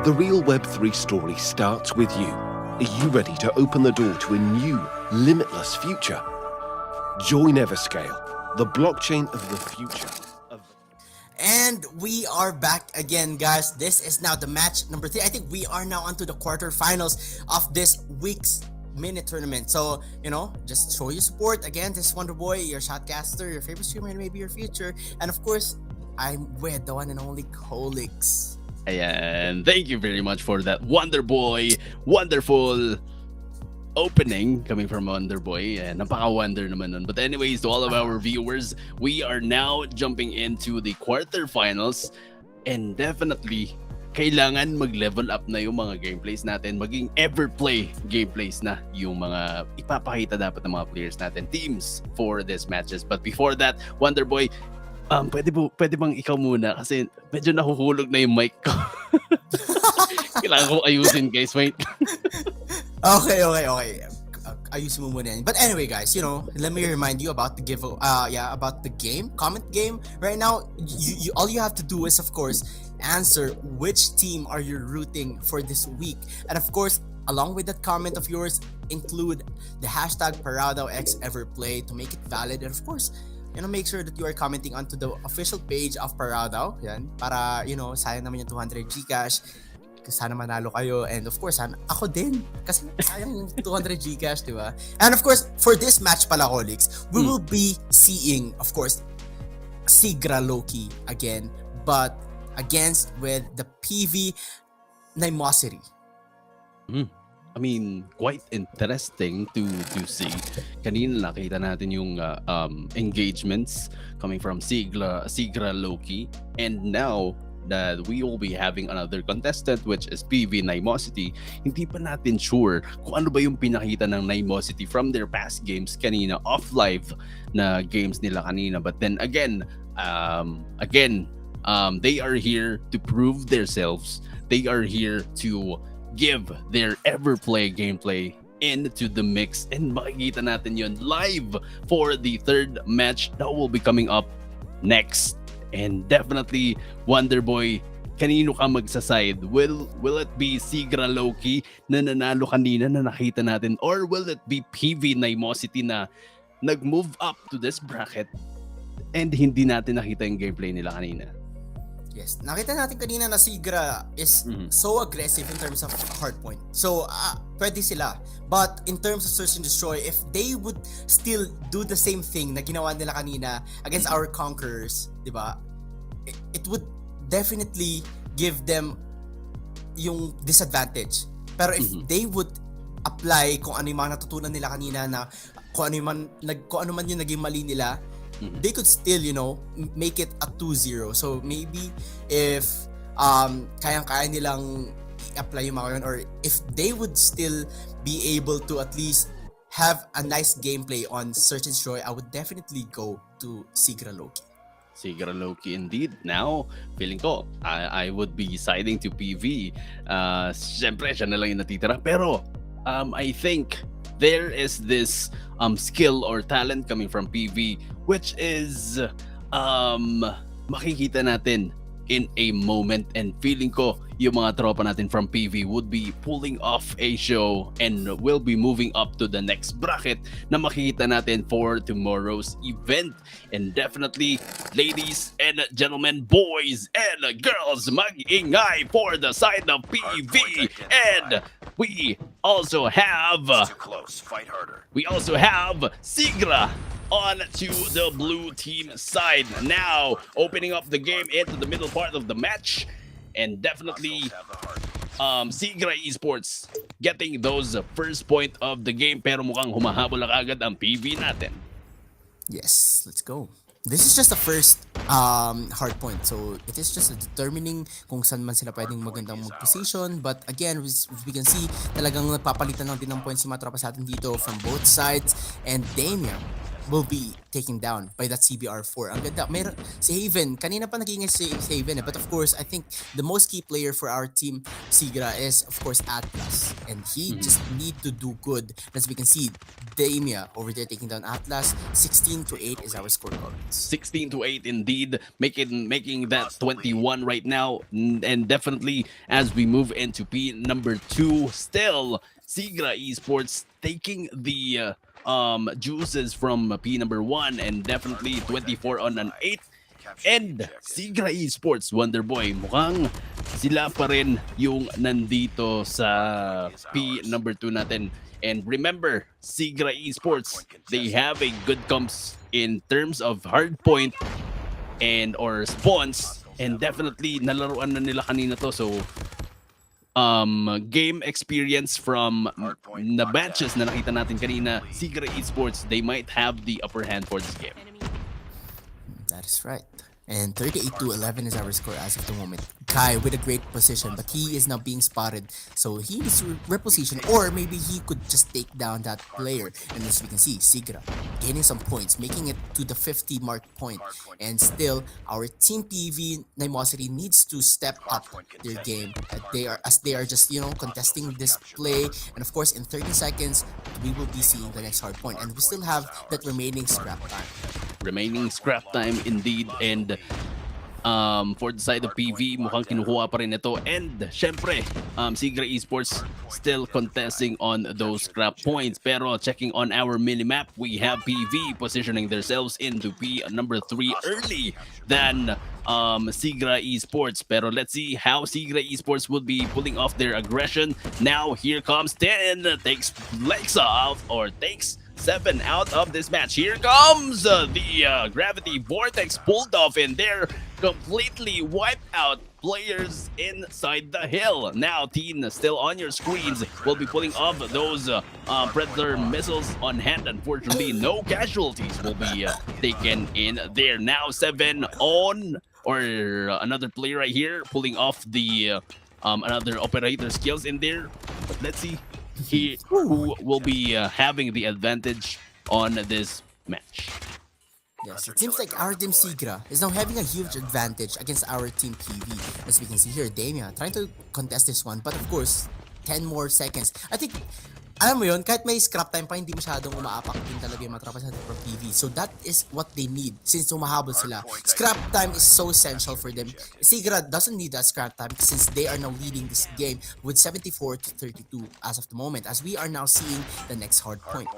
The real Web3 story starts with you. Are you ready to open the door to a new, limitless future? Join Everscale, the blockchain of the future. And we are back again, guys. This is now the match number 3. I think we are now onto the quarterfinals of this week's mini tournament. So, just show your support. Again, this is Wonderboy, your shotcaster, your favorite streamer, and maybe your future. And of course, I'm with the one and only Colix. And thank you very much for that Wonderboy, wonderful opening coming from Wonderboy. And napaka-wonder naman nun. But anyways, to all of our viewers, we are now jumping into the quarterfinals. And definitely, kailangan mag-level up na yung mga gameplays natin. Maging ever-play gameplays na yung mga ipapakita dapat ng mga players natin. Teams for these matches. But before that, Wonderboy, pwede bang ikaw muna? Kasi medyo nahuhulog na yung mic ko. Kailangan ko ayusin, guys. Wait. Okay. Ayusin mo muna yan. But anyway, guys, let me remind you about the about the game, comment game. Right now, you all you have to do is, of course, answer which team are you rooting for this week. And of course, along with that comment of yours, include the hashtag ParawDaoXEverplay to make it valid. And of course, make sure that you are commenting onto the official page of ParawDao. Yan. Para, sayang naman yung 200 Gcash. Sana manalo kayo. And of course, ako din. Kasi sayang yung 200 Gcash, di ba? And of course, for this match pala, colleagues, we will be seeing, of course, Sigra Loki again. But against with the PV Nimosity. I mean, quite interesting to see. Kanina nakita natin yung engagements coming from Sigra Loki, and now that we will be having another contestant which is PV Nimosity, hindi pa natin sure kung ano ba yung pinakita ng Nimosity from their past games kanina, off-live na games nila kanina. But then again, they are here to prove themselves. They are here to give their Everplay gameplay into the mix, and makikita natin yun live for the third match that will be coming up next. And definitely, Wonderboy, kanino ka magsaside? Will it be Sigra Loki na nanalo kanina na nakita natin, or will it be PV Nimosity na nag-move up to this bracket and hindi natin nakita yung gameplay nila kanina? Yes, nakita natin kanina na Sigra is so aggressive in terms of hardpoint. So, pwede sila. But in terms of search and destroy, if they would still do the same thing na ginawa nila kanina against our conquerors, di ba? It would definitely give them yung disadvantage. Pero if they would apply kung ano yung mga natutunan nila kanina, na kung ano man yung naging mali nila, they could still, make it a 2-0. So maybe if kayang-kaya nilang i-apply yung mga yun, or if they would still be able to at least have a nice gameplay on Search and Destroy, I would definitely go to Sigra Loki. Sigra Loki indeed. Now, feeling ko, I would be siding to PV. Siyempre, siya na lang yung natitira. Pero, I think there is this skill or talent coming from PV, which is makikita natin in a moment, and feeling ko yung mga tropa natin from PV would be pulling off a show and will be moving up to the next bracket na makikita natin for tomorrow's event. And definitely, ladies and gentlemen, boys and girls, mag-ingay for the side of PV. And we also have Too close. Fight harder. Sigra on to the blue team side. Now, opening up the game into the middle part of the match. And definitely, Sigra Esports getting those first point of the game. Pero mukhang humahabol na agad ang PV natin. Yes, let's go. This is just the first hard point. So it is just determining kung saan man sila pwedeng magandang mag-position. But again, as we can see, talagang nagpapalitan lang din ng points yung mga tropa sa atin dito from both sides. And Damien will be taken down by that CBR4. Ang ganda. Si Haven, kanina pa naging si Haven. But of course, I think the most key player for our team, Sigra, is of course Atlas. And he just need to do good. As we can see, Damia over there taking down Atlas. 16-8 is our score. 16-8 indeed, making that 21 right now. And definitely, as we move into P number 2, still Sigra Esports taking the juices from P number 1, and definitely 24 on an 8. And Sigra Esports, Wonderboy, mukhang sila pa rin yung nandito sa P number 2 natin. And remember, Sigra Esports, they have a good comps in terms of hardpoint and or spawns, and definitely nalaruan na nila kanina to. So game experience from the matches na nakita natin kanina, Sigra Esports, they might have the upper hand for this game. That is right. And 38-11 is our score as of the moment. Kai with a great position, but he is now being spotted. So he needs to reposition, or maybe he could just take down that player. And as we can see, Sigra gaining some points, making it to the 50 mark point. And still, our team PV Nimosity needs to step up their game. They are just, contesting this play. And of course, in 30 seconds, we will be seeing the next hard point. And we still have that remaining scrap time. Remaining scrap time indeed, and for the side of PV, mukhang kinukuha pa rin ito. And syempre, Sigra Esports still contesting on those scrap points. Pero checking on our minimap, we have PV positioning themselves into P number 3 early than Sigra Esports. Pero let's see how Sigra Esports will be pulling off their aggression. Now here comes 10, takes legs off, or takes 7 out of this match. Here comes the Gravity Vortex pulled off, and they're completely wiped out players inside the hill. Now, Teen, still on your screens, will be pulling off those Predator missiles on hand. Unfortunately, no casualties will be taken in there. Now, 7 on, or another player right here, pulling off the another operator skills in there. But let's see who will be having the advantage on this match. Yes, it seems like our team Sigra is now having a huge advantage against our team PV. As we can see here, Damia trying to contest this one, but of course, 10 more seconds. I think, alam mo yun, kahit may scrap time pa, hindi masyadong umaapak din talaga yung matrapas natin for PV. So that is what they need since humahabol sila. Scrap time is so essential for them. Sigra doesn't need that scrap time since they are now leading this game with 74 to 32 as of the moment, as we are now seeing the next hard point.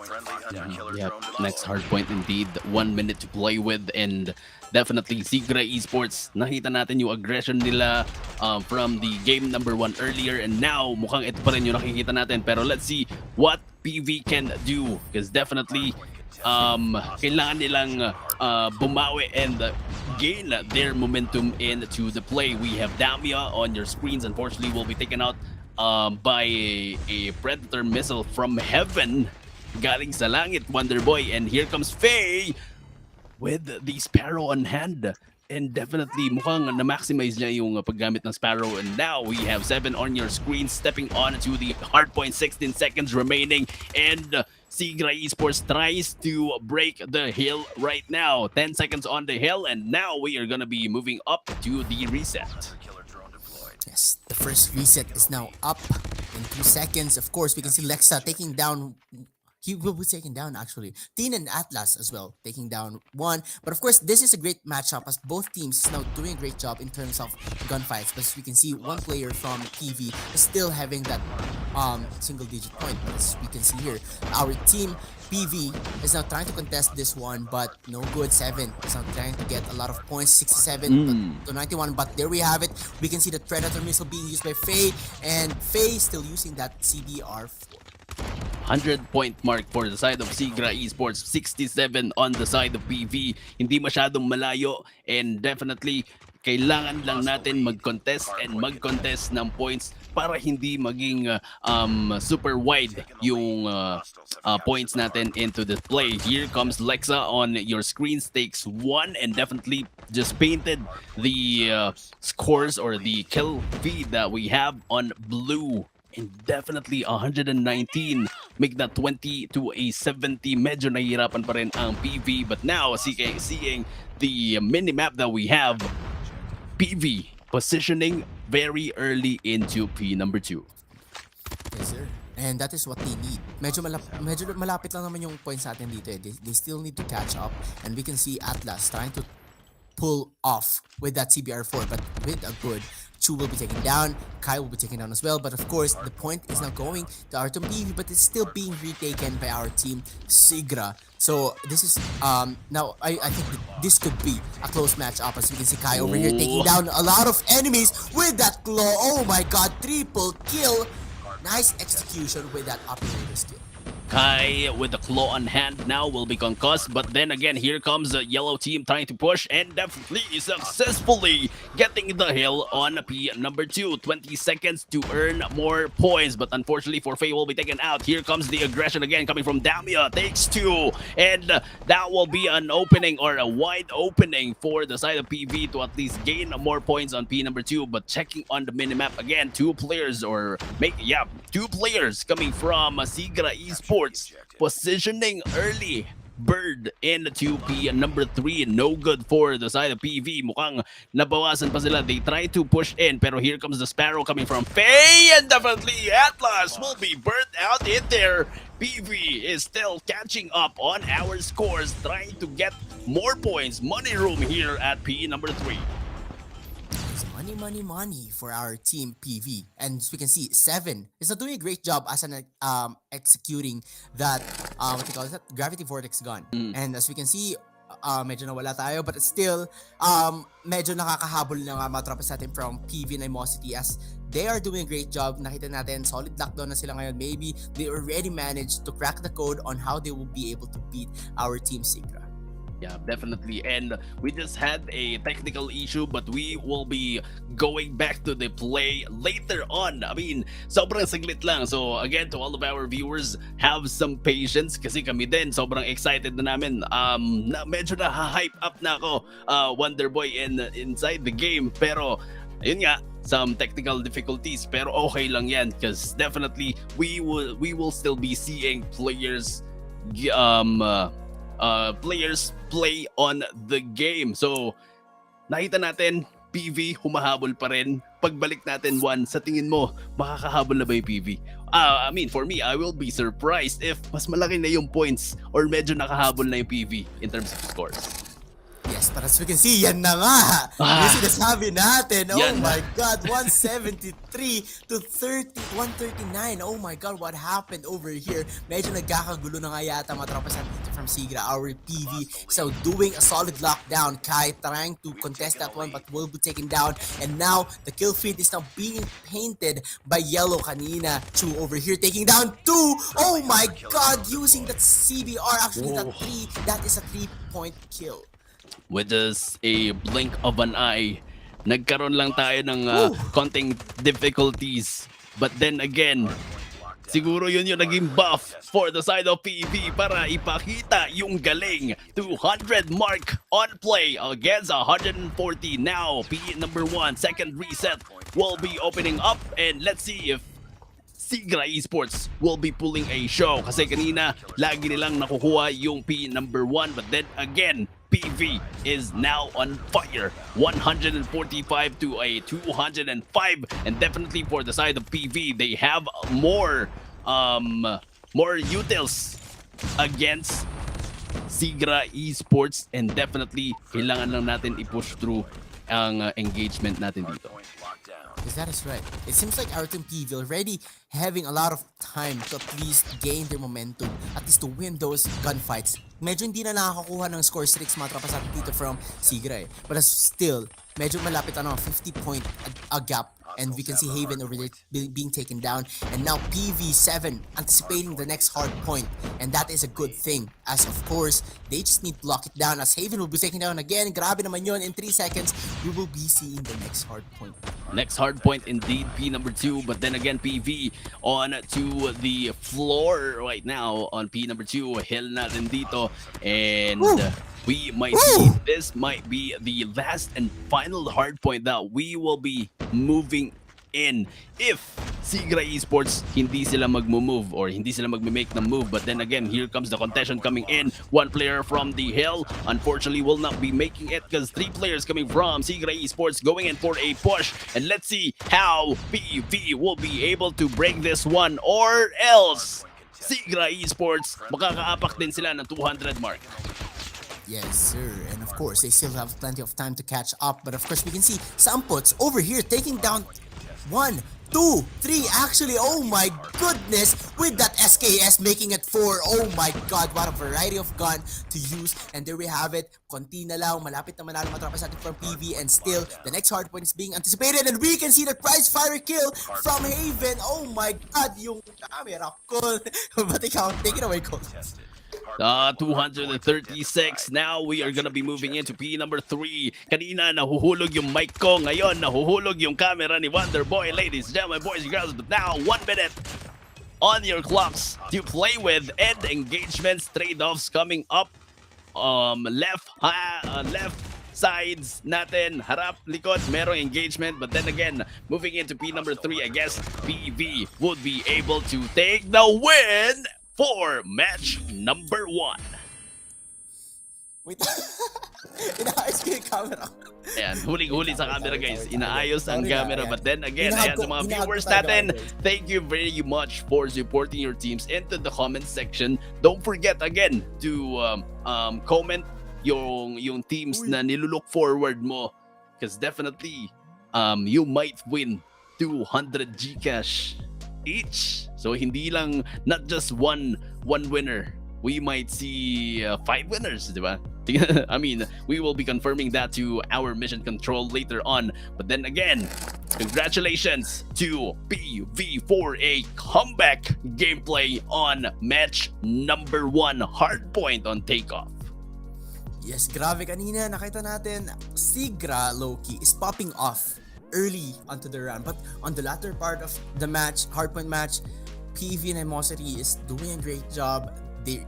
Yeah, next hard point indeed. 1 minute to play with, and definitely Sigra Esports, nakita natin yung aggression nila from the game number 1 earlier, and now mukhang ito pa rin yung nakikita natin. Pero let's see what PV can do, because definitely kailangan nilang bumawi and gain their momentum into the play. We have Damia on your screens. Unfortunately, will be taken out by a Predator missile from heaven galing sa langit, Wonderboy. And here comes Faye with the Sparrow on hand. And definitely mukhang na-maximize niya yung paggamit ng Sparrow. And now we have 7 on your screen stepping on to the hard point. 16 seconds remaining. And Sigra Esports tries to break the hill right now. 10 seconds on the hill. And now we are gonna be moving up to the reset. Yes, the first reset is now up in 2 seconds. Of course, we can see Lexa taking down. He will be taken down actually. Teen and Atlas as well taking down one. But of course, this is a great matchup as both teams is now doing a great job in terms of gunfights. But as we can see, one player from PV is still having that single digit point. As we can see here, our team PV is now trying to contest this one, but no good. 7 is now trying to get a lot of points. 67 to 91. But there we have it. We can see the Predator missile being used by Faye, and Faye still using that CBR4. 100-point mark for the side of Sigra Esports, 67 on the side of PV. Hindi masyadong malayo, and definitely kailangan lang natin mag-contest ng points para hindi maging super wide yung points natin into the play. Here comes Lexa on your screens, takes 1 and definitely just painted the scores or the kill feed that we have on blue. And definitely 119, make that 20 to a 70. Medyo nahihirapan pa rin ang PV, but now seeing the mini-map that we have, PV positioning very early into P number 2. Yes, sir. And that is what they need. Medyo malapit lang naman yung points natin dito. They still need to catch up, and we can see Atlas trying to pull off with that CBR4, but with a good Chu will be taken down, Kai will be taken down as well, but of course the point is now going to our team PV, but it's still being retaken by our team Sigra. So this is now I think this could be a close match up, as we can see Kai over here taking down a lot of enemies with that claw. Oh my god, triple kill. Nice execution with that operator skill. Kai with the claw on hand now will be concussed, but then again here comes the yellow team trying to push and definitely successfully getting the hill on P number 2. 20 seconds to earn more points, but unfortunately for Faye will be taken out. Here comes the aggression again coming from Damia, takes 2, and that will be an opening or a wide opening for the side of PV to at least gain more points on P number 2. But checking on the minimap again, 2 players coming from Sigra Esports positioning early. Bird into P number 3, no good for the side of PV. Mukhang nabawasan pa sila. They try to push in, pero here comes the Sparrow coming from Faye, and definitely Atlas will be burnt out in there. PV is still catching up on our scores, trying to get more points. Money room here at P number 3. Money for our team PV, and as we can see, 7 is not doing a great job as an executing that what you call that gravity vortex gun. And as we can see, medyo nawala tayo, but still medyo nakakahabol na nga mga tropas natin from PV and Animosity as they are doing a great job. Nakita natin solid lockdown na sila ngayon. Maybe they already managed to crack the code on how they will be able to beat our team Sigra. Yeah, definitely. And we just had a technical issue, but we will be going back to the play later on. I mean, sobrang saglit lang. So again, to all of our viewers, have some patience kasi kami din sobrang excited na namin. Medyo na-hype up na ako, Wonder Boy inside the game. Pero ayun nga, some technical difficulties, pero okay lang yan because definitely we will still be seeing players play on the game. So, nakita natin, PV humahabol pa rin. Pagbalik natin, Juan, sa tingin mo, makakahabol na ba yung PV? I mean, for me, I will be surprised if mas malaki na yung points or medyo nakahabol na yung PV in terms of scores. Yes, but as we can see, yan na nga. Yung sinasabi natin. Oh Yan my God, 173 to 139. Oh my God, what happened over here? Medyo nagkakagulo na nga yata mga tropas natin from Sigra. Our PV so doing a solid lockdown. Kai trying to contest that one but will be taken down. And now, the kill feed is now being painted by Yellow kanina. Chu over here taking down 2. Oh my God, using that CBR. Actually, that is a 3-point kill. With just a blink of an eye, nagkaroon lang tayo ng konting difficulties. But then again, siguro yun yung naging buff for the side of PV para ipakita yung galing. 200 mark on play against 140. Now, P number 1, second reset will be opening up. And let's see if Sigra Esports will be pulling a show. Kasi kanina, lagi nilang nakukuha yung P number 1. But then again, PV is now on fire. 145 to a 205. And definitely for the side of PV, they have more utils against Sigra Esports. And definitely, kailangan lang natin i-push through ang engagement natin dito. Yes, that is right. It seems like our team PV already having a lot of time to at least gain their momentum, at least to win those gunfights. Medyo hindi na nakakakuha ng score streaks mga tropa sa atin dito from Sigra eh. But still, medyo malapit 50 point a gap. And we can see Haven over there being taken down. And now PV7 anticipating the next hard point. And that is a good thing. As of course, they just need to lock it down. As Haven will be taken down again. Grabe naman yun. In 3 seconds, we will be seeing the next hard point. Next hard point indeed, P number 2. But then again, PV on to the floor right now on P number 2. Hill natin dito. And we might see this might be the last and final hard point that we will be moving in if Sigra Esports hindi sila magmo-move or hindi sila magme-make ng move. But then again, here comes the contention coming in. One player from the hill unfortunately will not be making it because 3 players coming from Sigra Esports going in for a push. And let's see how PV will be able to break this one or else Sigra Esports makakaapak din sila ng 200 mark. Yes, sir. And of course, they still have plenty of time to catch up. But of course, we can see Samputs over here taking down 1, 2, 3. Actually, oh my goodness. With that SKS making it 4. Oh my God, what a variety of gun to use. And there we have it. Konti na lang. Malapit na manalo matropa sa atin from PV. And still, the next hard point is being anticipated. And we can see the prize fire kill from Haven. Oh my God, yung camera ko. But ikaw, take it away, Cole. 236. Now we are gonna be moving into P number 3. Kanina nahuhulog yung mic ko. Ngayon nahuhulog yung camera ni Wonder Boy. Ladies and gentlemen, boys and girls, but now 1 minute on your clocks to play with, and engagements, trade-offs coming up. Left sides natin, harap, likod, merong engagement. But then again, moving into P number 3, I guess PV would be able to take the win for match number 1. Wait. Inaayos ko yung camera. Ayan, huling-huli sa camera guys. Inaayos ang camera. But then again, ayan sa mga viewers natin, thank you very much for supporting your teams into the comment section. Don't forget again to comment yung teams na nilulook forward mo. Because definitely, you might win 200 Gcash each. So hindi lang, not just one winner. We might see 5 winners, di ba? I mean, we will be confirming that to our mission control later on. But then again, congratulations to PV for a comeback gameplay on match number 1, Hardpoint on takeoff. Yes, grabe kanina nakita natin Sigra Loki is popping off early onto the round, but on the latter part of the match, Hardpoint match, PV and Animosity is doing a great job. They,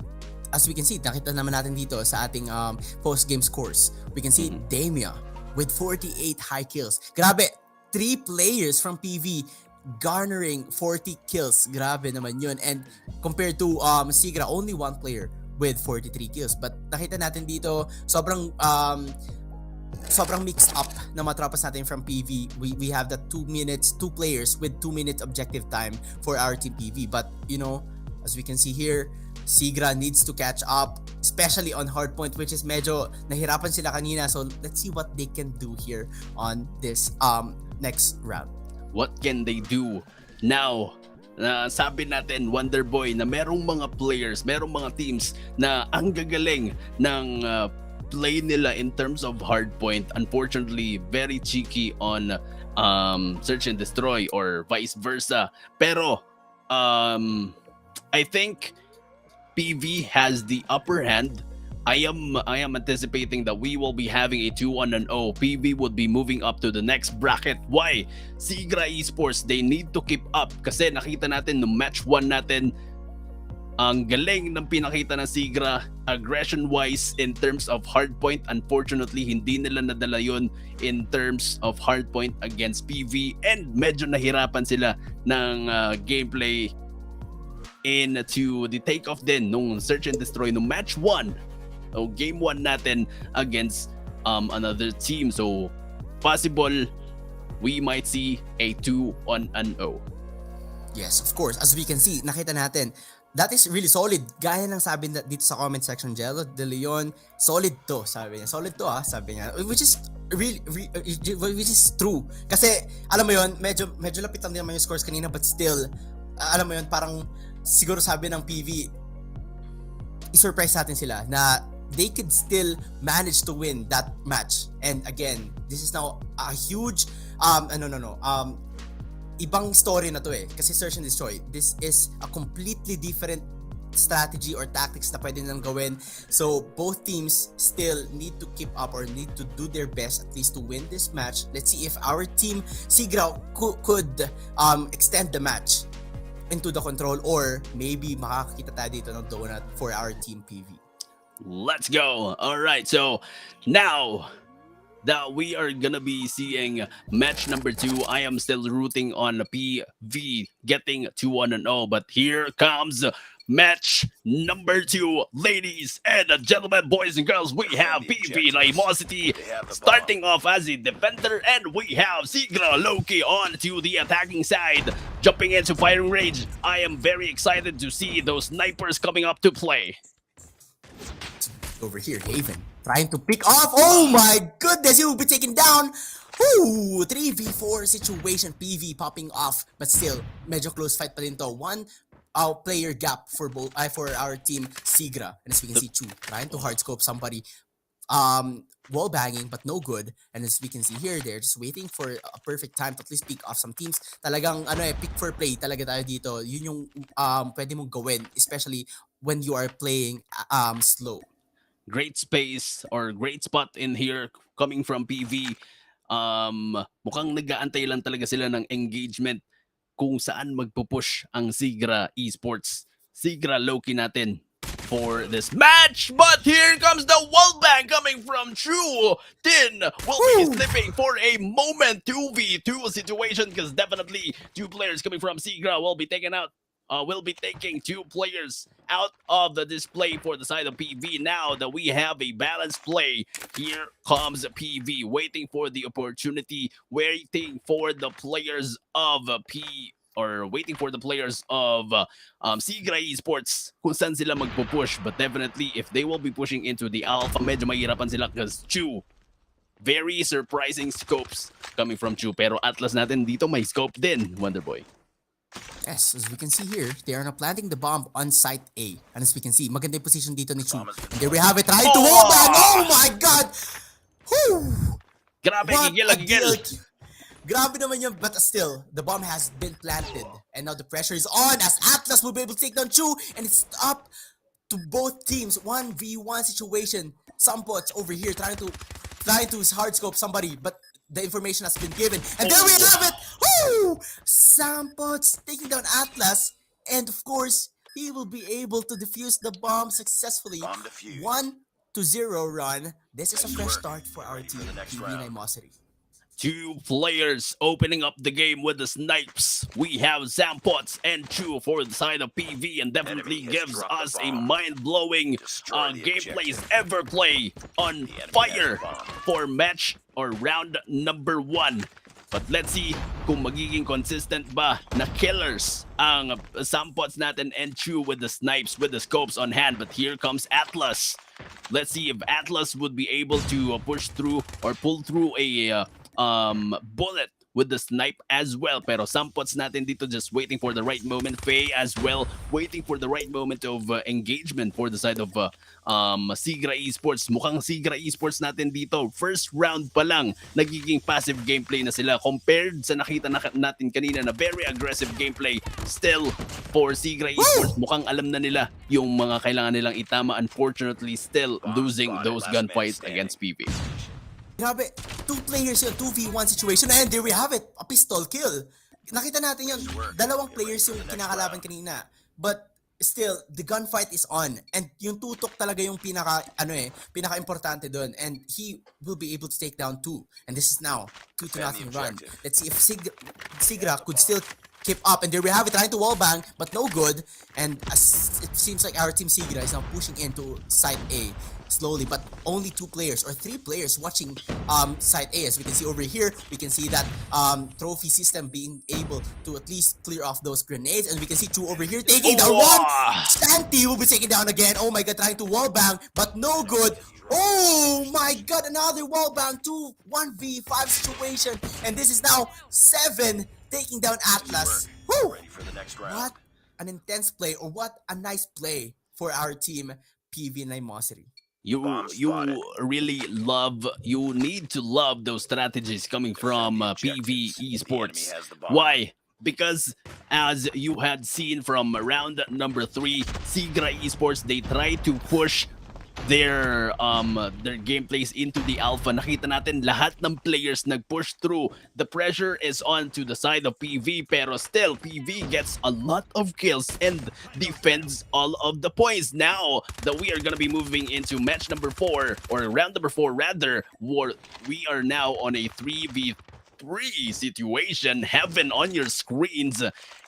as we can see, nakita naman natin dito sa ating post-game scores. We can see Damia with 48 high kills. Grabe, 3 players from PV garnering 40 kills. Grabe naman yun. And compared to Sigra, only 1 player with 43 kills. But nakita natin dito, sobrang mixed up na matrapas natin from PV. We have that 2 players with 2 minutes objective time for our team PV. But you know, as we can see here, Sigra needs to catch up, especially on Hardpoint, which is medyo nahirapan sila kanina. So let's see what they can do here on this next round. What can they do now? Sabi natin, Wonderboy, na merong mga players, merong mga teams na ang gagaling ng play nila in terms of Hardpoint. Unfortunately, very cheeky on search and destroy or vice versa. Pero I think PV has the upper hand. I am anticipating that we will be having a 2-1-0. PV would be moving up to the next bracket. Why? Sigra Esports, they need to keep up kasi nakita natin no match 1 natin, ang galing ng pinakita ng Sigra aggression-wise in terms of Hardpoint. Unfortunately, hindi nila nadala yun in terms of Hardpoint against PV and medyo nahirapan sila ng gameplay into the takeoff din nung search and destroy nung match 1 o game 1 natin against another team. So possible we might see a 2-1-0. Yes, of course. As we can see, nakita natin, that is really solid. Gaya ng sabi dito sa comment section, Jello De Leon, solid to, sabi niya. Solid to sabi niya. Which is which is true. Kasi, alam mo yon, medyo lapit lang din naman yung scores kanina, but still, alam mo yon, parang siguro sabi ng PV, i-surprise natin sila na they could still manage to win that match. And again, this is now a huge ibang story na to kasi search and destroy, this is a completely different strategy or tactics na pwede nilang gawin. So both teams still need to keep up or need to do their best at least to win this match. Let's see if our team Sigra could extend the match into the control, or maybe makakakita tayo dito ng donut for our team PV. Let's go. All right, so now that we are gonna be seeing match number 2, I am still rooting on PV getting 2-1-0, but here comes match number 2. Ladies and gentlemen, boys and girls, we have PV Animosity starting off as a defender, and we have Sigra Loki on to the attacking side, jumping into firing range. I am very excited to see those snipers coming up to play. Over here, Haven trying to pick off. Oh my goodness, he will be taken down. Ooh, 3v4 situation. PV popping off, but still medyo close fight pa din to. One player gap for both for our team Sigra, and as we can see, Chu trying to hardscope somebody, wall banging but no good. And as we can see here, they're just waiting for a perfect time to at least pick off some teams. Talagang pick for play talaga tayo dito. Yun yung pwede mong gawin, especially when you are playing slow. Great space or great spot in here coming from PV. Mukhang nag-aantay lang talaga sila ng engagement kung saan magpupush ang Sigra Esports. Sigra Loki natin for this match. But here comes the wall bang coming from True. Tin will be slipping for a moment. 2v2 situation, because definitely 2 players coming from Sigra will be taken out. Will be taking 2 players out of the display for the side of PV. Now that we have a balanced play, here comes PV waiting for the opportunity, waiting for the players of waiting for the players of Sigra Esports kung saan sila magpupush. But definitely, if they will be pushing into the alpha, medyo mahirapan sila because Chu, very surprising scopes coming from Chu. Pero Atlas natin dito may scope din, Wonderboy. Yes, as we can see here, they are now planting the bomb on site A. And as we can see, maganda yung position dito ni Chu. And there we have it, trying to wallbang! Oh my God! Whew! Grabe, What gigil a ang gigil. deal! Grabe naman yun, but still, the bomb has been planted. And now the pressure is on as Atlas will be able to take down Chu. And it's up to both teams. 1v1 situation. Sampots over here trying to hard scope somebody, but the information has been given. And there we have it! Woo! Sampots taking down Atlas. And of course, he will be able to defuse the bomb successfully. Bomb defused. 1-0 run. This is a fresh work. start for our Ready team. for the next PV round. Animosity. 2 players opening up the game with the snipes. We have Zampots and Chu for the side of PV, and definitely Enemy has gives dropped us the a bomb. mind-blowing Destroy the gameplays objective. ever play on The enemy fire has the bomb. for match or round number 1. But let's see kung magiging consistent ba na killers ang Zampots natin and Chu with the snipes, with the scopes on hand. But here comes Atlas. Let's see if Atlas would be able to push through or pull through a bullet with the snipe as well. Pero Sampots natin dito just waiting for the right moment. Faye as well waiting for the right moment of engagement for the side of Sigra Esports. Mukhang Sigra Esports natin dito first round pa lang nagiging passive gameplay na sila compared sa nakita natin kanina na very aggressive gameplay. Still for Sigra Esports mukhang alam na nila yung mga kailangan nilang itama. Unfortunately still losing those gunfights against PV. Grabe, 2 players yun, 2v1 situation, and there we have it, a pistol kill. Nakita natin yun, dalawang players yung kinakalaban kanina. But still, the gunfight is on. And yung tutok talaga yung pinaka-importante dun. And he will be able to take down 2. And this is now 2-0 run. Let's see if Sigra could still keep up. And there we have it, trying to wallbang, but no good. And as it seems like our team Sigra is now pushing into side A. Slowly, but only 2 players or 3 players watching side A. As we can see over here, we can see that trophy system being able to at least clear off those grenades, and we can see Chu over here taking down one. Santi will be taken down again. Oh my God, trying to wallbang, but no good. Oh my God, another wallbang. 1v5 situation, and this is now 7 taking down Atlas. Woo! Ready for the next round. What an intense play, or what a nice play for our team, PV Animosity. You really love, you need to love those strategies coming from PV Esports. Why? Because as you had seen from round number 3, Sigra Esports, they try to push their gameplays into the alpha. Nakita natin lahat ng players nag-push through. The pressure is on to the side of PV, pero still PV gets a lot of kills and defends all of the points. Now that we are gonna be moving into match number 4, or round number 4 rather, we are now on a 3v3 situation. Heaven on your screens,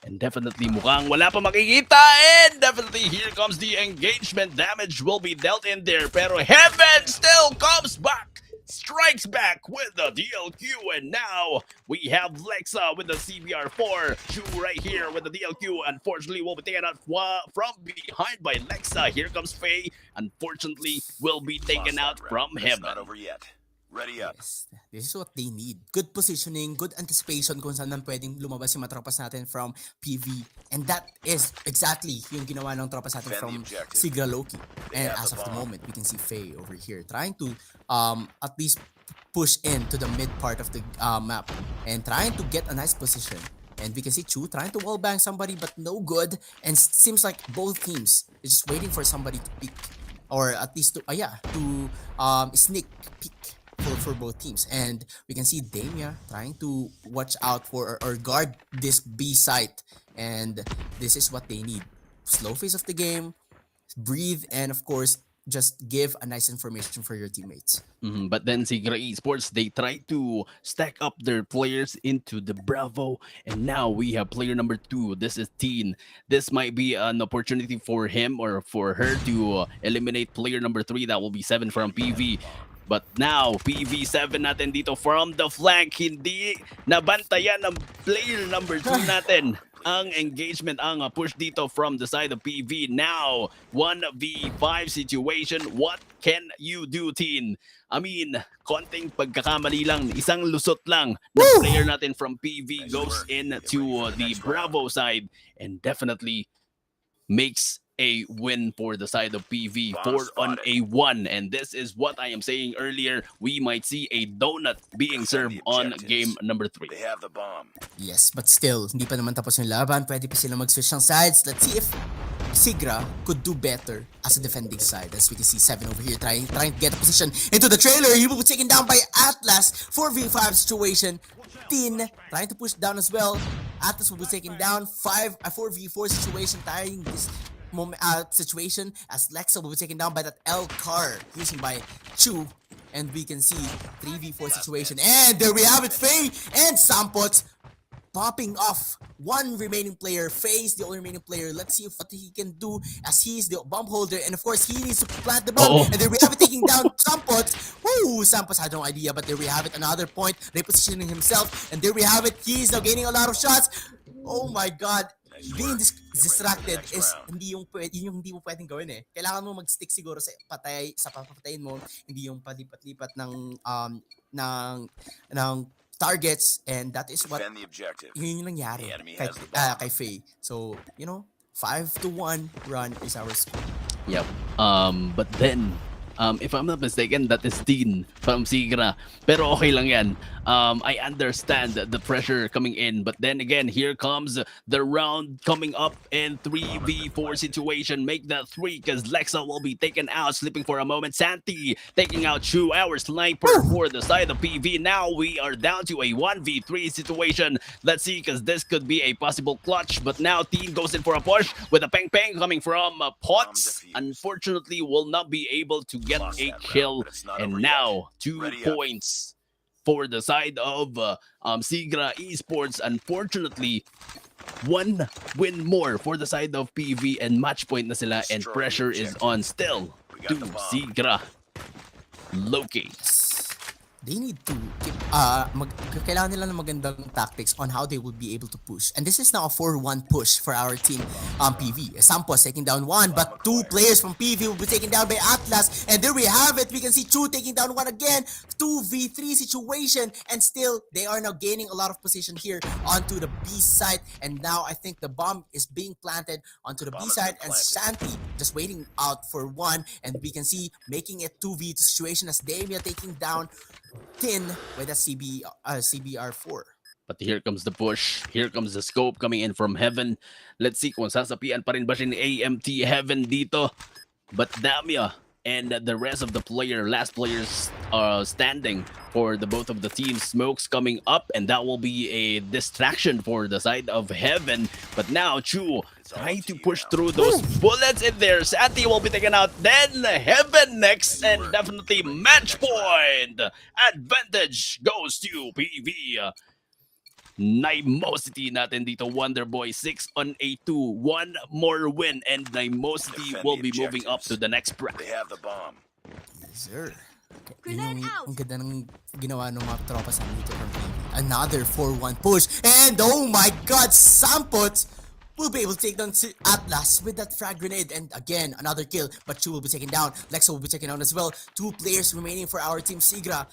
and definitely mukhang wala pa makikita, and definitely here comes the engagement. Damage will be dealt in there, pero Heaven still comes back, strikes back with the DLQ, and now we have Lexa with the CBR4. Chu right here with the DLQ, unfortunately will be taken out from behind by Lexa. Here comes Faye, unfortunately will be taken out from It's Heaven. not over yet. Ready up. Yes, this is what they need. Good positioning, good anticipation kung saan man pwedeng lumabas yung mga tropas natin from PV. And that is exactly yung ginawa ng tropas natin from Sigra Loki. And as of the moment, we can see Faye over here trying to at least push into the mid part of the map and trying to get a nice position. And we can see Chu trying to wallbang somebody, but no good. And seems like both teams is just waiting for somebody to peek, or at least to sneak peek for both teams. And we can see Damia trying to watch out for or guard this B site, and this is what they need. Slow phase of the game, breathe, and of course just give a nice information for your teammates. But then Sigra Esports, they try to stack up their players into the Bravo, and now we have player number 2. This is Teen. This might be an opportunity for him or for her to eliminate player number 3. That will be 7 from PV. But now, PV7 natin dito from the flank, hindi nabantayan ng player number 2 natin. ang engagement, ang push dito from the side of PV. Now, 1v5 situation. What can you do, Teen? I mean, konting pagkakamali lang, isang lusot lang na player natin from PV goes into the Bravo side and definitely makes a win for the side of PV, 4-on-1, and this is what I am saying earlier. We might see a donut being served on game number 3. They have the bomb. Yes, but still, hindi pa naman tapos yung laban. Pwede pa sila mag-switch ng sides. Let's see if Sigra could do better as a defending side. As we can see, 7 over here trying to get a position into the trailer. He will be taken down by Atlas. 4v5 situation. Tin trying to push down as well. Atlas will be taken down. 4v4 situation. Trying this situation as Lexa will be taken down by that L car using by Chu, and we can see 3v4 situation, and there we have it. Faye and Sampot popping off. One remaining player. Faye is the only remaining player. Let's see what he can do as he's the bomb holder, and of course he needs to plant the bomb. And there we have it, taking down Sampot. Woo! Sampot had no idea, but there we have it, another point, repositioning himself, and there we have it. He's now gaining a lot of shots. Oh my god. Being distracted is hindi yung hindi mo pwedeng gawin eh. Kailangan mo mag-stick siguro sa papatayin mo, hindi yung palipat-lipat ng targets, and that is what yun yung nangyari kay Faye. So, 5-1 run is our score. Yep. But then, if I'm not mistaken, that is Dean from Sigra. Pero okay lang yan. I understand the pressure coming in. But then again, here comes the round coming up in 3v4 situation. Make that 3 because Lexa will be taken out, sleeping for a moment. Santi taking out Chu, our sniper for the side of PV. Now we are down to a 1v3 situation. Let's see, because this could be a possible clutch. But now Team goes in for a push with a peng coming from Potts. Unfortunately, will not be able to get a kill. And now 2 points for the side of Sigra Esports. Unfortunately, 1 win more for the side of PV, and match point na sila, and pressure is on still to Sigra. Loki. They need to keep, kailangan nila ng magandang tactics on how they will be able to push. And this is now a 4-1 push for our team, PV. Sampos taking down 1, but 2 players from PV will be taken down by Atlas. And there we have it. We can see Chu taking down 1 again. 2v3 situation. And still, they are now gaining a lot of position here onto the B side. And now I think the bomb is being planted onto the B side. And Santi just waiting out for 1. And we can see making it 2v2 situation as Damia taking down Tin with a CBR4. But here comes the push. Here comes the scope coming in from Heaven. Let's see kung sasapian pa rin ba siya ni AMT Heaven dito. But Damia and the rest of the last players are standing for the both of the teams. Smokes coming up, and that will be a distraction for the side of Heaven. But now Chu trying to push through those bullets in there. Santi will be taken out. Then Heaven next, and definitely match point. Advantage goes to PV. Naimosity natin dito, Wonderboy 6-on-2, 1 more win, and Naimosity will be moving up to the next bracket. They have the bomb. Yes, sir. Ang ganda ng ginawa ng mga tropa sa dito from PV. Another 4-1 push, and oh my god, Sampot will be able to take down Atlas with that frag grenade, and again another kill, but Chu will be taken down. Lexa will be taken down as well. 2 players remaining for our team Sigra.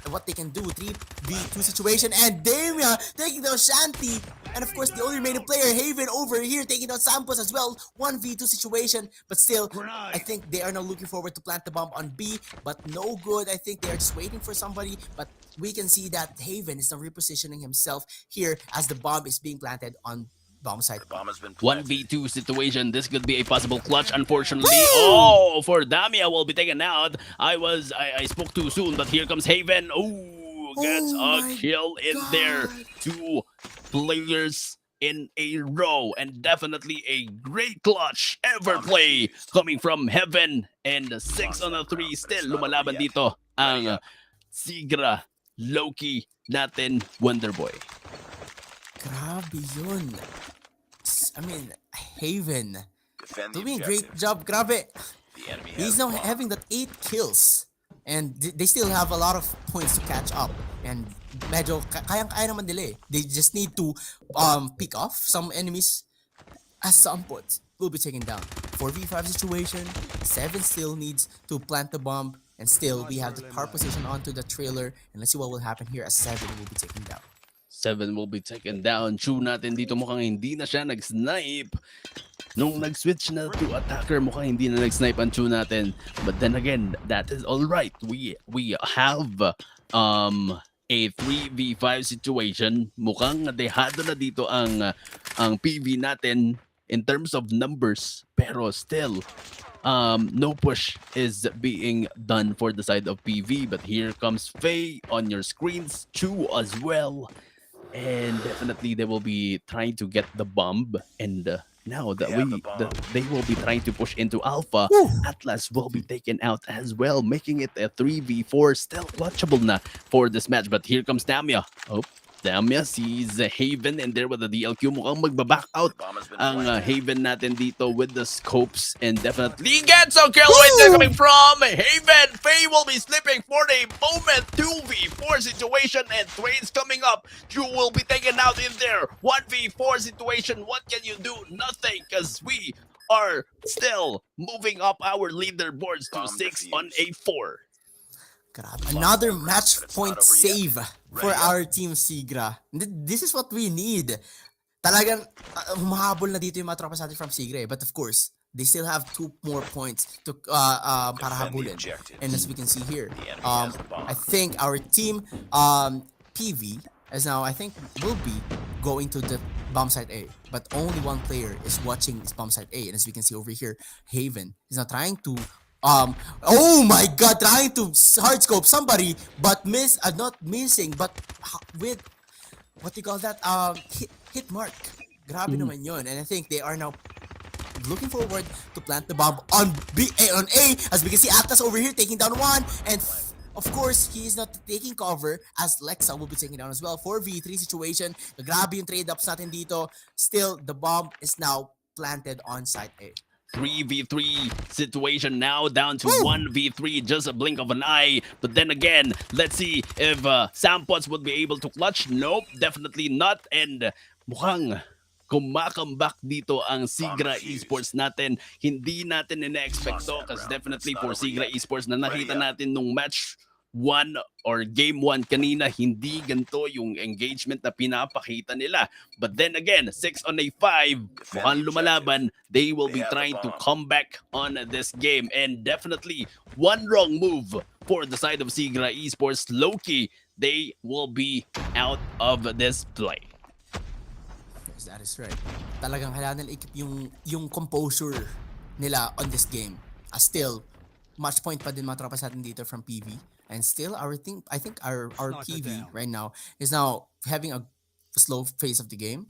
What they can do, 3v2 situation, and Damia taking down Shanti, and of course the only remaining player Haven over here taking down Sampos as well. 1v2 situation, but still I think they are now looking forward to plant the bomb on B, but no good. I think they are just waiting for somebody, but we can see that Haven is now repositioning himself here as the bomb is being planted on bomb side. 1v2 situation. This could be a possible clutch, unfortunately. Oh, for Damia will be taken out. I spoke too soon, but here comes Haven. Oh, gets a kill in there. 2 players in a row, and definitely a great clutch ever play coming from Heaven. And 6-on-3 still lumalaban dito ang Sigra Loki natin, Wonderboy. Grabe yun. I mean, Haven doing a great job. Grabe. He's now having that 8 kills, and they still have a lot of points to catch up. And medyo kayang-kaya naman nila eh. They just need to pick off some enemies as some points will be taken down. 4v5 situation, 7 still needs to plant the bomb, and still we have the power position onto the trailer, and let's see what will happen here as 7 will be taken down. 7 will be taken down. Chew natin dito mukhang hindi na siya nag-snipe. Nung nag-switch na to attacker, mukhang hindi na nag-snipe ang Chew natin. But then again, that is alright. We have a 3v5 situation. Mukhang dehado na dito ang PV natin in terms of numbers. Pero still, no push is being done for the side of PV. But here comes Faye on your screens. Chew as well. And definitely they will be trying to get the bomb. And now that they will be trying to push into Alpha, Atlas will be taken out as well, making it a 3v4. Still clutchable na for this match. But here comes Damia. Oh, Damia sees Haven and there with the DLQ. Mukhang magbaback out ang Haven natin dito with the scopes. And definitely gets a kill right there coming from Haven. Faye will be slipping for a moment. 2v4 situation and trades coming up. Drew will be taken out in there. 1v4 situation. What can you do? Nothing, because we are still moving up our leaderboards to 6 on a 4. Another match point save for our team Sigra. This is what we need. Talagang humahabol na dito yung mga tropa sa atin from Sigra. But of course, they still have 2 more points to para habulin. And as we can see here, I think our team PV is now, I think, will be going to the bomb site A. But only one player is watching this bomb site A. And as we can see over here, Haven is now trying to oh my god, trying to hardscope somebody, but not missing, but with what do you call that, hit mark. Grabe naman yun. And I think they are now looking forward to plant the bomb on A, as we can see Atlas over here taking down one, and of course he is not taking cover as Lexa will be taking down as well. 4v3 situation. Grabe yung trade-ups natin dito. Still, the bomb is now planted on site A. 3v3 situation now down to 1v3, just a blink of an eye. But then again, let's see if Sampots would be able to clutch. Nope, definitely not. And mukhang kumakambak dito ang Sigra Esports natin. Hindi natin ina-expect to, kasi definitely for Sigra Esports na nakita natin nung match 1 or game 1 kanina, hindi ganito yung engagement na pinapakita nila. But then again, 6 on a 5, mukhang lumalaban. They will be trying to come back on this game. And definitely, one wrong move for the side of Sigra Esports. Loki, they will be out of this play. Yes, that is right. Talagang kailangan nila ikip yung composure nila on this game. Still, match point pa din mga tropa sa atin dito from PV. And still, I think our PV right now is now having a slow phase of the game.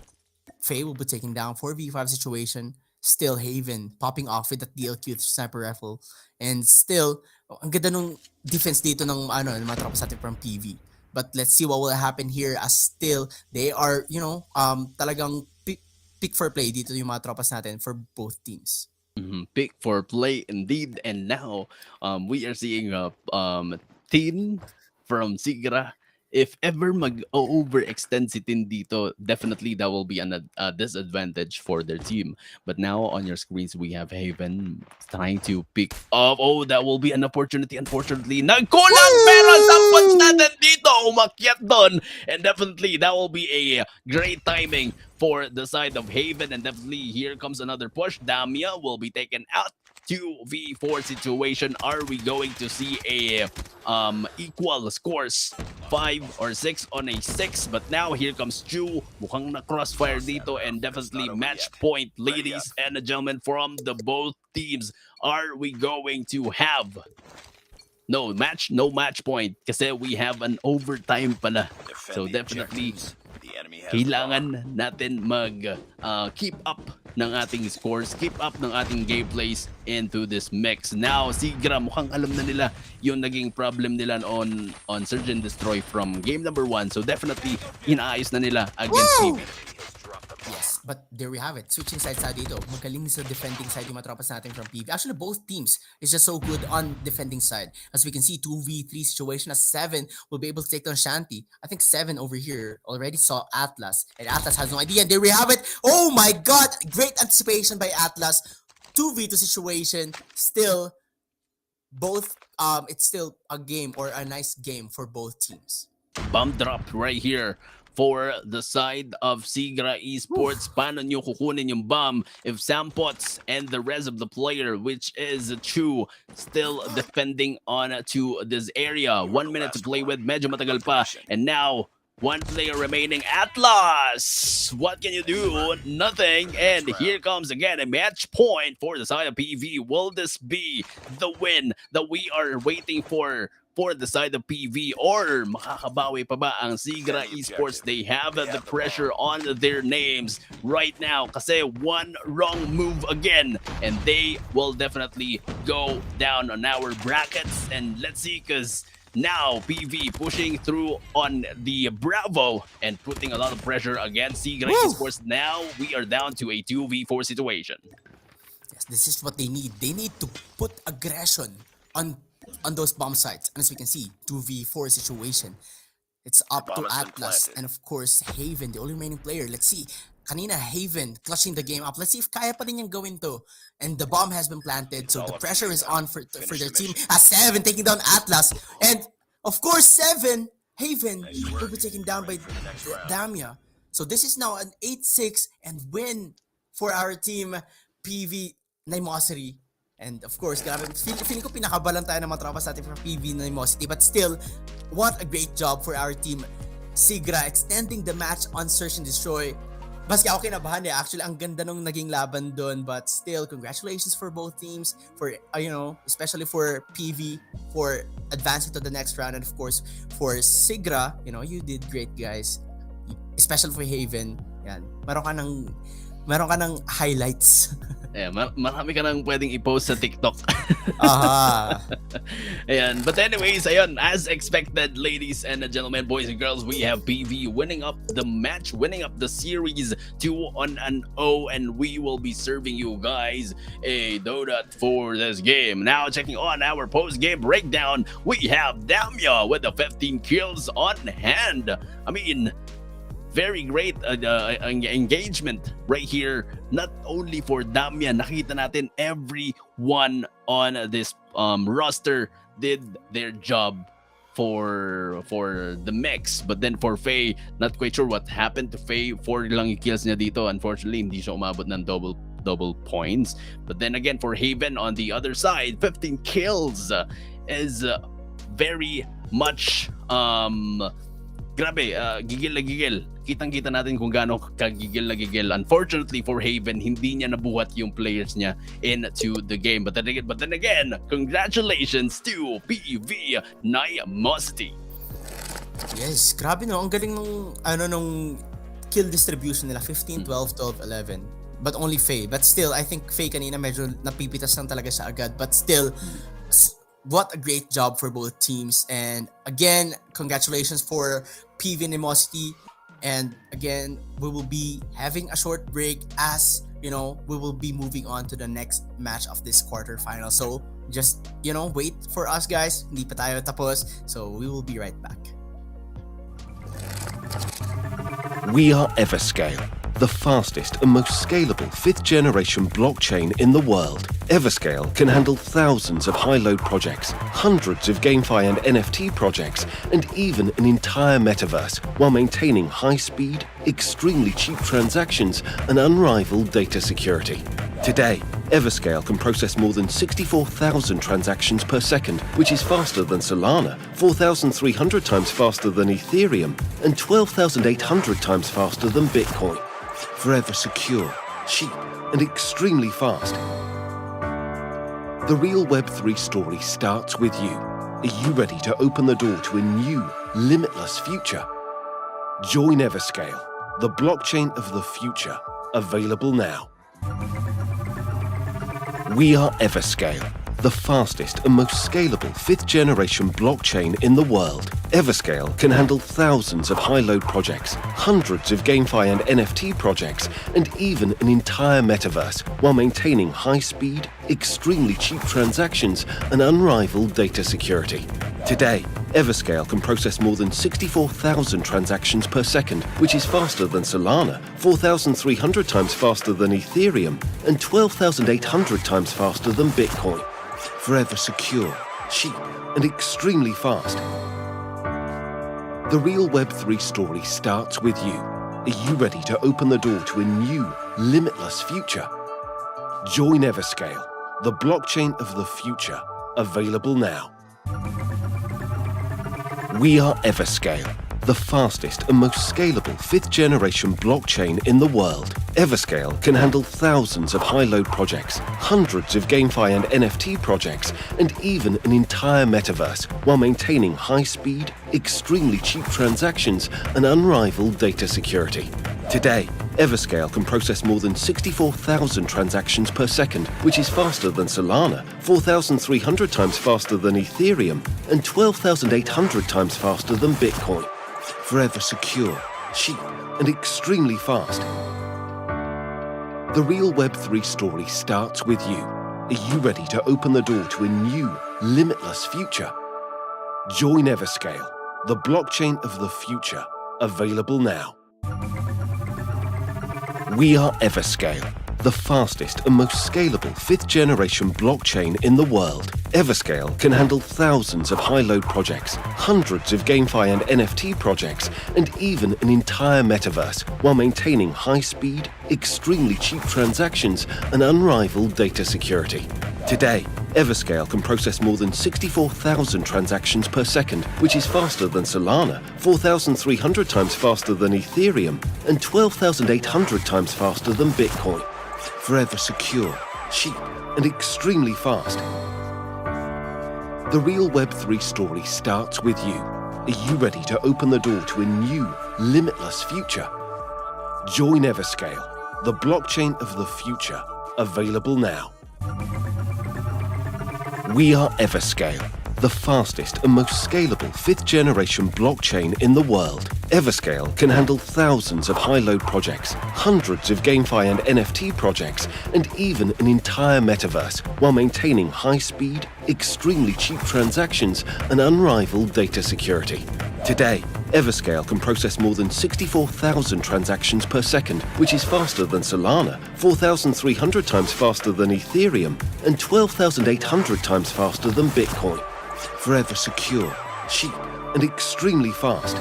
Faye will be taken down. 4v5 situation. Still Haven popping off with that DLQ sniper rifle. And still, ang ganda nung defense dito ng mga tropa sa atin from PV. But let's see what will happen here as still they are, talagang pick for play dito yung mga tropas natin for both teams. Pick for play indeed. And now we are seeing Tin from Sigra. If ever mag-overextend si Tin dito, definitely that will be a disadvantage for their team. But now on your screens, we have Haven trying to pick up. Oh, that will be an opportunity. Unfortunately, nagkulang, pero Sampots natin dito umakyat doon. And definitely that will be a great timing for the side of Haven. And definitely here comes another push. Damia will be taken out. 2v4 situation. Are we going to see a equal scores 5 or 6 on a 6? But now here comes Chu. Mukhang na crossfire dito, and definitely match point, ladies and gentlemen, from the both teams. Are we going to have no match point kasi we have an overtime pala. So definitely kailangan natin keep up ng ating scores, keep up ng ating gameplays into this mix. Now, Sigra, mukhang alam na nila yung naging problem nila on Surge and Destroy from game number 1. So definitely, inaayos na nila against PV. Yes, But there we have it. Switching sides tayo dito. Magaling sa defending side yung matropas natin from PV. Actually, both teams is just so good on defending side. As we can see, 2v3 situation as 7 will be able to take down Shanty. I think 7 over here already saw Atlas. And Atlas has no idea. And there we have it. Oh my god! Great anticipation by Atlas. 2v2 situation. Still, both, it's still a game or a nice game for both teams. Bomb drop right here for the side of Sigra Esports. Paano nyo kukunin yung bomb if Sampots and the rest of the player, which is Chu, still defending on to this area? 1 minute to play with. Medyo matagal pa. And now, one player remaining. Atlas! What can you do? Nothing. And here comes again a match point for the side of PV. Will this be the win that we are waiting for the side of PV, or makakabawi pa ba ang Sigra Esports? They have the pressure on their names right now kasi one wrong move again and they will definitely go down on our brackets. And let's see, because now PV pushing through on the Bravo and putting a lot of pressure against Sigra Esports. Now we are down to a 2v4 situation. Yes, this is what they need. They need to put aggression on those bomb sites. And as we can see, 2v4 situation. It's up to Atlas and of course Haven, the only remaining player. Let's see. Kanina Haven clutching the game up. Let's see if kaya pa rin niyang gawin to. And the bomb has been planted, so the pressure is on for their team. As 7 taking down Atlas. And of course 7, Haven will be taken down by Damia. So this is now an 8-6 and win for our team PV Naimosity. And of course, grabe, feeling ko pinakabalan tayo ng mga tropas natin from PV Naimosity. But still, what a great job for our team Sigra, extending the match on Search and Destroy. Baski ako kinabahan eh. Actually, ang ganda nung naging laban dun. But still, congratulations for both teams. For, especially for PV, for advancing to the next round. And of course, for Sigra, you did great, guys. Especially for Haven. Yan. Meron ka ng highlights. Yeah, marami ka nang pwedeng i-post sa TikTok. Ayan. But anyways, as expected, ladies and gentlemen, boys and girls, we have PV winning up the match, winning up the series 2-0, and we will be serving you guys a donut for this game. Now, checking on our post-game breakdown, we have Damia with the 15 kills on hand. I mean, very great engagement right here. Not only for Damia, nakita natin everyone on this roster did their job for the mix. But then for Faye, not quite sure what happened to Faye. 4 lang yung kills niya dito. Unfortunately, hindi siya umabot ng double points. But then again, for Haven on the other side, 15 kills is very much grabe, gigil na gigil. Kitang-kita natin kung gaano kagigil na gigil. Unfortunately for Haven, hindi niya nabuhat yung players niya into the game. But then again, congratulations to PV Naimosity. Yes, grabe no. Ang galing nung kill distribution nila. 15, 12, 12, 11. But only Faye. But still, I think Faye kanina medyo napipitas lang talaga siya agad. But still, what a great job for both teams. And again, congratulations for PV Naimosity. And again, we will be having a short break as, we will be moving on to the next match of this quarterfinal. So just, wait for us, guys. Hindi pa tayo tapos. So we will be right back. We are Everscale, the fastest and most scalable 5th generation blockchain in the world. Everscale can handle thousands of high-load projects, hundreds of GameFi and NFT projects, and even an entire metaverse, while maintaining high-speed, extremely cheap transactions and unrivaled data security. Today, Everscale can process more than 64,000 transactions per second, which is faster than Solana, 4,300 times faster than Ethereum, and 12,800 times faster than Bitcoin. Forever secure, cheap, and extremely fast. The real Web3 story starts with you. Are you ready to open the door to a new, limitless future? Join Everscale, the blockchain of the future. Available now. We are Everscale, the fastest and most scalable 5th generation blockchain in the world. Everscale can handle thousands of high-load projects, hundreds of GameFi and NFT projects, and even an entire metaverse, while maintaining high-speed, extremely cheap transactions and unrivaled data security. Today, Everscale can process more than 64,000 transactions per second, which is faster than Solana, 4,300 times faster than Ethereum, and 12,800 times faster than Bitcoin. Forever secure, cheap, and extremely fast. The real Web3 story starts with you. Are you ready to open the door to a new, limitless future? Join Everscale, the blockchain of the future, available now. We are Everscale, the fastest and most scalable 5th generation blockchain in the world. Everscale can handle thousands of high-load projects, hundreds of GameFi and NFT projects, and even an entire metaverse, while maintaining high-speed, extremely cheap transactions and unrivaled data security. Today, Everscale can process more than 64,000 transactions per second, which is faster than Solana, 4,300 times faster than Ethereum, and 12,800 times faster than Bitcoin. Forever secure, cheap, and extremely fast. The real Web3 story starts with you. Are you ready to open the door to a new, limitless future? Join Everscale, the blockchain of the future, available now. We are Everscale, the fastest and most scalable 5th generation blockchain in the world. Everscale can handle thousands of high-load projects, hundreds of GameFi and NFT projects, and even an entire metaverse, while maintaining high-speed, extremely cheap transactions and unrivaled data security. Today, Everscale can process more than 64,000 transactions per second, which is faster than Solana, 4,300 times faster than Ethereum, and 12,800 times faster than Bitcoin. Forever secure, cheap, and extremely fast. The real Web3 story starts with you. Are you ready to open the door to a new, limitless future? Join Everscale, the blockchain of the future, available now. We are Everscale, the fastest and most scalable 5th generation blockchain in the world. Everscale can handle thousands of high-load projects, hundreds of GameFi and NFT projects, and even an entire metaverse, while maintaining high-speed, extremely cheap transactions and unrivaled data security. Today, Everscale can process more than 64,000 transactions per second, which is faster than Solana, 4,300 times faster than Ethereum, and 12,800 times faster than Bitcoin. Forever secure, cheap, and extremely fast.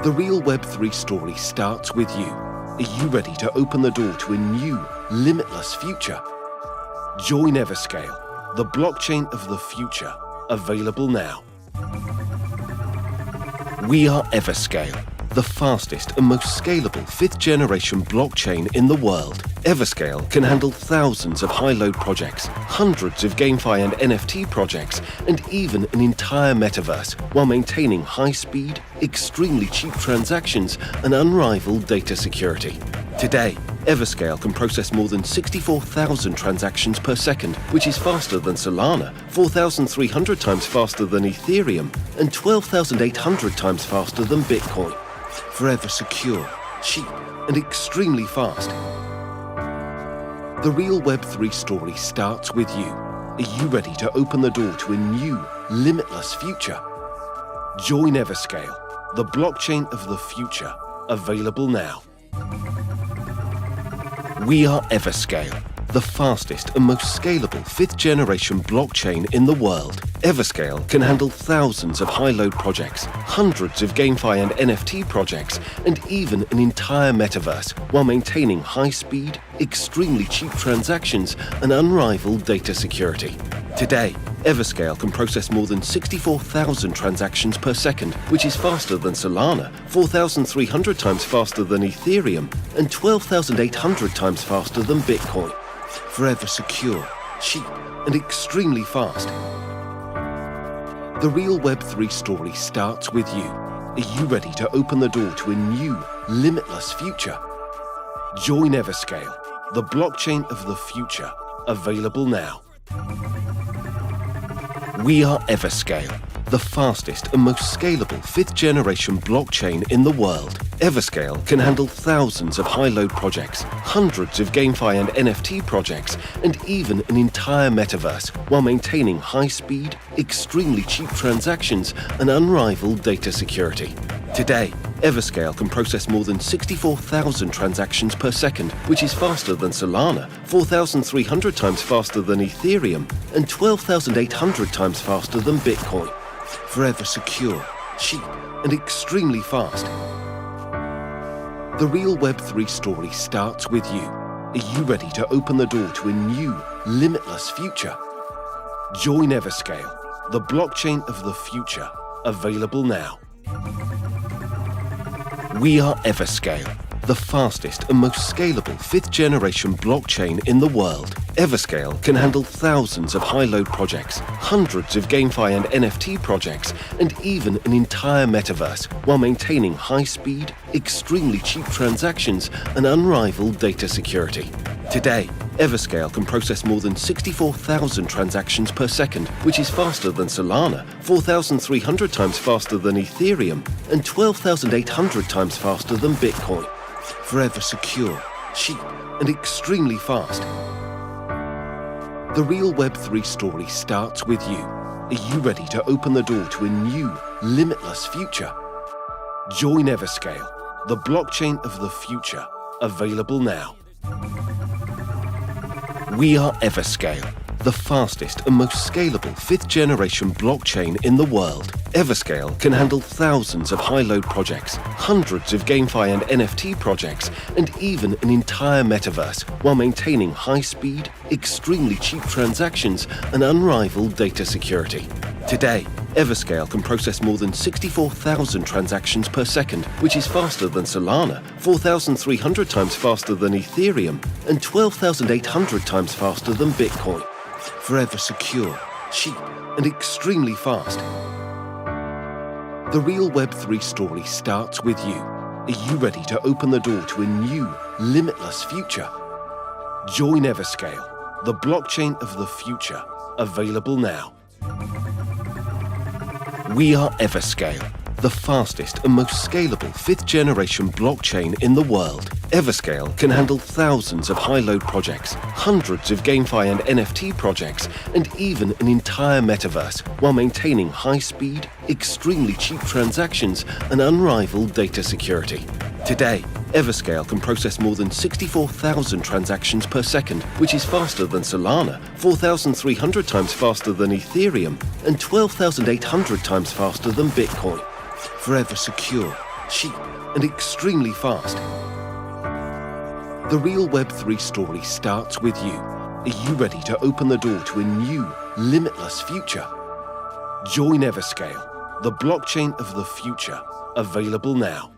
The real Web3 story starts with you. Are you ready to open the door to a new, limitless future? Join Everscale, the blockchain of the future, available now. We are Everscale, the fastest and most scalable 5th generation blockchain in the world. Everscale can handle thousands of high-load projects, hundreds of GameFi and NFT projects, and even an entire metaverse, while maintaining high-speed, extremely cheap transactions and unrivaled data security. Today, Everscale can process more than 64,000 transactions per second, which is faster than Solana, 4,300 times faster than Ethereum, and 12,800 times faster than Bitcoin. Forever secure, cheap, and extremely fast. The real Web3 story starts with you. Are you ready to open the door to a new, limitless future? Join Everscale, the blockchain of the future, available now. We are Everscale, the fastest and most scalable 5th generation blockchain in the world. Everscale can handle thousands of high-load projects, hundreds of GameFi and NFT projects, and even an entire metaverse, while maintaining high-speed, extremely cheap transactions and unrivaled data security. Today, Everscale can process more than 64,000 transactions per second, which is faster than Solana, 4,300 times faster than Ethereum, and 12,800 times faster than Bitcoin. Forever secure, cheap, and extremely fast. The real Web3 story starts with you. Are you ready to open the door to a new, limitless future? Join Everscale, the blockchain of the future, available now. We are Everscale, the fastest and most scalable 5th generation blockchain in the world. Everscale can handle thousands of high-load projects, hundreds of GameFi and NFT projects, and even an entire metaverse, while maintaining high-speed, extremely cheap transactions and unrivaled data security. Today, Everscale can process more than 64,000 transactions per second, which is faster than Solana, 4,300 times faster than Ethereum, and 12,800 times faster than Bitcoin. Forever secure, cheap, and extremely fast. The real Web3 story starts with you. Are you ready to open the door to a new, limitless future? Join Everscale, the blockchain of the future, available now. We are Everscale, the fastest and most scalable 5th generation blockchain in the world. Everscale can handle thousands of high-load projects, hundreds of GameFi and NFT projects, and even an entire metaverse, while maintaining high-speed, extremely cheap transactions and unrivaled data security. Today, Everscale can process more than 64,000 transactions per second, which is faster than Solana, 4,300 times faster than Ethereum, and 12,800 times faster than Bitcoin. Forever secure, cheap, and extremely fast. The real Web3 story starts with you. Are you ready to open the door to a new, limitless future? Join Everscale, the blockchain of the future, available now. We are Everscale, the fastest and most scalable 5th generation blockchain in the world. Everscale can handle thousands of high-load projects, hundreds of GameFi and NFT projects, and even an entire metaverse, while maintaining high-speed, extremely cheap transactions and unrivaled data security. Today, Everscale can process more than 64,000 transactions per second, which is faster than Solana, 4,300 times faster than Ethereum, and 12,800 times faster than Bitcoin. Forever secure, cheap, and extremely fast. The real Web3 story starts with you. Are you ready to open the door to a new, limitless future? Join Everscale, the blockchain of the future, available now. We are Everscale, the fastest and most scalable 5th generation blockchain in the world. Everscale can handle thousands of high-load projects, hundreds of GameFi and NFT projects, and even an entire metaverse, while maintaining high-speed, extremely cheap transactions and unrivaled data security. Today, Everscale can process more than 64,000 transactions per second, which is faster than Solana, 4,300 times faster than Ethereum, and 12,800 times faster than Bitcoin. Forever secure, cheap, and extremely fast. The real Web3 story starts with you. Are you ready to open the door to a new, limitless future? Join Everscale, the blockchain of the future, available now.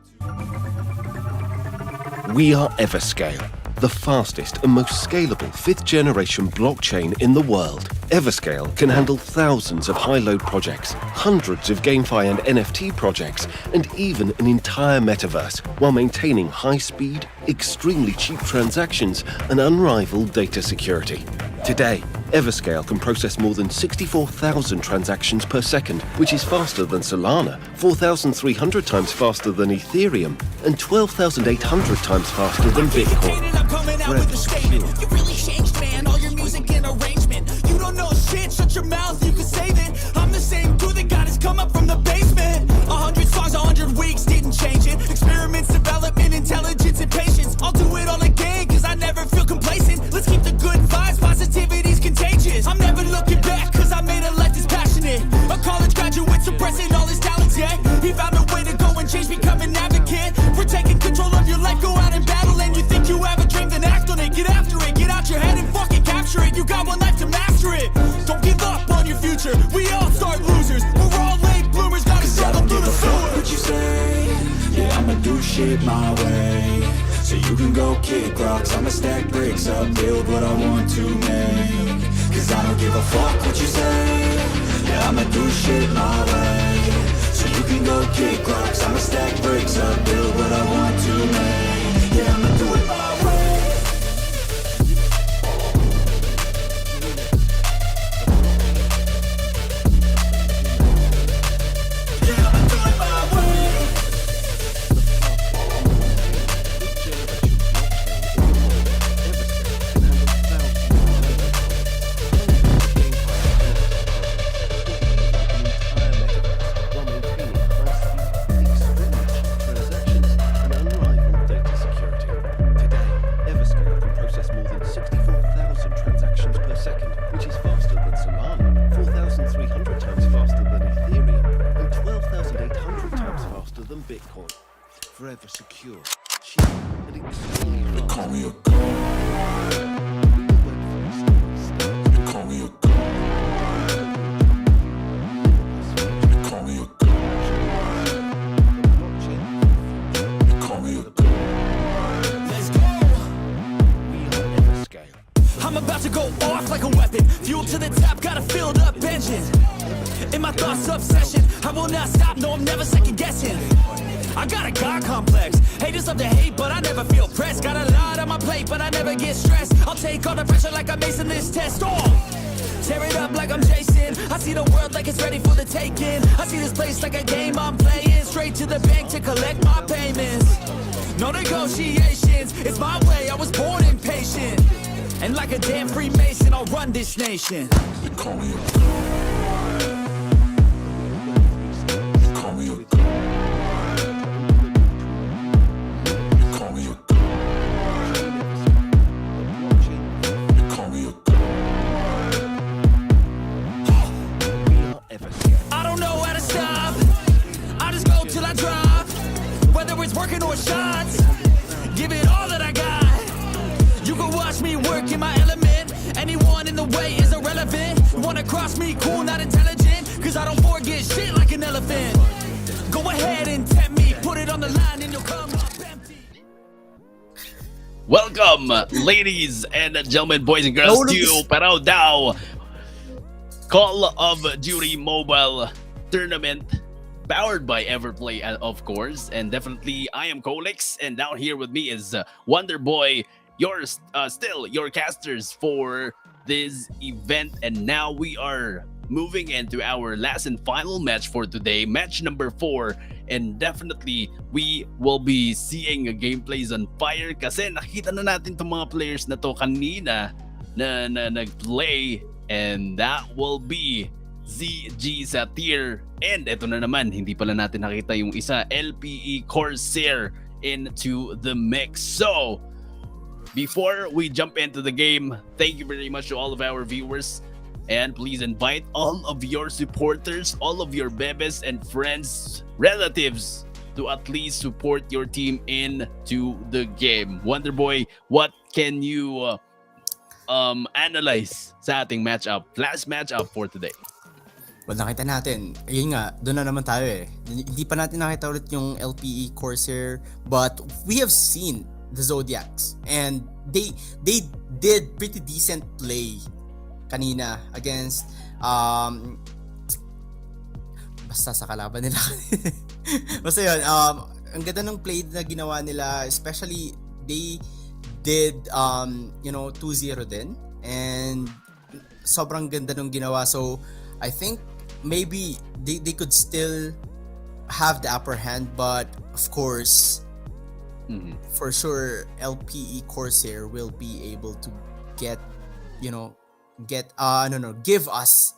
We are Everscale, the fastest and most scalable 5th generation blockchain in the world. Everscale can handle thousands of high-load projects, hundreds of GameFi and NFT projects, and even an entire metaverse, while maintaining high-speed, extremely cheap transactions and unrivaled data security. Today, Everscale can process more than 64,000 transactions per second, which is faster than Solana, 4,300 times faster than Ethereum, and 12,800 times faster than Bitcoin. Forever secure. You really changed, man. All your music and arrangement. You don't know shit. Shut your mouth. You can save it. I'm the same dude that got his come up from the basement. 100 songs, 100 weeks didn't change it. Experiments, development, intelligence, and patience. I'll do it all again, cause I never feel complacent. Let's keep the good vibes. Positivity's contagious. I'm never looking back, cause I made a life that's passionate. A college graduate suppressing all his talents, yeah. He found a way to go and change, become an advocate. For taking control of your life, go out and battle. And you think you have a dream, then act on it. Get after it, get out your head and fucking capture it. You got one life to master it. Don't give up on your future. We all start losers. We're all late bloomers, gotta struggle through the sewer. What you say? Yeah, I'ma do shit my way. So you can go kick rocks, I'ma stack bricks up, build what I want to make. Cause I don't give a fuck what you say. Yeah, I'ma do shit my way. So you can go kick rocks, I'ma stack bricks up, build what I want to make. Yeah, I'ma do it my way. than Bitcoin. Forever secure, cheap, and extremely fast. Call me a god. Call me a god. Call me a god. Call me a god. Let's go. We are Everscale. I'm about to go off like a weapon. Fuel to the top, got a filled up engine. In my thoughts, obsession. I will not stop, no, I'm never second guessing. I got a God complex. Haters love to hate, but I never feel pressed. Got a lot on my plate, but I never get stressed. I'll take all the pressure like I'm acing this test. Oh! Tear it up like I'm Jason. I see the world like it's ready for the taking. I see this place like a game I'm playing. Straight to the bank to collect my payments. No negotiations, it's my way, I was born impatient. And like a damn Freemason, I'll run this nation. Call me a god. Call me a god. Call me a god. Call me a god. We are Everscale. I don't know how to stop. I just go till I drop. Whether it's working or shots, give it all that I got. You can watch me work in my element. Anyone in the way is irrelevant. You wanna cross me, cool, not intelligent. Cause I don't forget shit like an elephant. Go ahead and tempt me, put it on the line and you'll come up empty. Welcome, ladies and gentlemen, boys and girls, to Paraw DAO Call of Duty Mobile Tournament, powered by Everplay, of course. And definitely, I am Colix, and down here with me is Wonderboy, still your casters for this event. And now we are moving into our last and final match for today, match number 4. And definitely, we will be seeing gameplays on fire kasi nakita na natin itong mga players na to kanina na nag-play. And that will be ZG Satir. And ito na naman, hindi pala natin nakita yung isa, LPE Corsair into the mix. So, before we jump into the game, thank you very much to all of our viewers. And please invite all of your supporters, all of your bebes and friends, relatives to at least support your team into the game. Wonderboy, what can you analyze sa ating matchup, last matchup for today? Well, nakita natin, ayun nga, doon na naman tayo eh. Hindi pa natin nakita ulit yung LPE Corsair, but we have seen the Zodiacs, and they did pretty decent play kanina against basta sa kalaban nila. Basta yun, ang ganda ng play na ginawa nila, especially they did 2-0 din, and sobrang ganda nung ginawa. So I think maybe they could still have the upper hand, but of course for sure LPE Corsair will be able to give us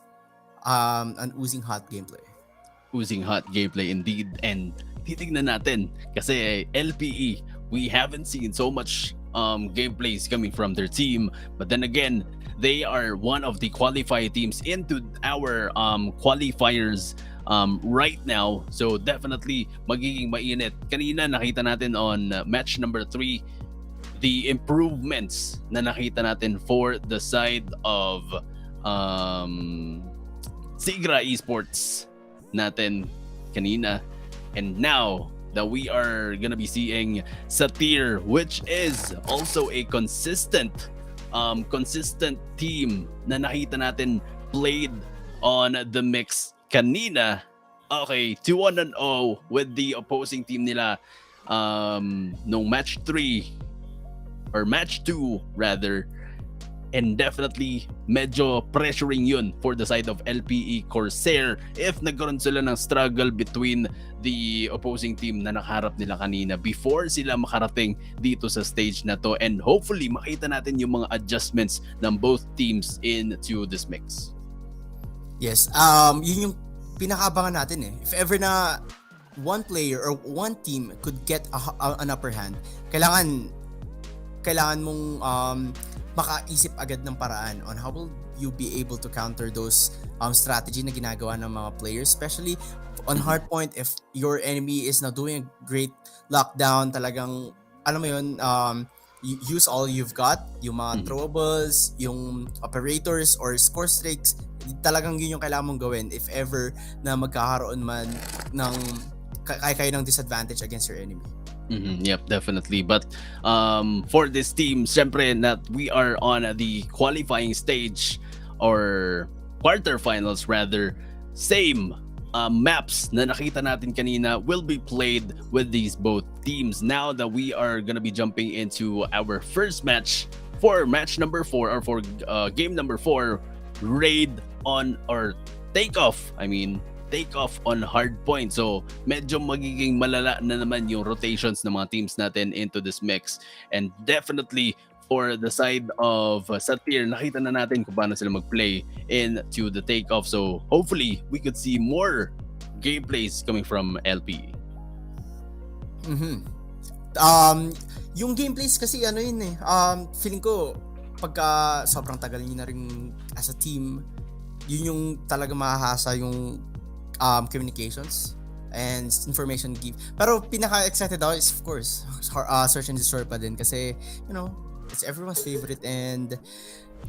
an oozing hot gameplay. Oozing hot gameplay indeed. And titignan natin kasi LPE, we haven't seen so much gameplays coming from their team, but then again, they are one of the qualified teams into our qualifiers right now. So definitely magiging mainit. Kanina nakita natin on match number 3 the improvements na nakita natin for the side of Sigra Esports natin kanina. And now that we are gonna be seeing Satir, which is also a consistent team na nakita natin played on the mix kanina. Okay, 2-1-0 with the opposing team nila nung match 3 or match 2 rather. And definitely medyo pressuring yun for the side of LPE Corsair if nagkaroon sila ng struggle between the opposing team na nakaharap nila kanina before sila makarating dito sa stage na to. And hopefully makita natin yung mga adjustments ng both teams into this mix. Yes, yun yung pinakabangan natin eh. If ever na one player or one team could get an upper hand, kailangan mong makaisip agad ng paraan on how will you be able to counter those strategy na ginagawa ng mga players, especially on hardpoint. If your enemy is not doing a great lockdown, talagang alam mo yun, use all you've got, yung mga throwables, yung operators or score streaks. Talagang yun yung kailangan mong gawin if ever na magkakaroon man ng kayo ng disadvantage against your enemy. Yep, definitely. But for this team, syempre that we are on the qualifying stage or quarterfinals rather, same maps na nakita natin kanina will be played with these both teams. Now that we are gonna be jumping into our first match for match number 4 or for game number 4, raid on or take off on hard point. So medyo magiging malala na naman yung rotations ng mga teams natin into this mix. And definitely for the side of Satir, nakita na natin kung paano sila mag-play into the takeoff. So hopefully we could see more gameplays coming from LPE. Yung gameplays kasi ano yun feeling ko pagka sobrang tagal niyo na rin as a team, yun yung talaga mahahasa yung communications and information give. Pero pinaka-excited ako is of course Search and Destroy pa din kasi it's everyone's favorite and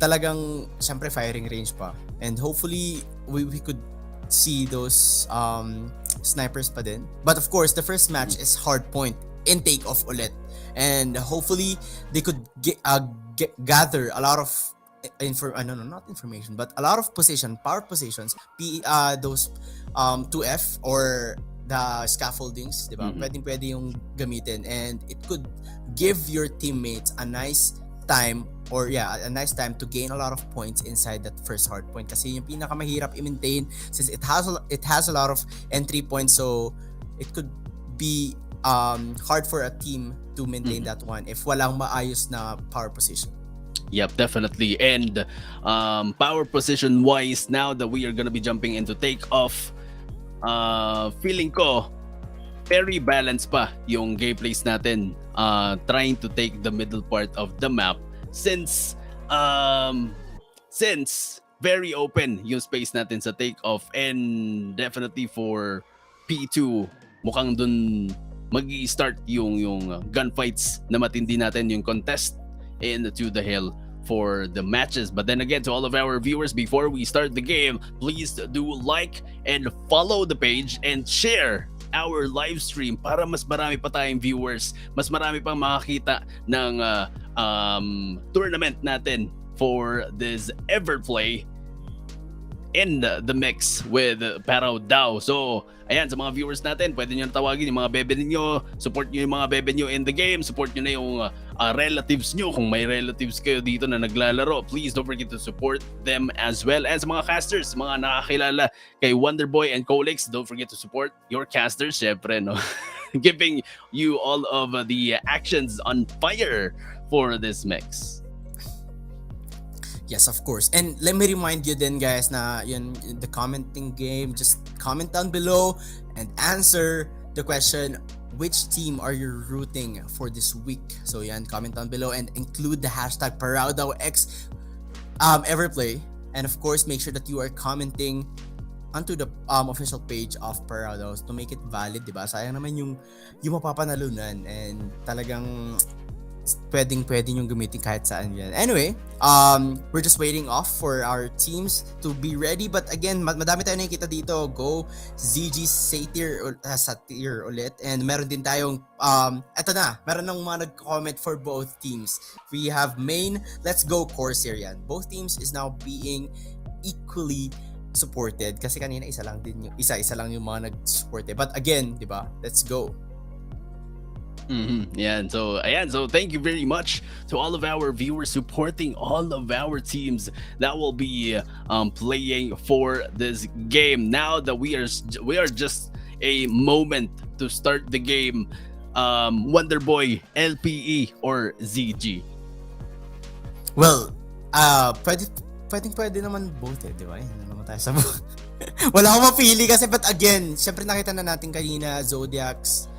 talagang syempre firing range pa. And hopefully we could see those snipers pa din. But of course the first match is hard point in takeoff ulit. And hopefully they could gather a lot of not information, but a lot of power positions, those 2F or the scaffoldings, diba? Pwede yung gamitin, and it could give your teammates a nice time to gain a lot of points inside that first hard point kasi yung pinakamahirap i-maintain since it has a lot of entry points, so it could be hard for a team to maintain that one if walang maayos na power position. Yep, definitely. And power position wise, now that we are gonna be jumping into takeoff, feeling ko very balanced pa yung gameplays natin, trying to take the middle part of the map since very open yung space natin sa takeoff, and definitely for P2 mukhang dun magi-start yung gunfights na matindi natin, yung contest into the hill for the matches. But then again, to all of our viewers, before we start the game, please do like and follow the page and share our live stream para mas marami pa tayong viewers, mas marami pang makakita ng tournament natin for this Everplay in the mix with ParawDao. So ayan, sa mga viewers natin, pwede nyo tawagin yung mga bebe ninyo, support nyo yung mga bebe nyo in the game, support nyo na yung relatives nyo. Kung may relatives kayo dito na naglalaro, please don't forget to support them as well. And sa mga casters, mga nakakilala kay Wonderboy and Colix, don't forget to support your casters, syempre, no? Giving you all of the actions on fire for this mix. Yes, of course. And let me remind you then, guys, na yun, the commenting game, just comment down below and answer the question, which team are you rooting for this week? So yan, comment down below and include the hashtag ParawDaoX Everplay. And of course, make sure that you are commenting onto the official page of ParawDao to make it valid, diba? Sayang naman yung mapapanalunan, and talagang pwedeng yung gamitin kahit saan yan. Anyway, we're just waiting off for our teams to be ready. But again, madami tayo nakikita dito. Go ZG Satir ulit. And meron din tayong eto na, meron nang mga nag-comment for both teams. We have main, let's go Corsair yan. Both teams is now being equally supported kasi kanina isa lang yung mga nag-support. But again, di ba? Let's go. Yeah, so thank you very much to all of our viewers supporting all of our teams that will be playing for this game. Now that we are just a moment to start the game, Wonderboy, LPE or ZG. Well, pwede naman both di ba? Yan naman tayo sa wala akong mapili kasi, but again, syempre nakita na natin kanina Zodiacs,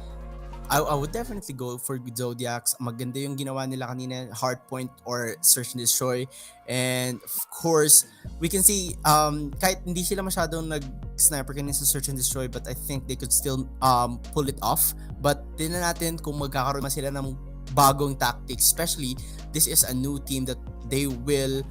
I would definitely go for Zodiacs. Maganda yung ginawa nila kanina, Hardpoint or Search and Destroy. And of course, we can see kahit hindi sila masyadong nag-sniper kanina sa Search and Destroy, but I think they could still pull it off. But tingnan natin kung magkakaroon man sila ng bagong tactics, especially this is a new team that they will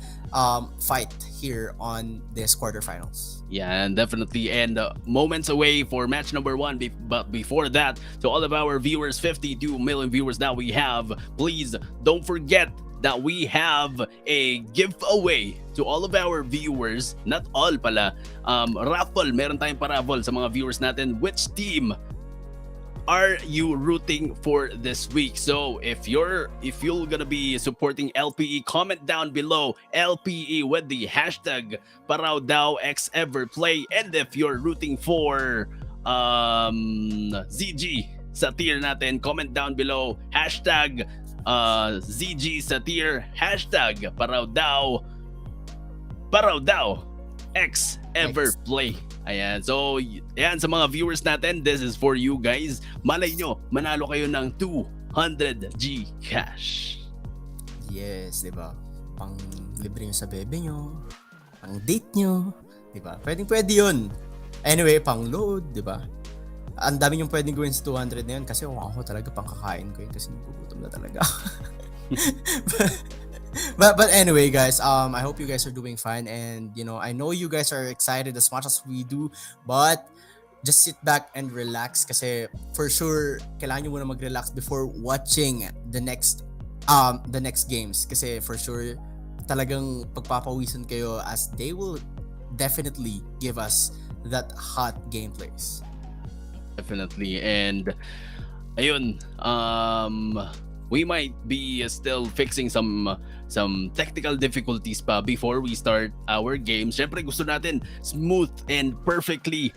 fight here on this quarterfinals. Yeah, and definitely, and moments away for match number 1. But before that, to all of our viewers, 52 million viewers that we have, please don't forget that we have a giveaway to all of our viewers. Not all pala. Raffle, meron tayong paraffle sa mga viewers natin. Which team are you rooting for this week? So if you're gonna be supporting LPE, comment down below LPE with the hashtag ParawDao x Everplay. And if you're rooting for ZG sa tier natin, comment down below hashtag ZG sa tier, hashtag ParawDao x Everplay. Ayan, so yan sa mga viewers natin, this is for you guys. Malay nyo, manalo kayo ng 200G cash. Yes, di ba? Pang libre nyo sa bebe nyo, pang date nyo, di ba? Pwede yun. Anyway, pang load, di ba? Ang dami yung pwedeng gawin sa 200 na yun kasi ako talaga pang kakain ko yun kasi nagugutom na talaga. But anyway, guys, I hope you guys are doing fine, and I know you guys are excited as much as we do, but just sit back and relax kasi for sure kailangan nyo muna mag-relax before watching the next games kasi for sure talagang pagpapawisan kayo as they will definitely give us that hot gameplays. Definitely, and ayun, we might be still fixing some technical difficulties pa before we start our game. Syempre gusto natin smooth and perfectly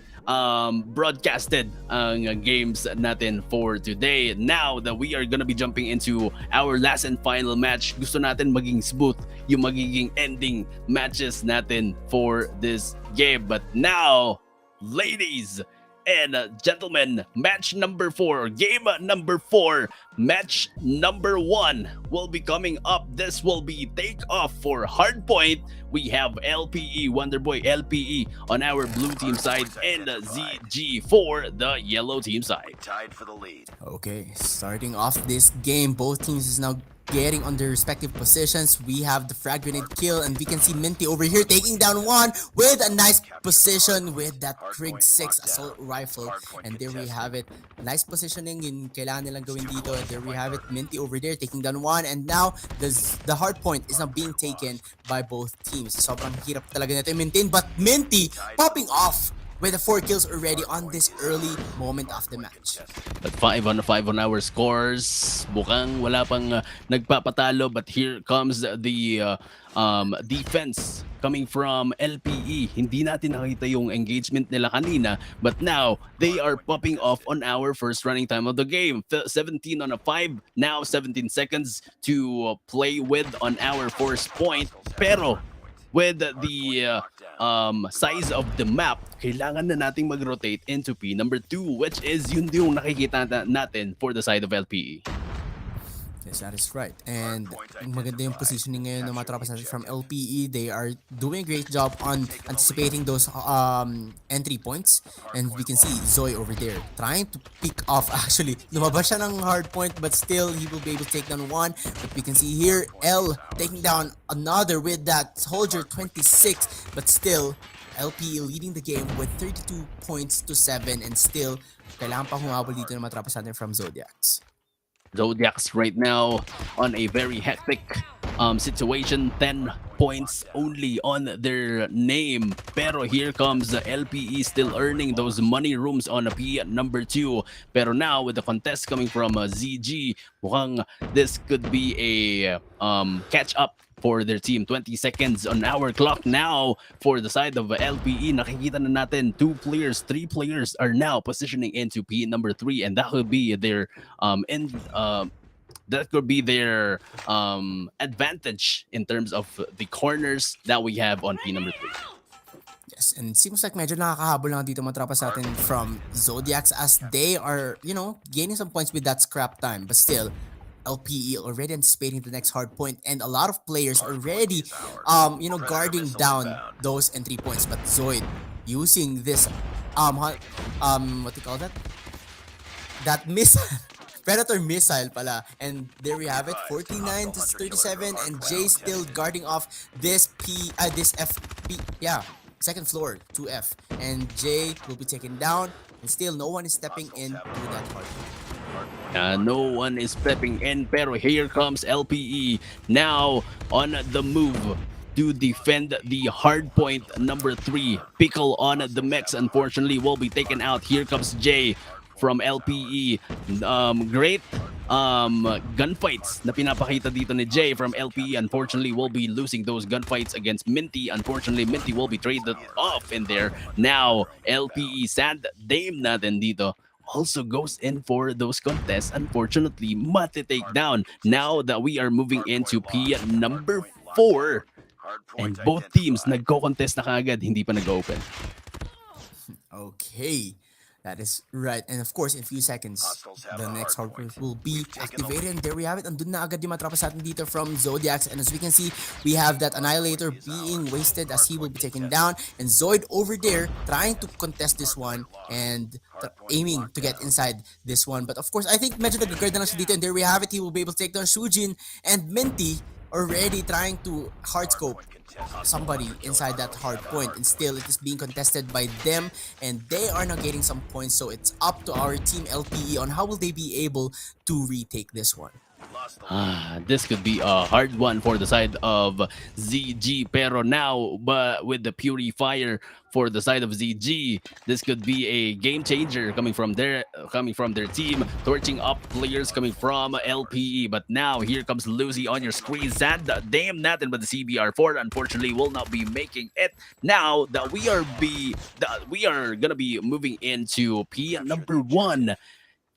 broadcasted ang games natin for today. Now that we are gonna be jumping into our last and final match, gusto natin maging smooth yung magiging ending matches natin for this game. But now, ladies and gentlemen, match number 4, game number 4, match number 1 will be coming up. This will be take off for Hardpoint. We have LPE, Wonderboy LPE on our blue team side, and ZG for the yellow team side. Tied for the lead. Okay, starting off this game, both teams is now getting on their respective positions. We have the frag grenade kill, and we can see Minty over here taking down one with a nice position with that Krig 6 assault rifle. And there we have it. Nice positioning yung kailangan nilang gawin dito. And there we have it. Minty over there taking down one, and now the hard point is now being taken by both teams. Sobrang hirap talaga nito i-maintain, but Minty popping off with the 4 kills already on this early moment of the match. But 5 on 5 on our scores. Mukhang wala pang nagpapatalo, but here comes the defense coming from LPE. Hindi natin nakita yung engagement nila kanina, but now they are popping off on our first running time of the game. 17 on a 5, now 17 seconds to play with on our first point. Pero with the size of the map, kailangan na nating mag-rotate into P number 2, which is yun yung nakikita natin for the side of LPE. Yes, that is right. And maganda yung positioning ngayon ng mga tropas natin from LPE. They are doing a great job on anticipating those entry points. And we can see Zoe over there trying to pick off. Actually, lumabas siya ng hard point, but still he will be able to take down one. But we can see here L taking down another with that Soldier 26. But still, LPE leading the game with 32 points to 7. And still, kailangan pa humabol dito ng mga tropas natin from Zodiacs. Zodiacs right now on a very hectic situation. 10 points only on their name. Pero here comes the LPE still earning those money rooms on a P at number 2. Pero now with the contest coming from ZG, mukhang this could be a catch up for their team. 20 seconds on our clock now for the side of LPE. Nakikita na natin 2 players, 3 players are now positioning into P number 3, and that could be their advantage in terms of the corners that we have on P number 3. Yes, And it seems like medyo nakakahabol lang dito mga tropa sa atin from Zodiacs as they are, gaining some points with that scrap time. But still, LPE already anticipating the next hard point, and a lot of players already, guarding down those entry points. But Zoid using this, what do you call that? That missile. Predator missile pala. And there we have it, 49 to 37, and Jay still guarding off this second floor 2F. And Jay will be taken down, and still no one is stepping in to that hard. No one is stepping in, pero here comes LPE now on the move to defend the hard point number 3. Pickle on the mix, unfortunately, will be taken out. Here comes Jay from LPE. Great gunfights na pinapakita dito ni Jay from LPE. Unfortunately, will be losing those gunfights against Minty. Unfortunately, Minty will be traded off in there. Now, LPE Sad Dame natin dito also goes in for those contests. Unfortunately, mati-take down. Now that we are moving into P number 4, and both teams nagko-contest na kaagad, hindi pa nag-open. Okay, that is right. And of course, in a few seconds, the next hard point will be activated. And there we have it. Andun na agad yung matrapa sa atin dito from Zodiacs. And as we can see, we have that Annihilator being wasted as he will be taken down. And Zoid over there trying to contest this one and aiming to get inside this one. But of course, I think medyo nag-guard na lang siya dito. And there we have it. He will be able to take down Shujin and Minty already trying to hardscope somebody inside that hard point, and still it is being contested by them, and they are now getting some points. So it's up to our team LPE on how will they be able to retake this one. This could be a hard one for the side of ZG, pero now, but with the Purifier for the side of ZG, this could be a game changer coming from their team, torching up players coming from LPE. But now here comes Lucy on your screen. Sad damn natin, but the CBR4 unfortunately will not be making it. Now that we are gonna be moving into P number 1,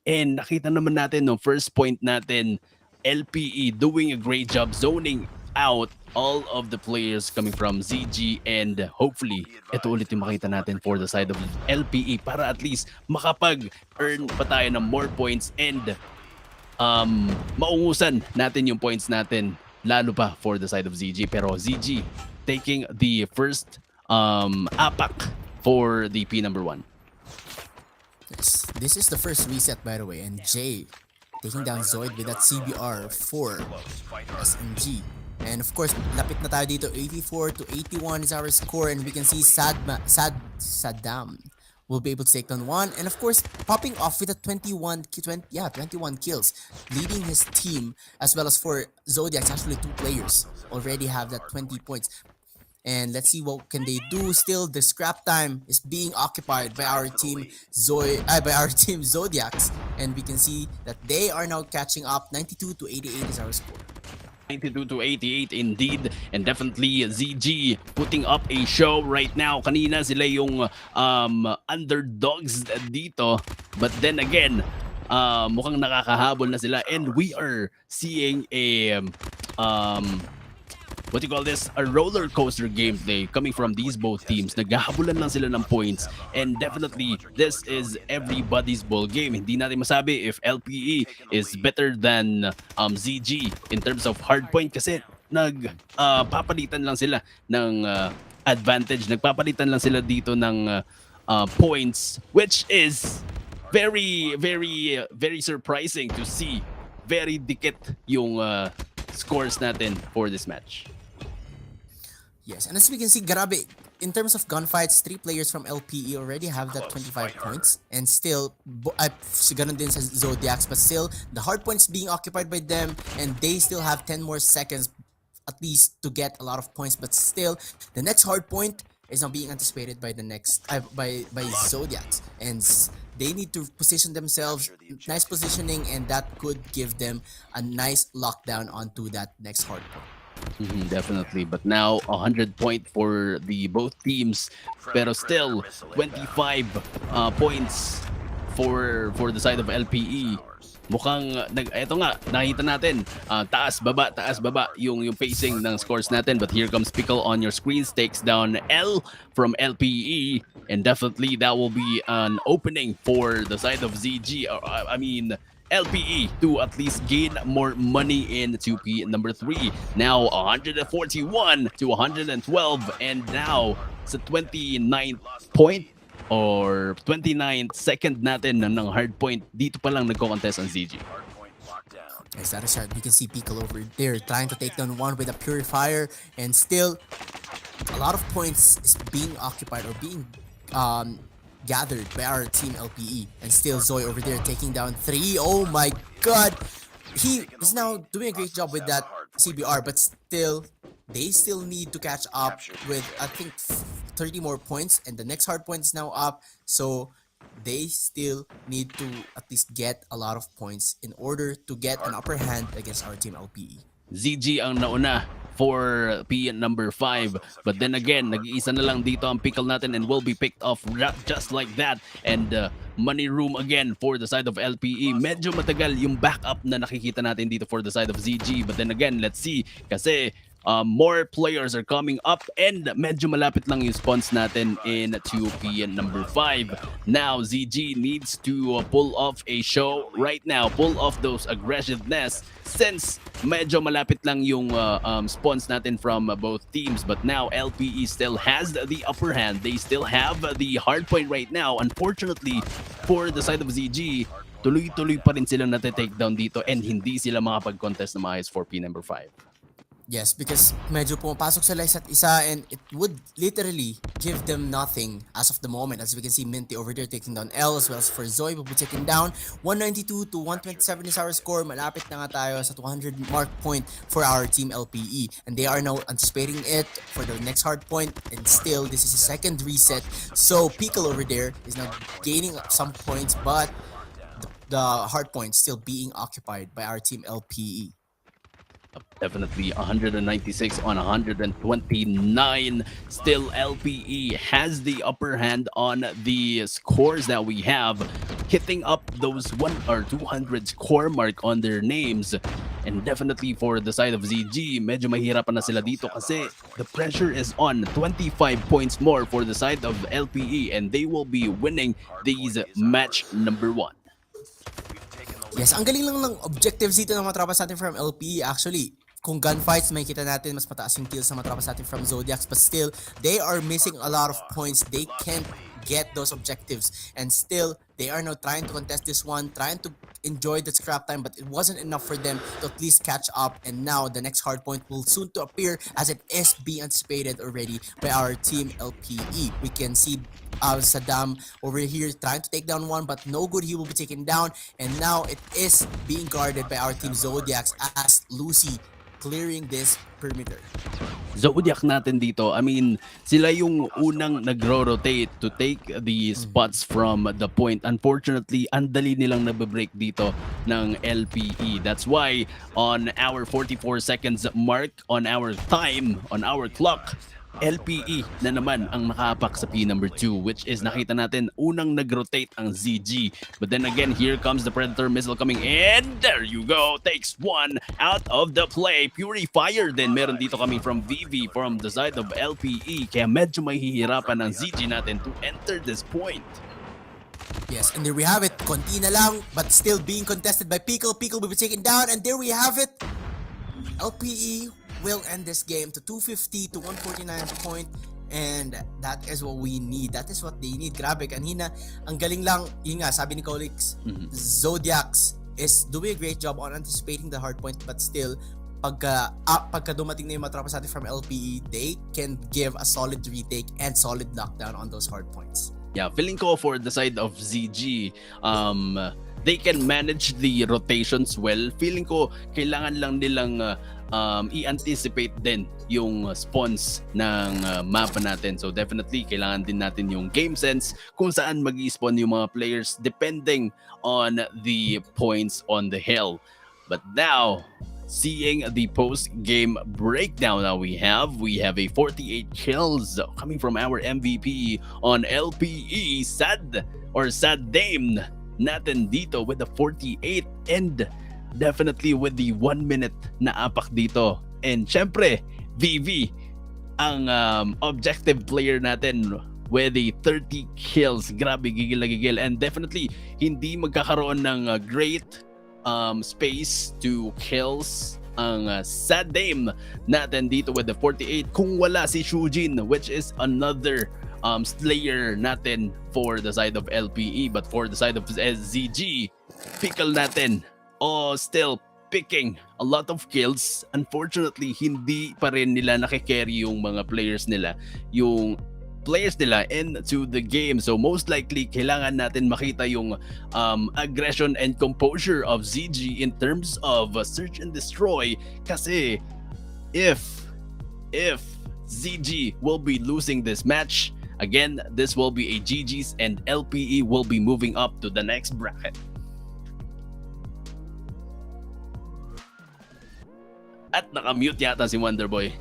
and nakita naman natin no first point natin, LPE doing a great job zoning out all of the players coming from ZG, and hopefully ito ulit yung makita natin for the side of LPE para at least makapag-earn pa tayo ng more points and maungusan natin yung points natin lalo pa for the side of ZG. Pero ZG taking the first apak for the P number 1. Yes, this is the first reset, by the way, and Jay taking down Zoid with that CBR for SMG. And of course, lapit na tayo dito. 84 to 81 is our score, and we can see Saddam will be able to take down one. And of course, popping off with a 21 kills, leading his team, as well as for Zodiacs, actually 2 players already have that 20 points. And let's see what can they do. Still, the scrap time is being occupied by our team Zodiacs, and we can see that they are now catching up. 92 to 88 is our score. 92 to 88 indeed, and definitely ZG putting up a show right now. Kanina sila yung underdogs dito, but then again, mukhang nakakahabol na sila, and we are seeing a what do you call this? A roller coaster gameplay coming from these both teams. Naghahabulan lang sila ng points, and definitely this is everybody's ball game. Hindi natin masabi if LPE is better than ZG in terms of hard point, kasi papalitan lang sila ng advantage. Nagpapalitan lang sila dito ng points, which is very, very, very surprising to see. Very dikit yung scores natin for this match. Yes, and as we can see, grabe, in terms of gunfights, 3 players from LPE already have that 25 points, and still, ganun din sa Zodiacs, but still, the hard points being occupied by them, and they still have 10 more seconds at least to get a lot of points. But still, the next hard point is now being anticipated by the next by Zodiacs, and they need to position themselves, nice positioning, and that could give them a nice lockdown onto that next hard point. Definitely, but now 100 point for the both teams, pero still 25 points for the side of LPE. eto nga, nakita natin, taas baba yung pacing ng scores natin, but here comes Pickle on your screens, takes down L from LPE, and definitely that will be an opening for the side of ZG, LPE to at least gain more money in 2P number 3. Now 141 to 112, and now sa 29th point or 29th second natin ng hard point, dito pa lang nagko-contest ang ZG. Yes, that is right. You can see Pickle over there trying to take down one with a purifier, and still a lot of points is being occupied or being gathered by our team LPE, and still Zoe over there taking down 3. Oh my god, he is now doing a great job with that CBR, but still they still need to catch up with, I think, 30 more points, and the next hard point is now up, so they still need to at least get a lot of points in order to get an upper hand against our team LPE. ZG ang nauna for P number 5, but then again, nag-iisa na lang dito ang Pickle natin and will be picked off just like that, and money room again for the side of LPE. Medyo matagal yung backup na nakikita natin dito for the side of ZG, but then again, let's see, kasi more players are coming up, and medyo malapit lang yung spawns natin in 2P number 5. Now ZG needs to pull off a show right now, pull off those aggressiveness, since medyo malapit lang yung spawns natin from both teams. But now LPE still has the upper hand, they still have the hard point right now. Unfortunately for the side of ZG, tuloy-tuloy pa rin silang nate-take down dito, and hindi sila makapag-contest na maayos for P number 5. Yes, because medyo pumapasok sila isa't isa, and it would literally give them nothing as of the moment. As we can see, Minty over there taking down L, as well as for Zoe, will be taking down 192 to 127 is our score. Malapit na nga tayo sa 200 mark point for our team LPE, and they are now anticipating it for the next hard point, and still this is a second reset. So Pickle over there is now gaining some points, but the hard point still being occupied by our team LPE. Definitely 196 on 129. Still LPE has the upper hand on the scores that we have, hitting up those 1 or 200 score mark on their names. And definitely for the side of ZG, medyo mahirapan na sila dito kasi the pressure is on. 25 points more for the side of LPE, and they will be winning these match number 1. Yes, ang galing lang ng objectives dito ng mga tropas natin from LPE. Actually, kung gunfights, may kita natin mas mataas yung kills ng mga tropas natin from Zodiacs, but still, they are missing a lot of points. They can't get those objectives, and still, they are now trying to contest this one, trying to enjoy the scrap time, but it wasn't enough for them to at least catch up, and now the next hard point will soon to appear, as it is being anticipated already by our team LPE. We can see Saddam over here trying to take down one, but no good, he will be taken down, and now it is being guarded by our team Zodiacs as Lucy clearing this perimeter. Zodiac natin dito, I mean, sila yung unang nagro-rotate to take the spots from the point. Unfortunately, ang dali nilang nabibreak dito ng LPE. That's why on our 44 seconds mark on our time, on our clock, LPE na naman ang nakapak sa P number 2, which is nakita natin unang nag-rotate ang ZG. But then again, here comes the Predator missile coming in. There you go. Takes one out of the play. Purifier din meron dito coming from VV from the side of LPE. Kaya medyo mahihirapan ang ZG natin to enter this point. Yes, and there we have it. Konti na lang, but still being contested by Pickle. Pickle will be taken down, and there we have it. LPE will end this game to 250 to 149 point, and that is what we need. That is what they need. Grabe, kanina, ang galing lang, yun nga, sabi ni Colix, Zodiacs is doing a great job on anticipating the hard point, but still, pagka dumating na yung mga tropas natin from LPE, they can give a solid retake and solid knockdown on those hard points. Yeah, feeling ko for the side of ZG, they can manage the rotations well. Feeling ko kailangan lang nilang i-anticipate din yung spawns ng mapa natin. So definitely kailangan din natin yung game sense kung saan mag-i-spawn yung mga players depending on the points on the hill. But now, seeing the post-game breakdown that we have a 48 kills coming from our MVP on LPE, Sad Dame. natin dito with the 48 and definitely with the 1 minute na apak dito. And syempre, VV ang objective player natin with the 30 kills. Grabe, gigil na gigil. And definitely, hindi magkakaroon ng great space to kills ang sad dame natin dito with the 48 kung wala si Shujin, which is another slayer natin for the side of LPE. But for the side of SZG, pickle natin still picking a lot of kills. Unfortunately, hindi pa rin nila nakikerry yung mga players nila into the game. So most likely, kailangan natin makita yung aggression and composure of ZG in terms of search and destroy. Kasi if ZG will be losing this match, again, this will be a GG's and LPE will be moving up to the next bracket. At naka-mute yata si Wonderboy.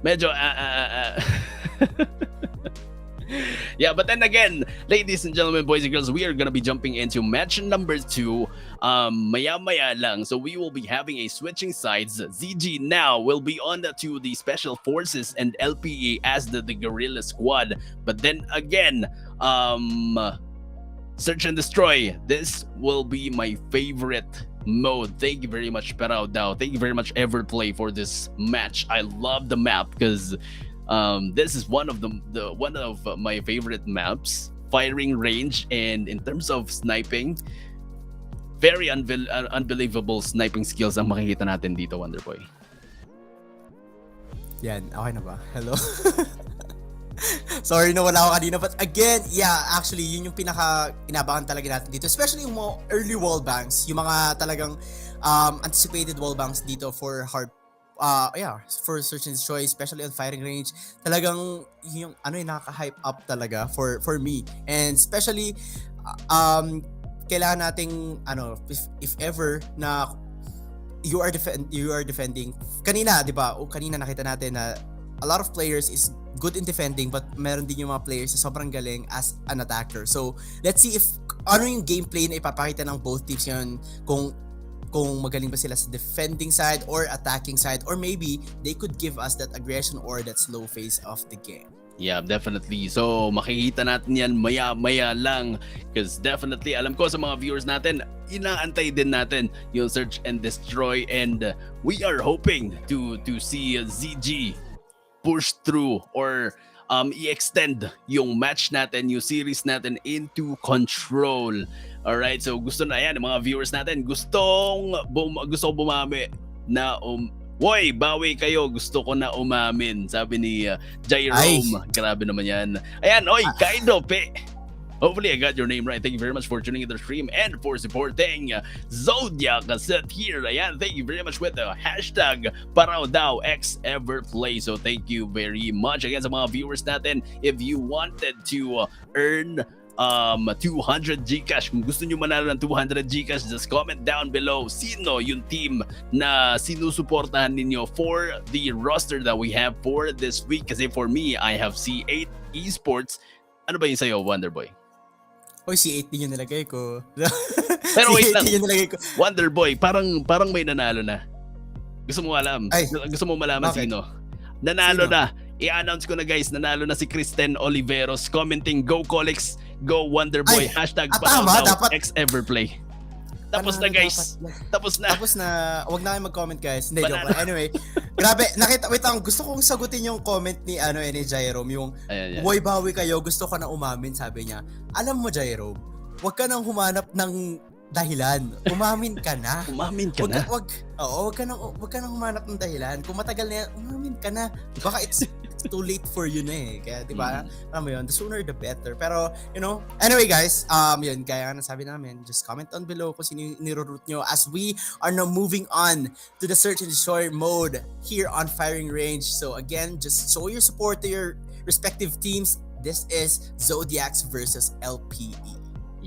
Medyo yeah, but then again, ladies and gentlemen, boys and girls, we are gonna be jumping into match number 2 maya-maya lang. So we will be having a switching sides. ZG now will be on to the Special Forces and LPE as the Guerrilla Squad. But then again, Search and Destroy, this will be my favorite mode. Thank you very much, ParawDao. Thank you very much, Everplay, for this match. I love the map because this is one of my favorite maps. Firing range, and in terms of sniping, very unbelievable sniping skills ang makikita natin dito, Wonderboy. Yan, okay na ba? Hello? Sorry na wala ako kanina, but again, yeah, actually, yun yung pinaka-inabangan talaga natin dito. Especially yung mga early wall banks, yung mga talagang anticipated wall banks dito for for search and destroy, especially on firing range. Talagang yung nakaka-hype up talaga for me. And especially, kailangan nating, if ever na you are defending. Kanina, di ba? Kanina nakita natin na a lot of players is good in defending, but meron din yung mga players na sobrang galing as an attacker. So, let's see if yung gameplay na ipapakita ng both teams yun, kung magaling ba sila sa defending side or attacking side, or maybe they could give us that aggression or that slow phase of the game. Yeah, definitely. So, makikita natin yan maya-maya lang, because definitely, alam ko sa mga viewers natin, inaantay din natin yung Search and Destroy, and we are hoping to see ZG push through or i-extend yung match natin, yung series natin into Control. Alright, so gusto na yan, mga viewers natin, gusto bumami na Woy, bawi kayo, gusto ko na umamin, sabi ni Jerome. Grabe naman yan. Ayan, oy, Kaido, pe. Hopefully I got your name right. Thank you very much for tuning in the stream and for supporting Zodiac set here. Ayan, thank you very much with the hashtag ParawDao X Everplay. So thank you very much again sa mga viewers natin. If you wanted to earn 200 Gcash, kung gusto nyo manalo ng 200 Gcash, just comment down below sino yung team na sinusuportahan ninyo for the roster that we have for this week. Kasi for me, I have C8 Esports. Ano ba yung sa'yo, Wonderboy? Oy, C8 din yung nilagay ko. Pero wait lang, yung nilagay ko. Wonderboy, parang may nanalo na. Gusto mo alam? Gusto mo malaman sino? Nanalo Sino? na. I-announce ko na, guys, nanalo na si Kristen Oliveros, commenting Go Colix, Go Wonderboy, hashtag ParawDao X Everplay. Tapos na, guys. Tapos na. Wag na kayo mag-comment, guys. Hindi, joke lang. Anyway, grabe, wait lang, gusto kong sagutin yung comment ni ni Jerome, yung Woy, bawi kayo, gusto ko na umamin, sabi niya. Alam mo, Jerome, wag ka nang humanap ng dahilan. Umamin ka na. Umamin ka na? Wag ka nang humanap ng dahilan. Kung matagal na yan, umamin ka na. Baka it's too late for you na eh. Kaya, di ba? Alam mo yun, the sooner the better. Pero, anyway guys, yun, kaya nga sabi namin, just comment down below kung sino yung niro-root nyo as we are now moving on to the Search and Destroy mode here on Firing Range. So again, just show your support to your respective teams. This is Zodiacs versus LPE.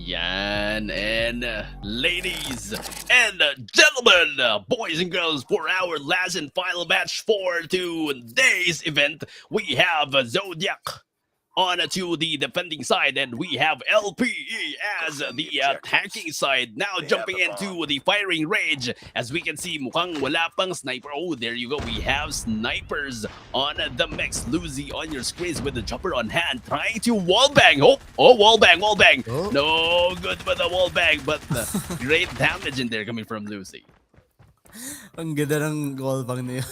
Yan, and ladies and gentlemen, boys and girls, for our last and final match for today's event, we have Zodiac on to the defending side, and we have LPE as the attacking side. Now jumping into the firing range, as we can see, mukhang wala pang sniper. Oh, there you go. We have snipers on the mix. Lucy on your screens with the jumper on hand, trying to wallbang. Oh, wallbang. Oh. No good with the wallbang, but great damage in there coming from Lucy. Ang ganda ng goal bang na yun.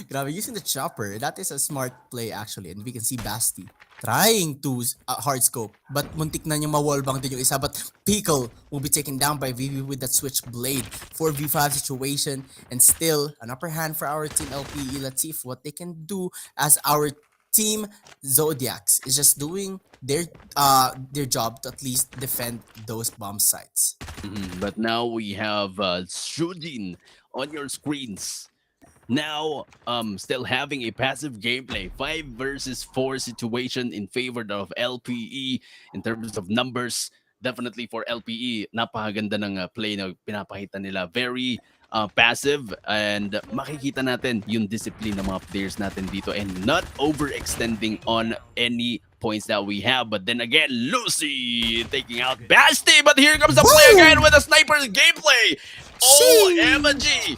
Grabe, using the chopper. That is a smart play actually. And we can see Basti trying to hard scope. But muntik na niyang ma-wallbang din yung isa. But Pickle will be taken down by Vivi with that switch blade. 4v5 situation. And still, an upper hand for our team LPE. Let's see if what they can do as our team Zodiacs is just doing their job to at least defend those bomb sites. But now we have Shujin on your screens. Now, still having a passive gameplay. 5 versus 4 situation in favor of LPE in terms of numbers. Definitely for LPE, napakaganda ng play na pinapakita nila. Very passive, and makikita natin yung discipline ng mga players natin dito and not overextending on any points that we have. But then again, Lucy taking out Basti, but here comes the play again with a sniper's gameplay. OMG!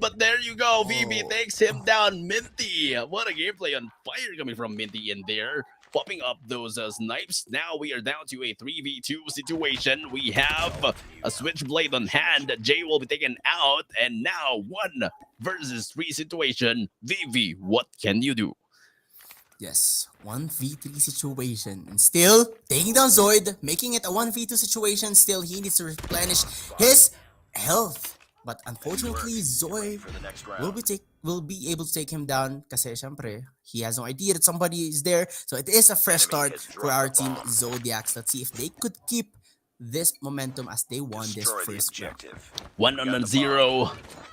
But there you go. VB takes him down. Minty. What a gameplay on fire coming from Minty in there. Popping up those snipes. Now we are down to a 3v2 situation. We have a switchblade on hand. Jay will be taken out. And now 1 versus 3 situation. VV, what can you do? Yes, 1v3 situation. And still, taking down Zoid, making it a 1v2 situation. Still, he needs to replenish his health. But unfortunately, Zoid will be able to take him down kasi syempre, he has no idea that somebody is there. So it is a fresh start for our team Zodiacs. Let's see if they could keep this momentum as they won this first round. 1-0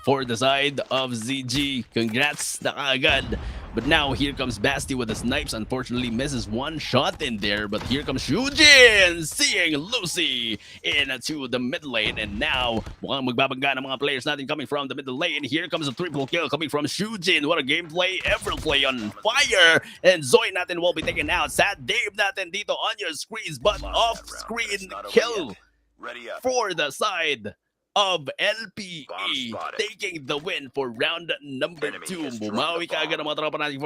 for the side of ZG. Congrats na kaagad. But now here comes Basti with the snipes. Unfortunately misses one shot in there. But here comes Shujin seeing Lucy into the mid lane. And now mukhang magbabangga ng mga players natin coming from the middle lane. Here comes a triple kill coming from Shujin. What a gameplay. Everplay on fire. And Zoe natin will be taken out. Sad Dave natin dito on your screens. But off-screen kill for the side of LPE, taking the win for round number 2. Bumawi kaagad ang mga tropa natin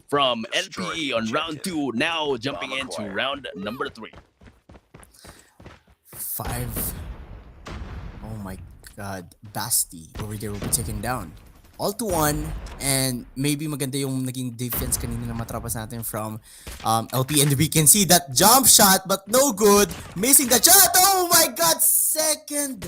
from LPE on round 2. Now jumping into round number 3. 5. Oh my god. Basti over there will be taken down. All to 1, and maybe maganda yung naging defense kanina ng matrapas natin from LP, and we can see that jump shot but no good, missing the shot. Oh my god, second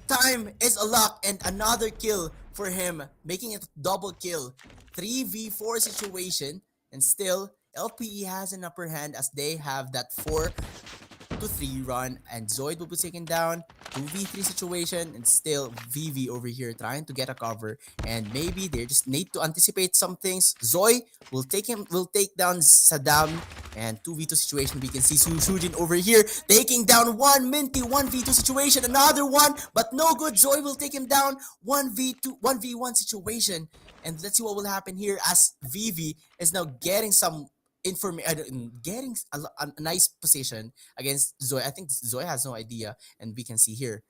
time is a lock and another kill for him, making it a double kill. 3v4 situation, and still LPE has an upper hand as they have that 4-3 run, and Zoid will be taken down. 2v3 situation, and still VV over here trying to get a cover, and maybe they just need to anticipate some things. Zoe will take down Saddam, and 2v2 situation. We can see Shujin over here taking down one Minty. 1v2 situation, another one, but no good. Zoe will take him down. 1v1 situation, and let's see what will happen here as VV is now getting some getting a nice position against Zoe. I think Zoe has no idea, and we can see here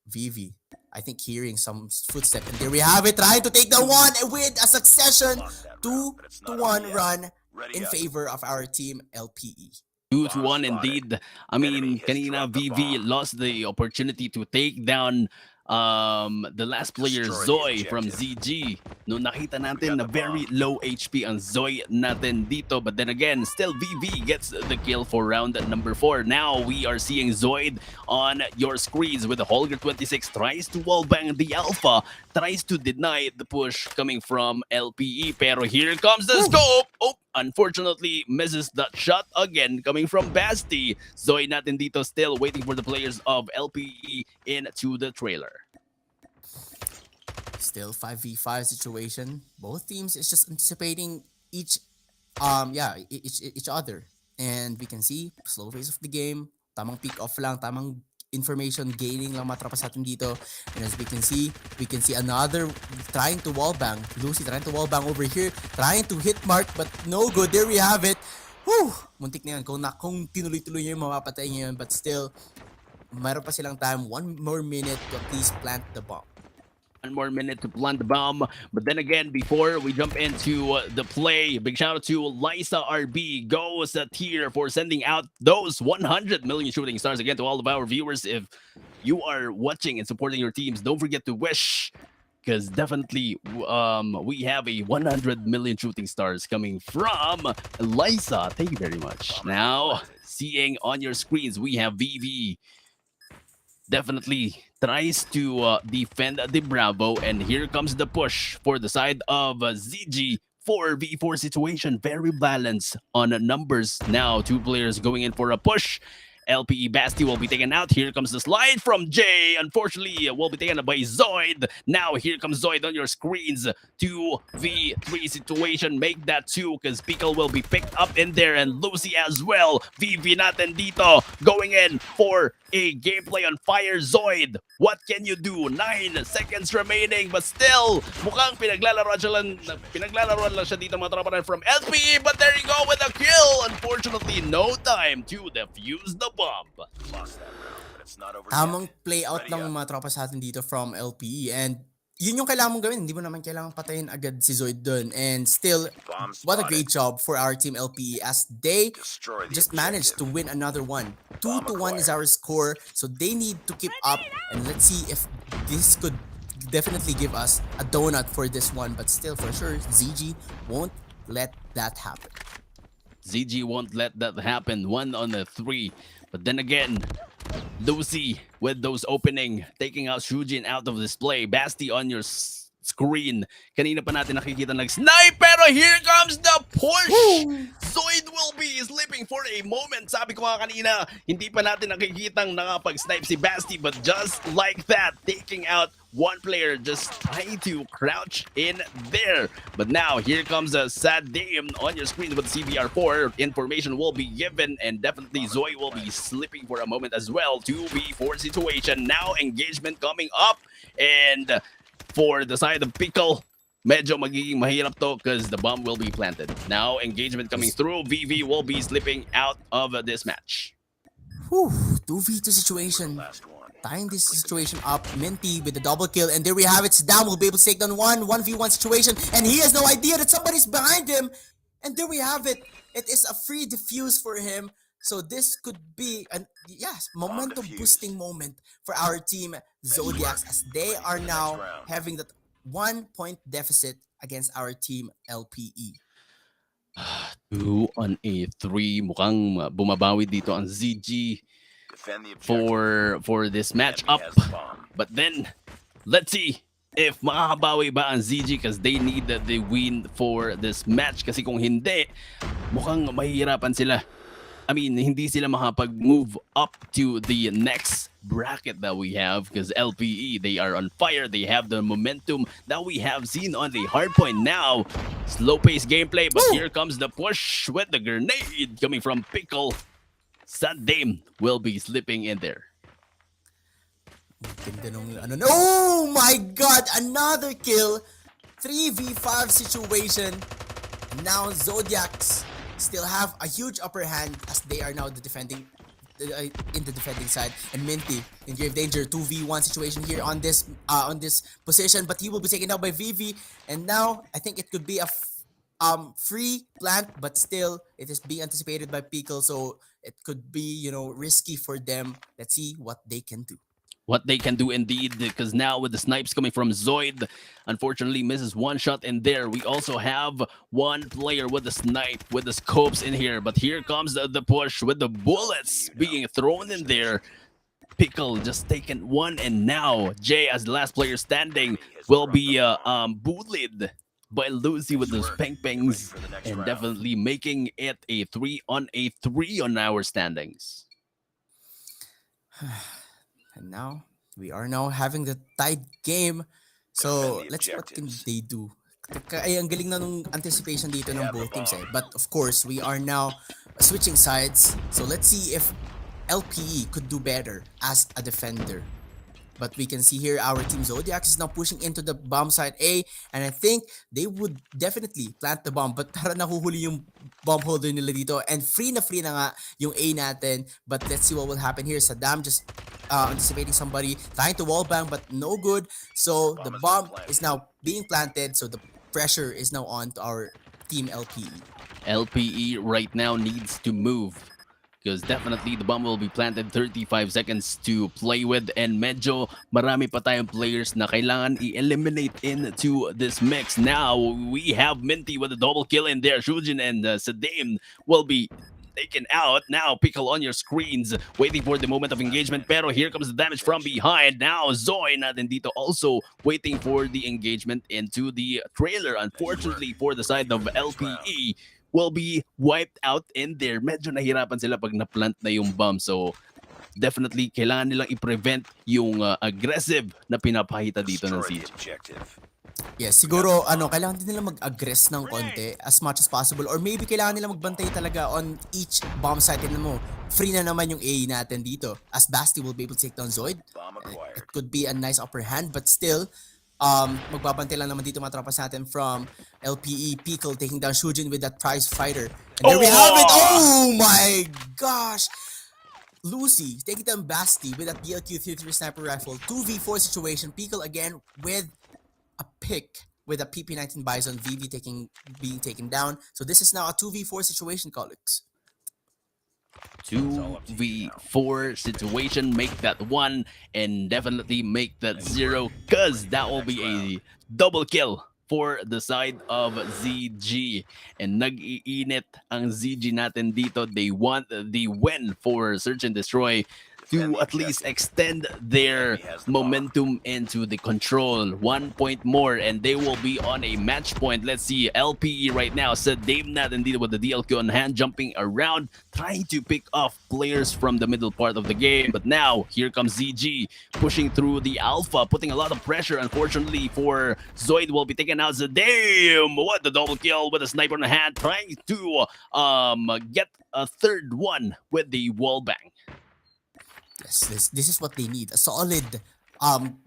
Vivi, I think, hearing some footstep, and there we have it, trying to take the one with a succession 2-1 run in favor of our team LPE. 2-1 indeed. I mean, kanina VV lost the opportunity to take down the last player, Zoe from ZG. No, nakita natin na very low HP ang Zoe natin dito. But then again, still VV gets the kill for round number 4. Now we are seeing Zoid on your screens with the Holger 26. Tries to wallbang the Alpha. Tries to deny the push coming from LPE. Pero here comes the scope. Oh, unfortunately misses that shot again coming from Basti. Zoe natin dito still waiting for the players of LPE into the trailer. Still 5v5 situation. Both teams is just anticipating each other. And we can see slow phase of the game. Tamang pick off lang, tamang information gaining lang mga tropa sa atin dito. And as we can see another trying to wallbang. Lucy trying to wallbang over here, trying to hit mark, but no good. There we have it. Whew! Muntik na yun. Kung tinuloy-tuloy niya yung mapapatay niya yun, but still, mayroon pa silang time. 1 more minute to at least plant the bomb. 1 more minute to plant the bomb. But then again, before we jump into the play, big shout out to Liza RB, goes a tier for sending out those 100 million shooting stars. Again, to all of our viewers, if you are watching and supporting your teams, don't forget to wish, because definitely we have a 100 million shooting stars coming from Liza. Thank you very much. Now, seeing on your screens, we have VV. Definitely tries to defend the Bravo, and here comes the push for the side of ZG. 4v4 situation, very balanced on numbers now. 2 players going in for a push. LPE Basti will be taken out. Here comes the slide from Jay. Unfortunately, will be taken by Zoid. Now, here comes Zoid on your screens. 2v3 situation. Make that 2 because Pickle will be picked up in there, and Lucy as well. VV natin dito. Going in for a gameplay on fire. Zoid, what can you do? 9 seconds remaining, but still, mukhang pinaglalaroan lang siya dito mga tropa from LPE, but there you go with a kill. Unfortunately, no time to defuse the bomb. Lost that round, but it's not over Tamang yet. play out Ready lang up. ng mga tropa sa atin dito from LPE, and yun yung kailangan mong gawin. Hindi mo naman kailangan patayin agad si Zoid dun. And still, Bomb what a spotted. great job for our team LPE as they Destroy the just managed to objective. win another one. Bomb 2-1 is acquired. our score, so they need to keep up, and let's see if this could definitely give us a donut for this one. But still, for sure, ZG won't let that happen. ZG won't let that happen. 1 on the 3. But then again, Lucy with those opening, taking out Shujin out of display. Basti on your screen. Kanina pa natin nakikita nag-snipe, pero here comes the push! Zoid will be sleeping for a moment. Sabi ko nga kanina, hindi pa natin nakikitang nakapag-snipe si Basti, but just like that, taking out one player, just trying to crouch in there. But now, here comes a sad Dame on your screen with CBR4. Information will be given, and definitely Zoe will be sleeping for a moment as well. 2v4 situation. Now, engagement coming up, and for the side of Pickle, medyo magiging mahirap to because the bomb will be planted. Now, engagement coming through. VV will be slipping out of this match. Whew, 2v2 situation. Last one. Tying this situation up, Minty with the double kill, and there we have it. Down will be able to take down 1v1 situation, and he has no idea that somebody's behind him. And there we have it. It is a free defuse for him. So this could be an momentum boosting moment for our team Zodiacs, as they are now having that 1 point deficit against our team LPE. 2 on a 3. Mukhang bumabawi dito ang ZG Defend the objective. for this matchup. Enemy has the bomb. But then, let's see if makakabawi ba ang ZG because they need the win for this match. Kasi kung hindi, mukhang mahihirapan sila. I mean, hindi sila makapag-move up to the next bracket that we have because LPE, they are on fire. They have the momentum that we have seen on the hardpoint now. Slow-paced gameplay, but here comes the push with the grenade coming from Pickle. Sad Dame will be slipping in there. Ganda nung oh my god, another kill. 3v5 situation. Now Zodiacs still have a huge upper hand as they are now the defending in the defending side, and Minty in grave danger. 2v1 situation here on this position, but he will be taken out by VV, and now I think it could be a free plant, but still it is being anticipated by Pickle, so it could be risky for them. Let's see what they can do. What they can do indeed, because now with the snipes coming from Zoid, unfortunately misses one shot in there. We also have one player with the snipe, with the scopes in here, but here comes the push with the bullets being thrown in there. Pickle just taken one, and now Jay, as the last player standing, will be bullied by Lucy with those peng-pengs, and definitely making it a 3 on a 3 on our standings. And now, we are now having the tied game. So, let's see what can they do. Ay, ang galing na nung anticipation dito ng both teams eh. But of course, we are now switching sides. So, let's see if LPE could do better as a defender. But we can see here our team Zodiacs is now pushing into the bomb side A, and I think they would definitely plant the bomb, but para nahuhuli yung bomb holder nila dito, and free na nga yung A natin. But let's see what will happen here. Saddam just anticipating somebody, trying to wallbang, but no good. So the bomb is now being planted, so the pressure is now on to our team LPE. LPE right now needs to move, because definitely the bomb will be planted. 35 seconds to play with, and medyo marami pa tayong players na kailangan i-eliminate into this mix. Now we have Minty with a double kill in there. Shujin and Saddam will be taken out. Now Pickle on your screens, waiting for the moment of engagement, pero here comes the damage from behind. Now Zoe natin dito also waiting for the engagement into the trailer. Unfortunately for the side of LPE, will be wiped out in there. Medyo nahirapan sila pag na-plant na yung bomb. So, definitely, kailangan nilang i-prevent yung aggressive na pinapahita dito ng Destroy the CG. objective. Yes, siguro kailangan din nila mag-aggress ng konti as much as possible, or maybe kailangan nila magbantay talaga on each bomb site. Tignan mo, free na naman yung A natin dito, as Basti will be able to take down Zoid. Bomb acquired. It could be a nice upper hand, but still magbabantay lang naman dito mga tropas natin from LPE. Pickle taking down Shujin with that prize fighter, and there we have it. Oh my gosh, Lucy taking down Basti with that BLQ 33 sniper rifle. 2v4 situation. Pickle again with a pick with a PP19 Bison. VV being taken down. So this is now a 2v4 situation, colleagues. 2v4 situation, make that 1 and definitely make that 0, because that will be a double kill for the side of ZG. And nag-iinit ang ZG natin dito. They want the win for Search and Destroy to at least extend their momentum into the control. 1 point more and they will be on a match point. Let's see LPE right now. Saddam natin dito with the DLQ on hand, jumping around, trying to pick off players from the middle part of the game. But now, here comes ZG, pushing through the alpha, putting a lot of pressure. Unfortunately for Zoid, will be taken out. Saddam, what the double kill with a sniper on the hand, trying to get a third one with the wall bang. Yes, this is what they need. A solid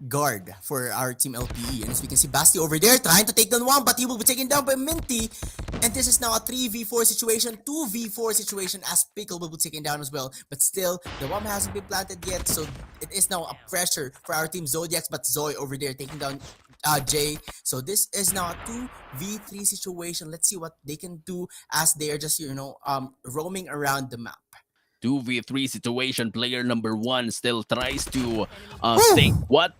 guard for our team LPE. And as we can see, Basti over there trying to take down one, but he will be taken down by Minty. And this is now a 3v4 situation, 2v4 situation, as Pickle will be taken down as well. But still, the bomb hasn't been planted yet, so it is now a pressure for our team Zodiacs. But Zoe over there taking down Jay. So this is now a 2v3 situation. Let's see what they can do as they are just, roaming around the map. 2v3 situation. Player number 1 still tries to think what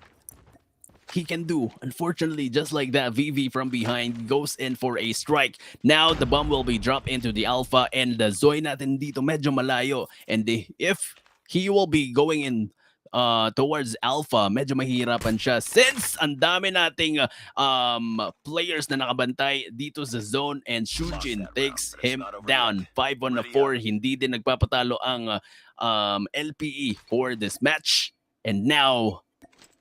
he can do. Unfortunately, just like that, VV from behind goes in for a strike. Now the bomb will be dropped into the alpha, and the Zoe natin dito medyo malayo. And if he will be going in towards alpha, medyo mahirapan siya since ang dami nating players na nakabantay dito sa zone, and Shujin takes him down. 5 on 4, hindi din nagpapatalo ang LPE for this match. And now,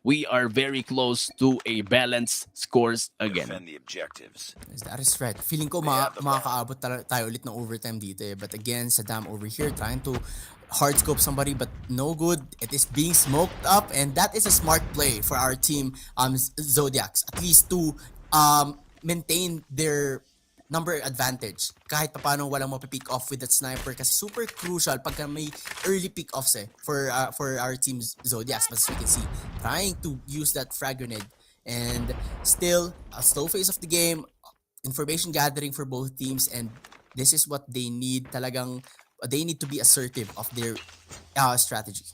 we are very close to a balanced scores again. Defend the objectives. Yes, that is right. Feeling ko makakaabot tayo ulit ng overtime dito eh. But again, Saddam over here trying to hard scope somebody, but no good. It is being smoked up, and that is a smart play for our team Zodiacs. At least to maintain their number advantage. Kahit paano walang mapipick off with that sniper, kasi super crucial pagka may early pick offs for our team Zodiacs. But as we can see, trying to use that frag grenade, and still a slow phase of the game, information gathering for both teams, and this is what they need. Talagang they need to be assertive of their strategy.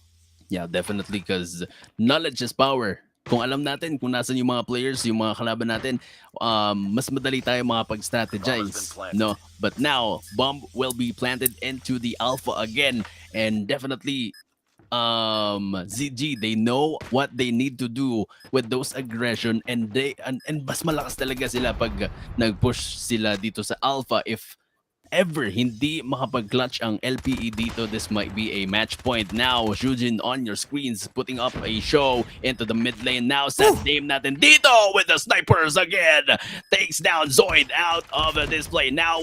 Yeah, definitely, because knowledge is power. Kung alam natin kung nasan yung mga players, yung mga kalaban natin, mas madali tayo makapag-strategize, no? But now, bomb will be planted into the alpha again, and definitely ZG, they know what they need to do with those aggression, and mas malakas talaga sila pag nag-push sila dito sa alpha. If ever hindi makapag-clutch ang LPE dito, this might be a match point. Now, Shujin on your screens putting up a show into the mid lane. Now, set name natin dito with the snipers again. Takes down Zoid out of the display. Now,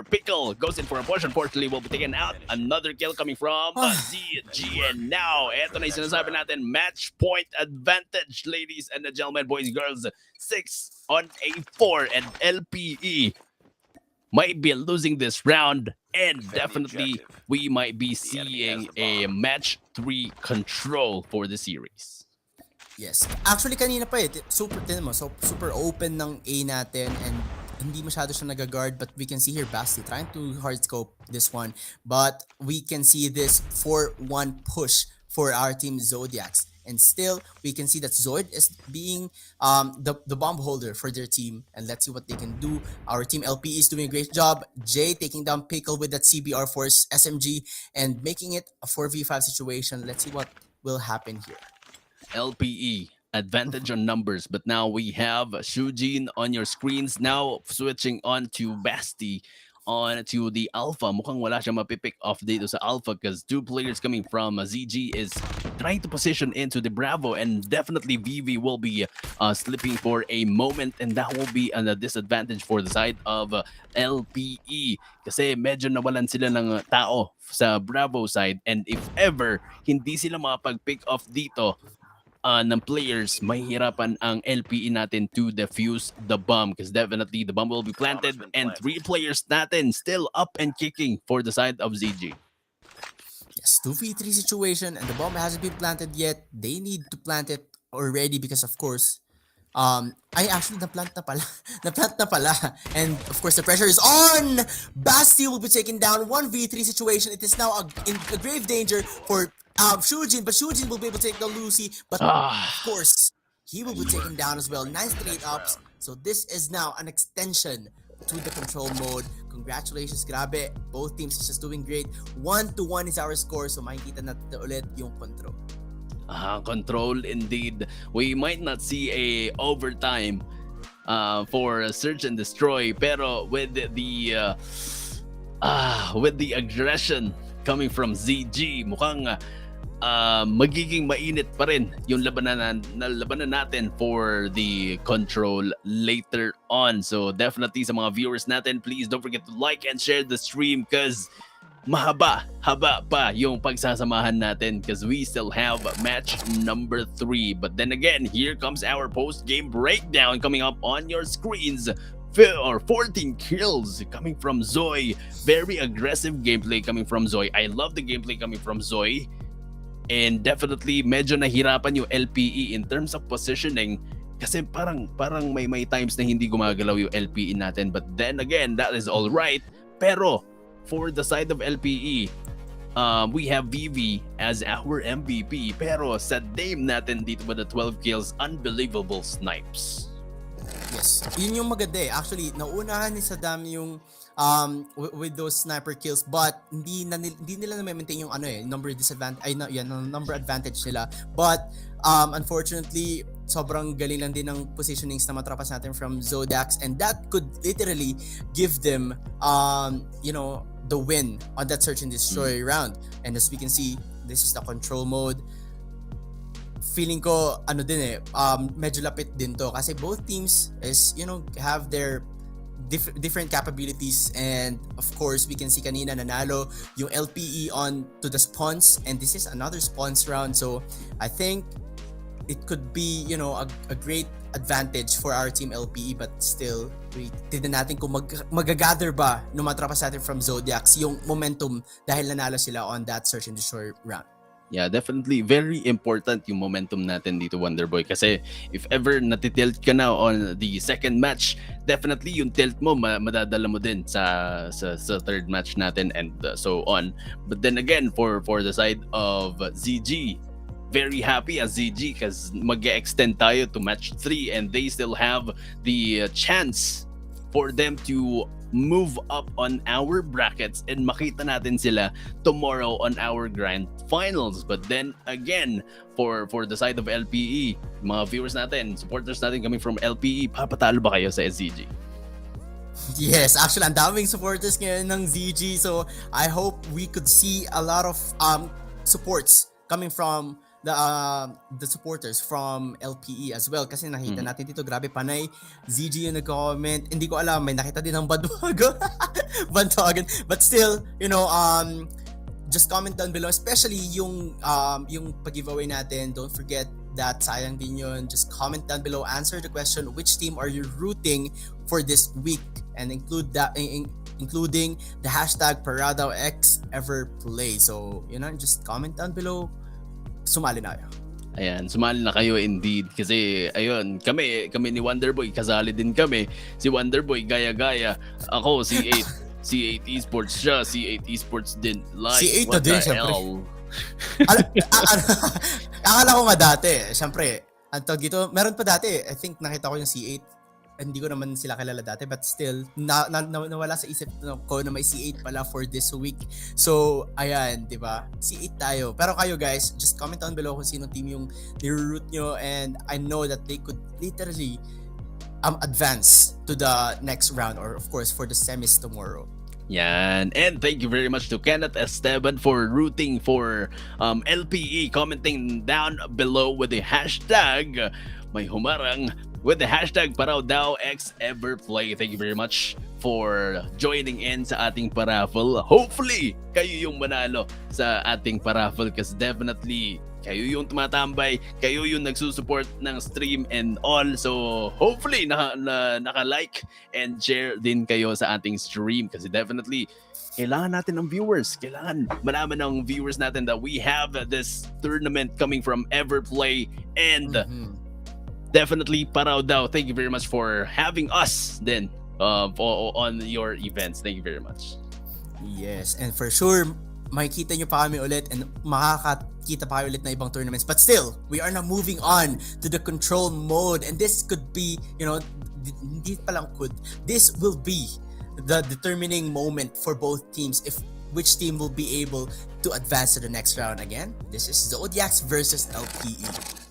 Pickle goes in for a push. Unfortunately, will be taken out. Another kill coming from ZG. And now, eto na yung sinasabi natin, match point advantage, ladies and gentlemen, boys and girls. 6-4, and LPE might be losing this round, and definitely we might be seeing a match 3 control for the series. Yes. Actually, kanina pa super open ng A natin and hindi masyado siya nag-guard, but we can see here Basti trying to hard scope this one, but we can see this 4-1 push for our team Zodiacs. And still, we can see that Zoid is being the bomb holder for their team. And let's see what they can do. Our team LP is doing a great job. Jay taking down Pickle with that CBR Force SMG and making it a 4v5 situation. Let's see what will happen here. LPE, advantage on numbers, but now we have Shujin on your screens. Now switching on to Basti on to the Alpha. Mukhang wala siya mapipick off dito sa Alpha because 2 players coming from ZG is trying to position into the Bravo, and definitely VV will be slipping for a moment, and that will be a disadvantage for the side of LPE kasi medyo nawalan sila ng tao sa Bravo side, and if ever hindi sila makapag-pick off dito ng players, mahihirapan ang LPE natin to defuse the bomb because definitely the bomb will be planted, and 3 players natin still up and kicking for the side of ZG. Yes, 2v3 situation and the bomb hasn't been planted yet. They need to plant it already because of course, naplant na pala. And of course the pressure is on! Basti will be taken down, 1v3 situation. It is now in a grave danger for Shujin, but Shujin will be able to take down Lucy, but of course, he will be taken down as well. 9 straight ups. So this is now an extension to the control mode. Congratulations, grabe. Both teams are just doing great. 1-1 is our score, so makikita natin ulit yung control. Control indeed. We might not see a overtime for search and destroy, pero with the aggression coming from ZG, mukhang magiging mainit pa rin yung labanan natin for the control later on. So definitely sa mga viewers natin, please don't forget to like and share the stream because haba pa yung pagsasamahan natin because we still have match number 3. But then again, here comes our post-game breakdown coming up on your screens. 14 kills coming from Zoe. Very aggressive gameplay coming from Zoe. I love the gameplay coming from Zoe. And definitely medyo nahirapan yung LPE in terms of positioning kasi parang may times na hindi gumagalaw yung LPE natin. But then again, that is all right. Pero for the side of LPE, we have VV as our MVP. Pero sa Dame natin dito with the 12 kills, unbelievable snipes. Yes, yun yung maganda eh. Actually, nauunahan ni Saddam yung with those sniper kills, but hindi nila na-maintain yung number advantage nila. But unfortunately, sobrang galing lang din ng positionings na matrapas natin from Zodiacs, and that could literally give them the win on that search and destroy round. And as we can see, this is the control mode. Feeling ko medyo lapit din to kasi both teams is have their different capabilities, and of course we can see kanina nanalo yung LPE on to the spawns, and this is another spawns round, so I think it could be a great advantage for our team LPE, but still tignan natin kung magagather ba nung matrapas natin from Zodiacs yung momentum dahil nanalo sila on that search and destroy round. Yeah, definitely very important yung momentum natin dito, Wonderboy, kasi if ever natitilt ka na on the second match, definitely yung tilt mo madadala mo din sa third match natin and so on. But then again, for the side of ZG, very happy as ZG because mag-extend tayo to match 3 and they still have the chance for them to move up on our brackets and makita natin sila tomorrow on our grand finals. But then again, for the side of LPE, mga viewers natin, supporters natin coming from LPE, papatalo ba kayo sa SCG? Yes, actually, ang daming supporters ngayon ng ZG. So, I hope we could see a lot of supports coming from the supporters from LPE as well. Kasi nakita natin dito, grabe, panay ZG yung nag-comment. Hindi ko alam, may nakita din ng Bandwagon. But still, you know, just comment down below, especially yung pag-giveaway natin. Don't forget that, sayang din yun. Just comment down below, answer the question, which team are you rooting for this week, and include that, including the hashtag ParawDao X Everplay. So, you know, just comment down below. Sumali na kayo. Ayan, sumali na kayo indeed. Kasi, ayun, kami ni Wonderboy, kasali din kami. Si Wonderboy, gaya-gaya. Ako, C8. C8 Esports siya. C8 Esports din. Like, C8 what na din, the syempre. hell? Akala ko nga dati, syempre, ang tawag dito, meron pa dati. I think nakita ko yung C8. Hindi ko naman sila kilala dati, but still, nawala sa isip ko na may C8 pala for this week. So, ayan, di ba? C8 tayo. Pero kayo guys, just comment down below kung sino team yung niroot nyo, and I know that they could literally advance to the next round, or of course, for the semis tomorrow. Yan. And thank you very much to Kenneth Esteban for rooting for LPE, commenting down below with the hashtag may humarang with the hashtag Paraw DAO X Everplay. Thank you very much for joining in sa ating paraffle. Hopefully, kayo yung manalo sa ating paraffle kasi definitely kayo yung tumatambay, kayo yung nagsusupport ng stream and all. So, hopefully, naka-like and share din kayo sa ating stream kasi definitely, kailangan natin ng viewers. Kailangan malaman ng viewers natin that we have this tournament coming from Everplay and definitely Paraw DAO. Thank you very much for having us then on your events. Thank you very much. Yes, and for sure, makikita nyo pa kami ulit and makakakita pa kayo ulit na ibang tournaments. But still, we are now moving on to the control mode, and this could be, you know, hindi pa lang could, this will be the determining moment for both teams if which team will be able to advance to the next round. Again, this is Zodiacs versus LPE.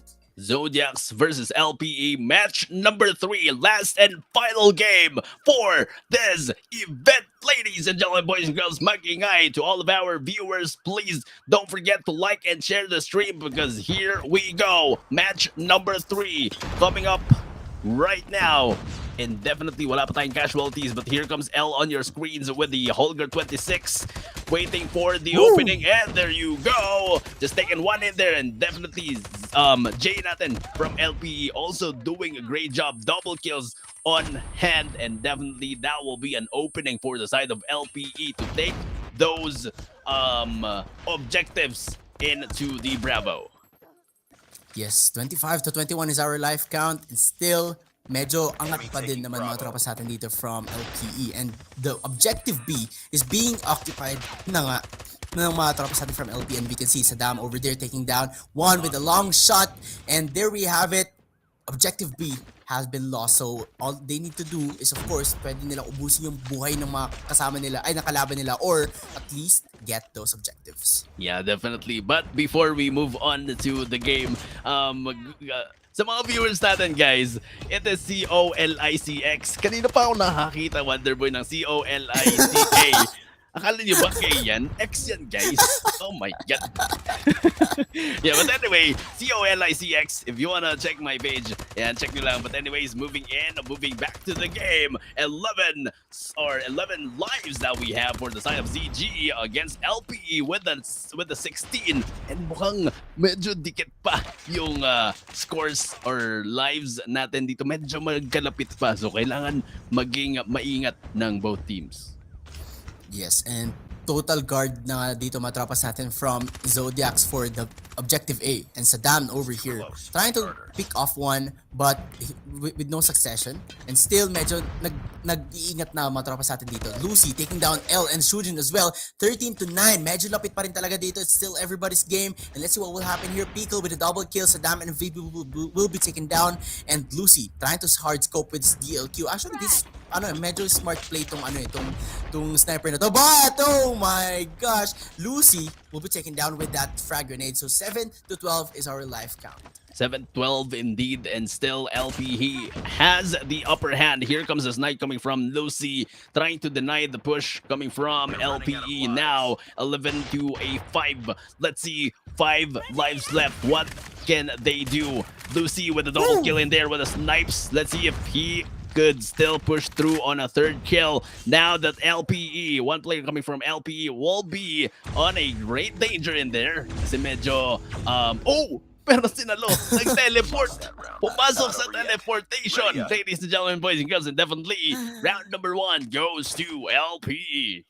Zodiacs versus LPE, match number 3, last and final game for this event. Ladies and gentlemen, boys and girls, magingay to all of our viewers, please don't forget to like and share the stream because here we go. Match number 3 coming up right now. And definitely wala pa tayong casualties, but here comes L on your screens with the Holger 26 waiting for the opening, and there you go, just taking one in there. And definitely Jay natin from LPE also doing a great job, double kills on hand, and definitely that will be an opening for the side of LPE to take those objectives into the Bravo. Yes, 25-21 is our life count, and still medyo angat pa din naman mga tropa sa atin dito from LPE, and the objective B is being occupied na nga ng mga tropa sa atin from LPE, and we can see Saddam over there taking down one with a long shot, and there we have it. Objective B has been lost, so all they need to do is, of course, pwede nila ubusin yung buhay ng mga kasama nila, ay nakalaban nila, or at least get those objectives. Yeah, definitely. But before we move on to the game, sa mga viewers natin guys, it is COLICX. Kanina pa ako nakakita, Wonderboy, ng COLICK. Akala niyo ba K yan? X yan guys. Oh my god. Yeah, but anyway, COLICX, if you wanna check my page, yeah, check nyo lang. But anyways, moving back to the game. 11 lives that we have for the side of ZG against LPE with the 16. And mukhang medyo dikit pa yung scores or lives natin dito. Medyo magkalapit pa. So kailangan maging maingat ng both teams. Yes, and total guard na dito matrapas natin from Zodiacs for the objective A, and Saddam over here trying to pick off one but with no succession, and still medyo nag-iingat na matrapas natin dito. Lucy taking down L and Shujin as well, 13-9. Medyo lapit pa rin talaga dito. It's still everybody's game, and let's see what will happen here. Pickle with a double kill. Saddam and VB will be taken down, and Lucy trying to hard scope with DLQ. Actually, this medyo smart play itong sniper na to. But oh my gosh, Lucy will be taken down with that frag grenade. So 7-12 is our life count. 7-12 indeed, and still LPE has the upper hand. Here comes the snipe coming coming from Lucy, trying to deny the push coming from LPE. Now 11 to a 5. Let's see, 5 lives left. What can they do? Lucy with a double kill in there with a snipes. Let's see if he could still push through on a third kill. Now that LPE, one player coming from LPE, will be on a great danger in there. Kasi medyo, pero sinalo, nag-teleport. Pumasok sa teleportation. Ladies and gentlemen, boys and girls, and definitely, round number 1 goes to LPE.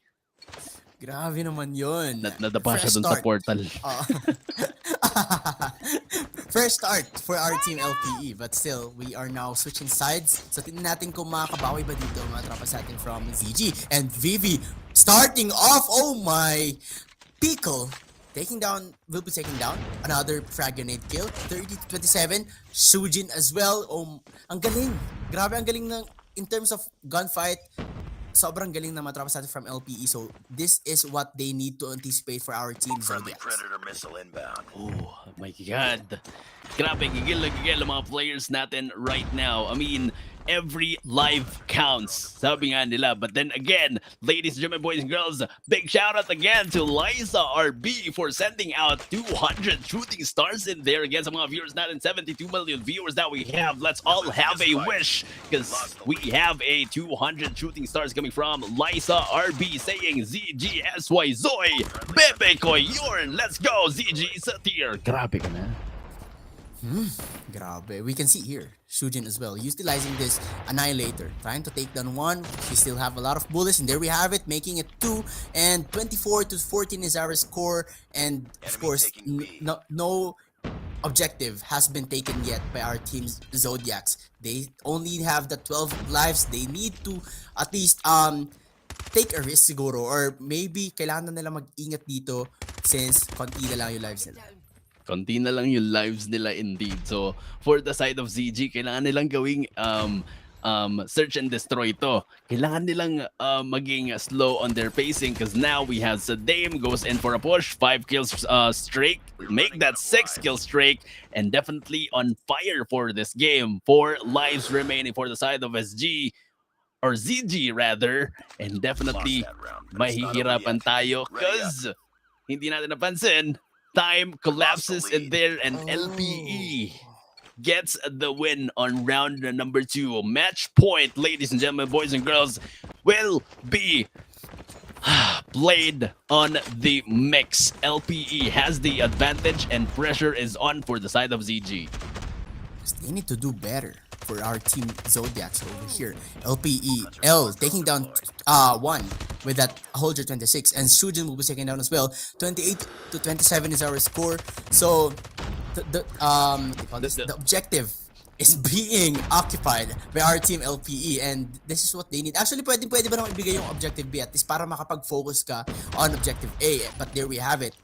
Grabe naman yun. Nadapa siya Fresh dun sa start. portal. First start for our team LPE, but still, we are now switching sides. So tingnan natin kung makakabawi ba dito mga tropa sa atin from ZG and Vivi. Starting off, oh my! Pickle will be taking down. Another frag grenade kill. 30 to 27. Shujin as well. Oh, ang galing. Grabe, ang galing ng, in terms of gunfight, sobrang galing na matrapa sa atin from LPE. So, this is what they need to anticipate for our team Friendly Zodiacs. Predator missile inbound. Oh my God. Grabe, gigil na gigil ang mga players natin right now. I mean, every life counts, sabi nga nila. But then again, ladies and gentlemen, boys and girls, big shout out again to Liza RB for sending out 200 shooting stars in there against some mga viewers natin. 72 million viewers that we have. Let's all have a wish because we have a 200 shooting stars coming from Liza RB saying ZGSY Zoy Bebe ko Yorn. Let's go ZG sa tier. Grabe ka na. Grabe. We can see here, Shujin as well, utilizing this Annihilator, trying to take down 1. We still have a lot of bullets, and there we have it, making it 2, and 24 to 14 is our score, and of course, no objective has been taken yet by our team's Zodiacs. They only have the 12 lives. They need to at least take a risk siguro, or maybe kailangan na nila mag-ingat dito since konti na lang yung lives nila. Konti na lang yung lives nila indeed. So, for the side of ZG, kailangan nilang gawing search and destroy to. Kailangan nilang maging slow on their pacing because now we have Sadame goes in for a push, 5 kills streak, make that 6 kill streak, and definitely on fire for this game. 4 lives remaining for the side of SG, or ZG rather, and definitely mahihirapan tayo because hindi natin napansin, time collapses in there and LPE gets the win on round number 2. Match point, ladies and gentlemen, boys and girls, will be played on the mix. LPE has the advantage and pressure is on for the side of ZG. They need to do better for our team Zodiacs over here. LPE L taking down 1 with that Holger 26, and Shujin will be taken down as well. 28 to 27 is our score. So the objective is being occupied by our team LPE, and this is what they need. Actually, pwede ba naman ibigay yung objective B at least para makapag-focus ka on objective A, but there we have it.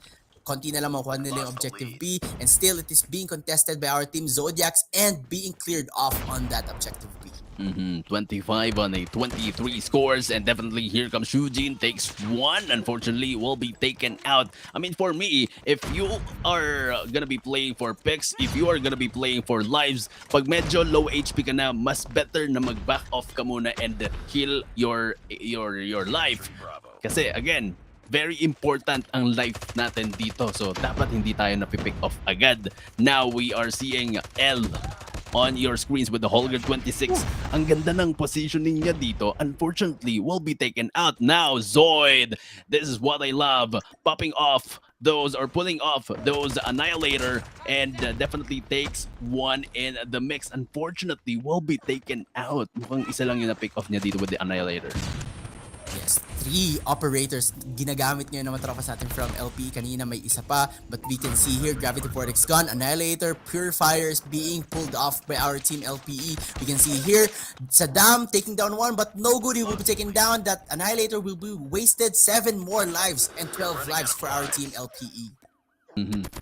Konti na lang makuha nila yung objective B, and still it is being contested by our team Zodiacs and being cleared off on that objective B. 25 on a 23 scores, and definitely here comes Shujin, takes 1, unfortunately will be taken out. I mean, for me, if you are gonna be playing for picks, if you are gonna be playing for lives, pag medyo low HP ka na, mas better na mag-back off ka muna and heal your life. Kasi again, very important ang life natin dito. So, dapat hindi tayo napipick off agad. Now, we are seeing L on your screens with the Holger 26. Ang ganda ng positioning niya dito. Unfortunately, will be taken out. Now, Zoid. This is what I love. Popping off those, or pulling off those Annihilator, and definitely takes 1 in the mix. Unfortunately, will be taken out. Mukhang isa lang yung na-pick off niya dito with the Annihilator. Yes, 3 operators ginagamit ngayon na matropa sa atin from LP. Kanina may isa pa, but we can see here Gravity Vortex Gun, Annihilator, Purifiers being pulled off by our team LPE. We can see here Saddam taking down 1, but no good, he will be taken down. That Annihilator will be wasted. 7 more lives and 12 lives for our team LPE.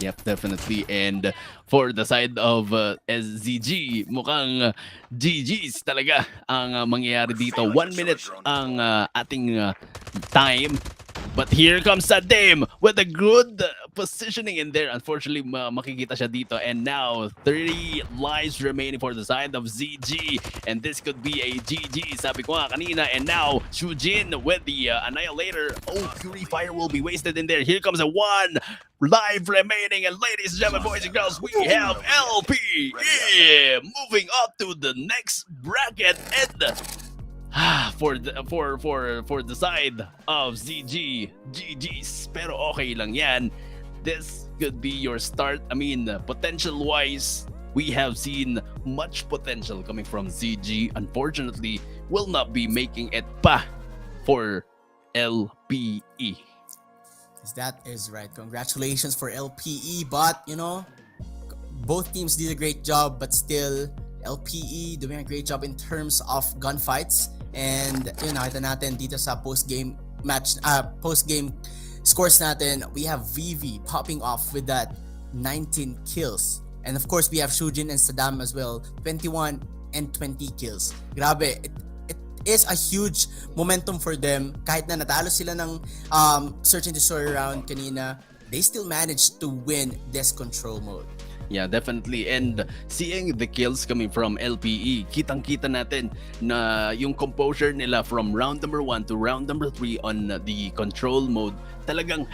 Yep, definitely. And for the side of SZG, mukhang GG's talaga ang mangyayari dito. 1 minute ang ating time. But here comes Sadim with a good positioning in there. Unfortunately, makikita siya dito. And now, 30 lives remaining for the side of ZG. And this could be a GG, sabi ko nga kanina. And now, Shujin with the Annihilator. Oh, Purifier will be wasted in there. Here comes a 1 live remaining. And ladies and gentlemen, boys and girls, we have LPE moving up to the next bracket. And for the side of ZG, GG's. Pero okay lang yan. This could be your start. I mean, potential-wise, we have seen much potential coming from ZG. Unfortunately, will not be making it pa for LPE. That is right. Congratulations for LPE. But, you know, both teams did a great job, but still, LPE doing a great job in terms of gunfights. And yun, nakita natin dito sa post-game match, post-game scores natin, we have VV popping off with that 19 kills. And of course, we have Shujin and Saddam as well, 21 and 20 kills. Grabe, it is a huge momentum for them. Kahit na natalo sila ng search and destroy round kanina, they still managed to win this control mode. Yeah, definitely. And seeing the kills coming from LPE, kitang-kita natin na yung composure nila from round number 1 to round number 3 on the control mode, talagang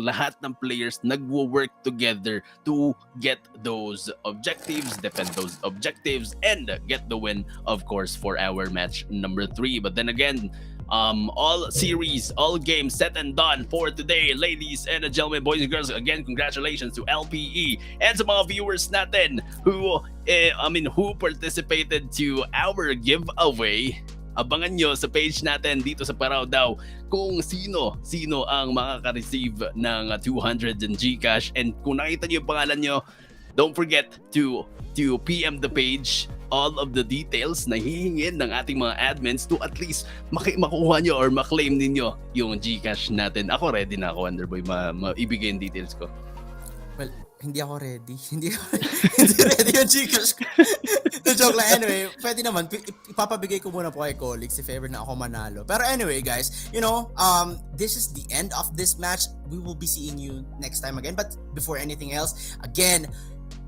lahat ng players nagwo-work together to get those objectives, defend those objectives, and get the win, of course, for our match number 3. But then again, all series, all games set and done for today, ladies and gentlemen, boys and girls. Again, congratulations to LPE and sa mga viewers natin who participated to our giveaway. Abangan nyo sa page natin dito sa ParawDao kung sino ang makaka-receive ng 200 in GCash. And kung nakita nyo yung pangalan nyo, don't forget to PM the page all of the details na hihingin ng ating mga admins to at least makuha nyo or maklaim ninyo yung GCash natin. Ako ready na ako, Wonderboy, maibigay yung details ko. Well, hindi ako ready. Hindi ready yung GCash ko. No, joke lang. Anyway, pwede naman. Ipapabigay ko muna po kay colleagues if ever na ako manalo. Pero anyway, guys, you know, this is the end of this match. We will be seeing you next time again. But before anything else, again,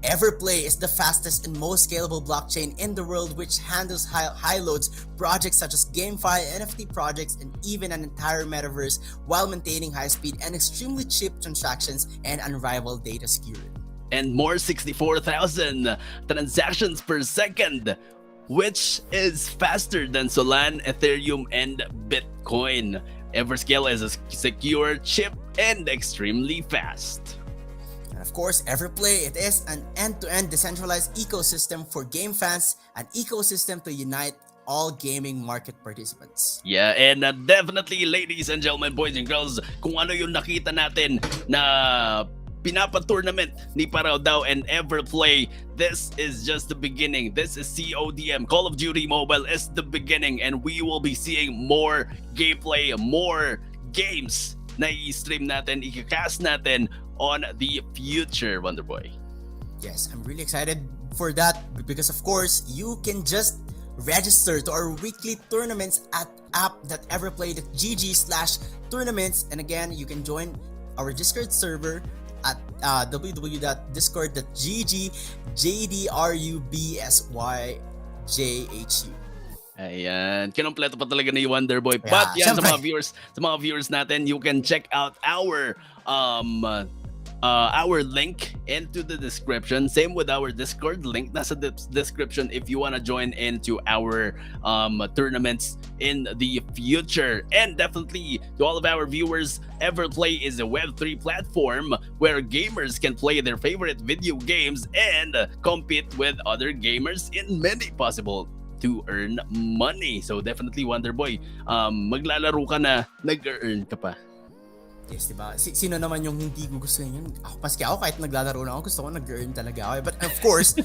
Everplay is the fastest and most scalable blockchain in the world, which handles high loads projects such as GameFi, NFT projects, and even an entire metaverse while maintaining high speed and extremely cheap transactions and unrivaled data security. And more 64,000 transactions per second, which is faster than Solana, Ethereum, and Bitcoin. Everscale is a secure, cheap, and extremely fast. And of course, Everplay, it is an end-to-end decentralized ecosystem for game fans, an ecosystem to unite all gaming market participants. Yeah, and definitely, ladies and gentlemen, boys and girls, kung ano yung nakita natin na pinapa-tournament ni ParawDao and Everplay, this is just the beginning. This is CODM. Call of Duty Mobile is the beginning, and we will be seeing more gameplay, more games na i-stream natin, i-cast natin on the future, Wonderboy. Yes, I'm really excited for that because of course you can just register to our weekly tournaments at app.everplay.gg/tournaments, and again you can join our Discord server at www.discord.gg/JDRUBSYJHU. Ayan, kinompleto pa talaga ni Wonderboy. Yeah, But yan, syempre, sa mga viewers natin, you can check out our link into the description. Same with our Discord link, nasa description if you want to join into our tournaments in the future. And definitely to all of our viewers, Everplay is a Web3 platform where gamers can play their favorite video games and compete with other gamers in many possible to earn money. So definitely, Wonderboy, maglalaro ka na, nag-earn ka pa. Yes, diba? Sino naman yung hindi gusto yun? Paski ako kahit naglalaro na ako, gusto ko nag-earn talaga ako. But of course,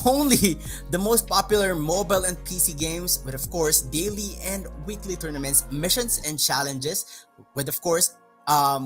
only the most popular mobile and PC games with of course daily and weekly tournaments, missions and challenges with of course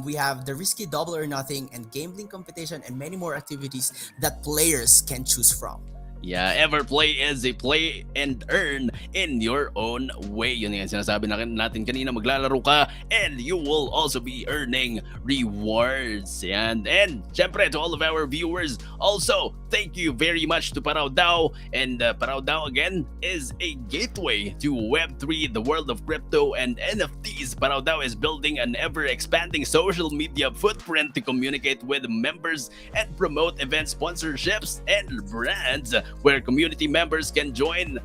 we have the risky double or nothing and gambling competition and many more activities that players can choose from. Yeah, Everplay is a play and earn in your own way. Yun yung sinasabi natin kanina, maglalaro ka and you will also be earning rewards. And syempre to all of our viewers, also thank you very much to Paraw DAO. And Paraw DAO again is a gateway to Web3, the world of crypto and NFTs. Paraw DAO is building an ever-expanding social media footprint to communicate with members and promote event sponsorships and brands, where community members can join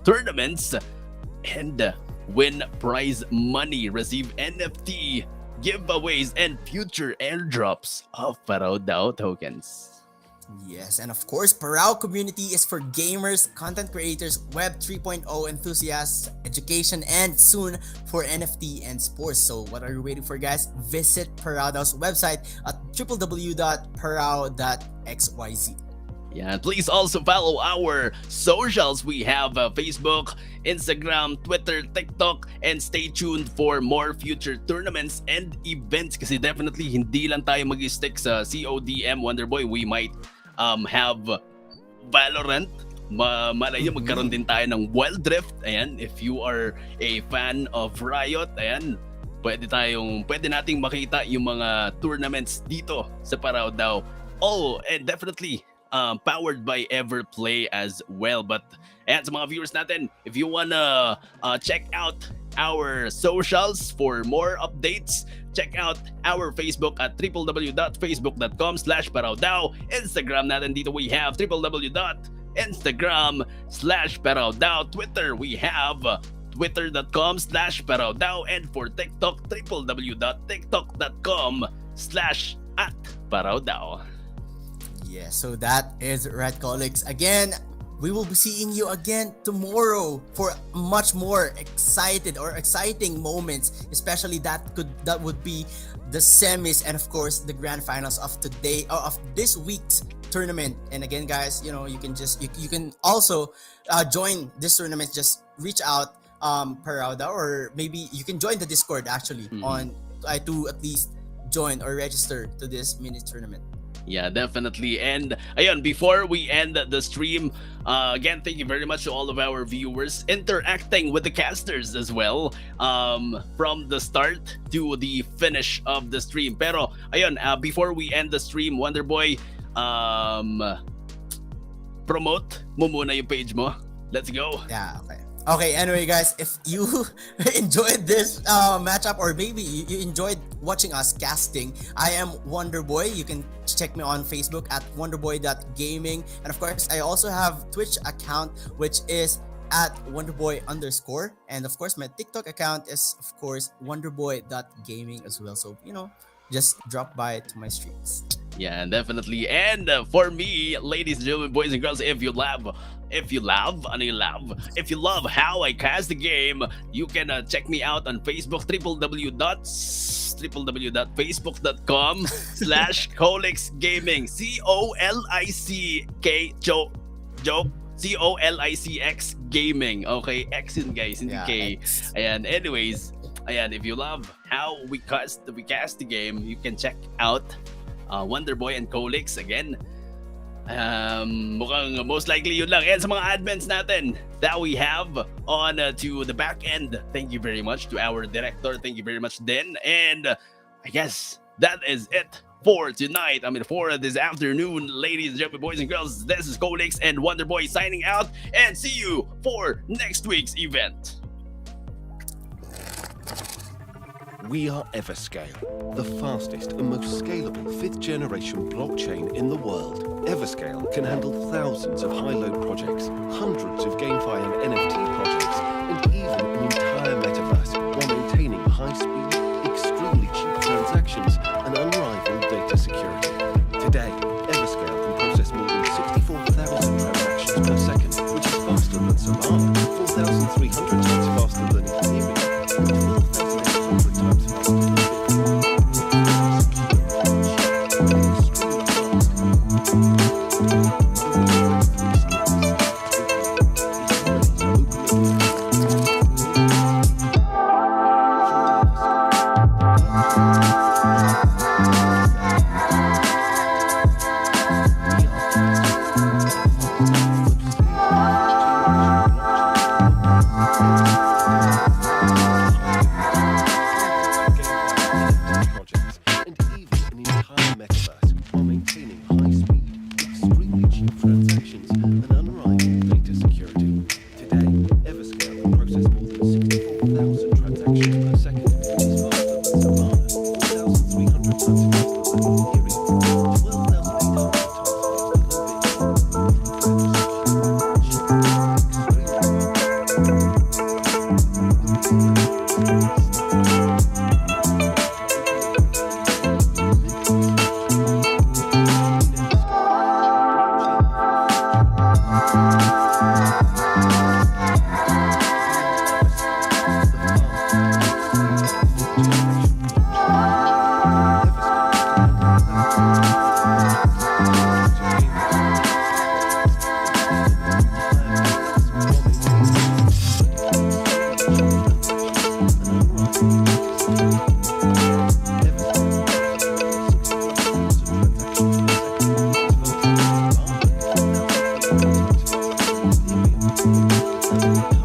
tournaments and win prize money, receive NFT giveaways, and future airdrops of Paraw DAO tokens. Yes, and of course, Paraw community is for gamers, content creators, Web 3.0 enthusiasts, education, and soon for NFT and sports. So what are you waiting for, guys? Visit ParawDao's website at www.paraw.xyz. Yeah, please also follow our socials. We have Facebook, Instagram, Twitter, TikTok, and stay tuned for more future tournaments and events. Kasi definitely hindi lang tayo mag-stick sa CODM Wonderboy. We might have Valorant. Malay nyo, magkaroon din tayo ng Wild Rift. Ayan, if you are a fan of Riot, ayan, pwede nating makita yung mga tournaments dito sa Paraw DAO. Oh, and definitely powered by Everplay as well. But ayan, sa mga viewers natin, if you wanna check out our socials for more updates, check out our Facebook at www.facebook.com/ParawDao. Instagram natin dito we have www.instagram/ParawDao. Twitter we have twitter.com/ParawDao. And for TikTok, www.tiktok.com/@ParawDao. Yeah, so that is right, colleagues. Again, we will be seeing you again tomorrow for much more exciting moments, especially that would be the semis and of course the grand finals of this week's tournament. And again, guys, you can also join this tournament. Just reach out ParawDao, or maybe you can join the Discord actually on to at least join or register to this mini tournament. Yeah, definitely. And ayun, before we end the stream, again, thank you very much to all of our viewers interacting with the casters as well, from the start to the finish of the stream. Pero ayun, before we end the stream, Wonderboy, promote mo muna yung page mo. Let's go. Yeah, okay, anyway, guys, if you enjoyed this matchup, or maybe you enjoyed watching us casting, I am Wonderboy. You can check me on Facebook at wonderboy.gaming. And of course, I also have Twitch account, which is at wonderboy_. And of course, my TikTok account is, of course, wonderboy.gaming as well. So, just drop by to my streams. Yeah, definitely. And for me, ladies and gentlemen, boys and girls, if you love how I cast the game, you can check me out on Facebook, www.facebook.com/ColicXgaming. COLICX Gaming. Okay, X yun, guys, hindi K. Ayan, anyways, if you love how we cast the game, you can check out Wonderboy and Colix again. Mukhang most likely yun lang. And sa mga admins natin that we have on to the back end, thank you very much to our director. Thank you very much, Den. And I guess that is it for tonight. For this afternoon, ladies and gentlemen, boys and girls. This is Colix and Wonderboy signing out, and see you for next week's event. We are Everscale, the fastest and most scalable 5th generation blockchain in the world. Everscale can handle thousands of high-load projects, hundreds of GameFi and NFT projects, and even an entire metaverse, while maintaining high-speed, extremely cheap transactions and unrivaled data security. Today, Everscale can process more than 64,000 transactions per second, which is faster than Solana, 4,300 times faster than Ethereum, and 12,800 times faster than Bitcoin. Everscale.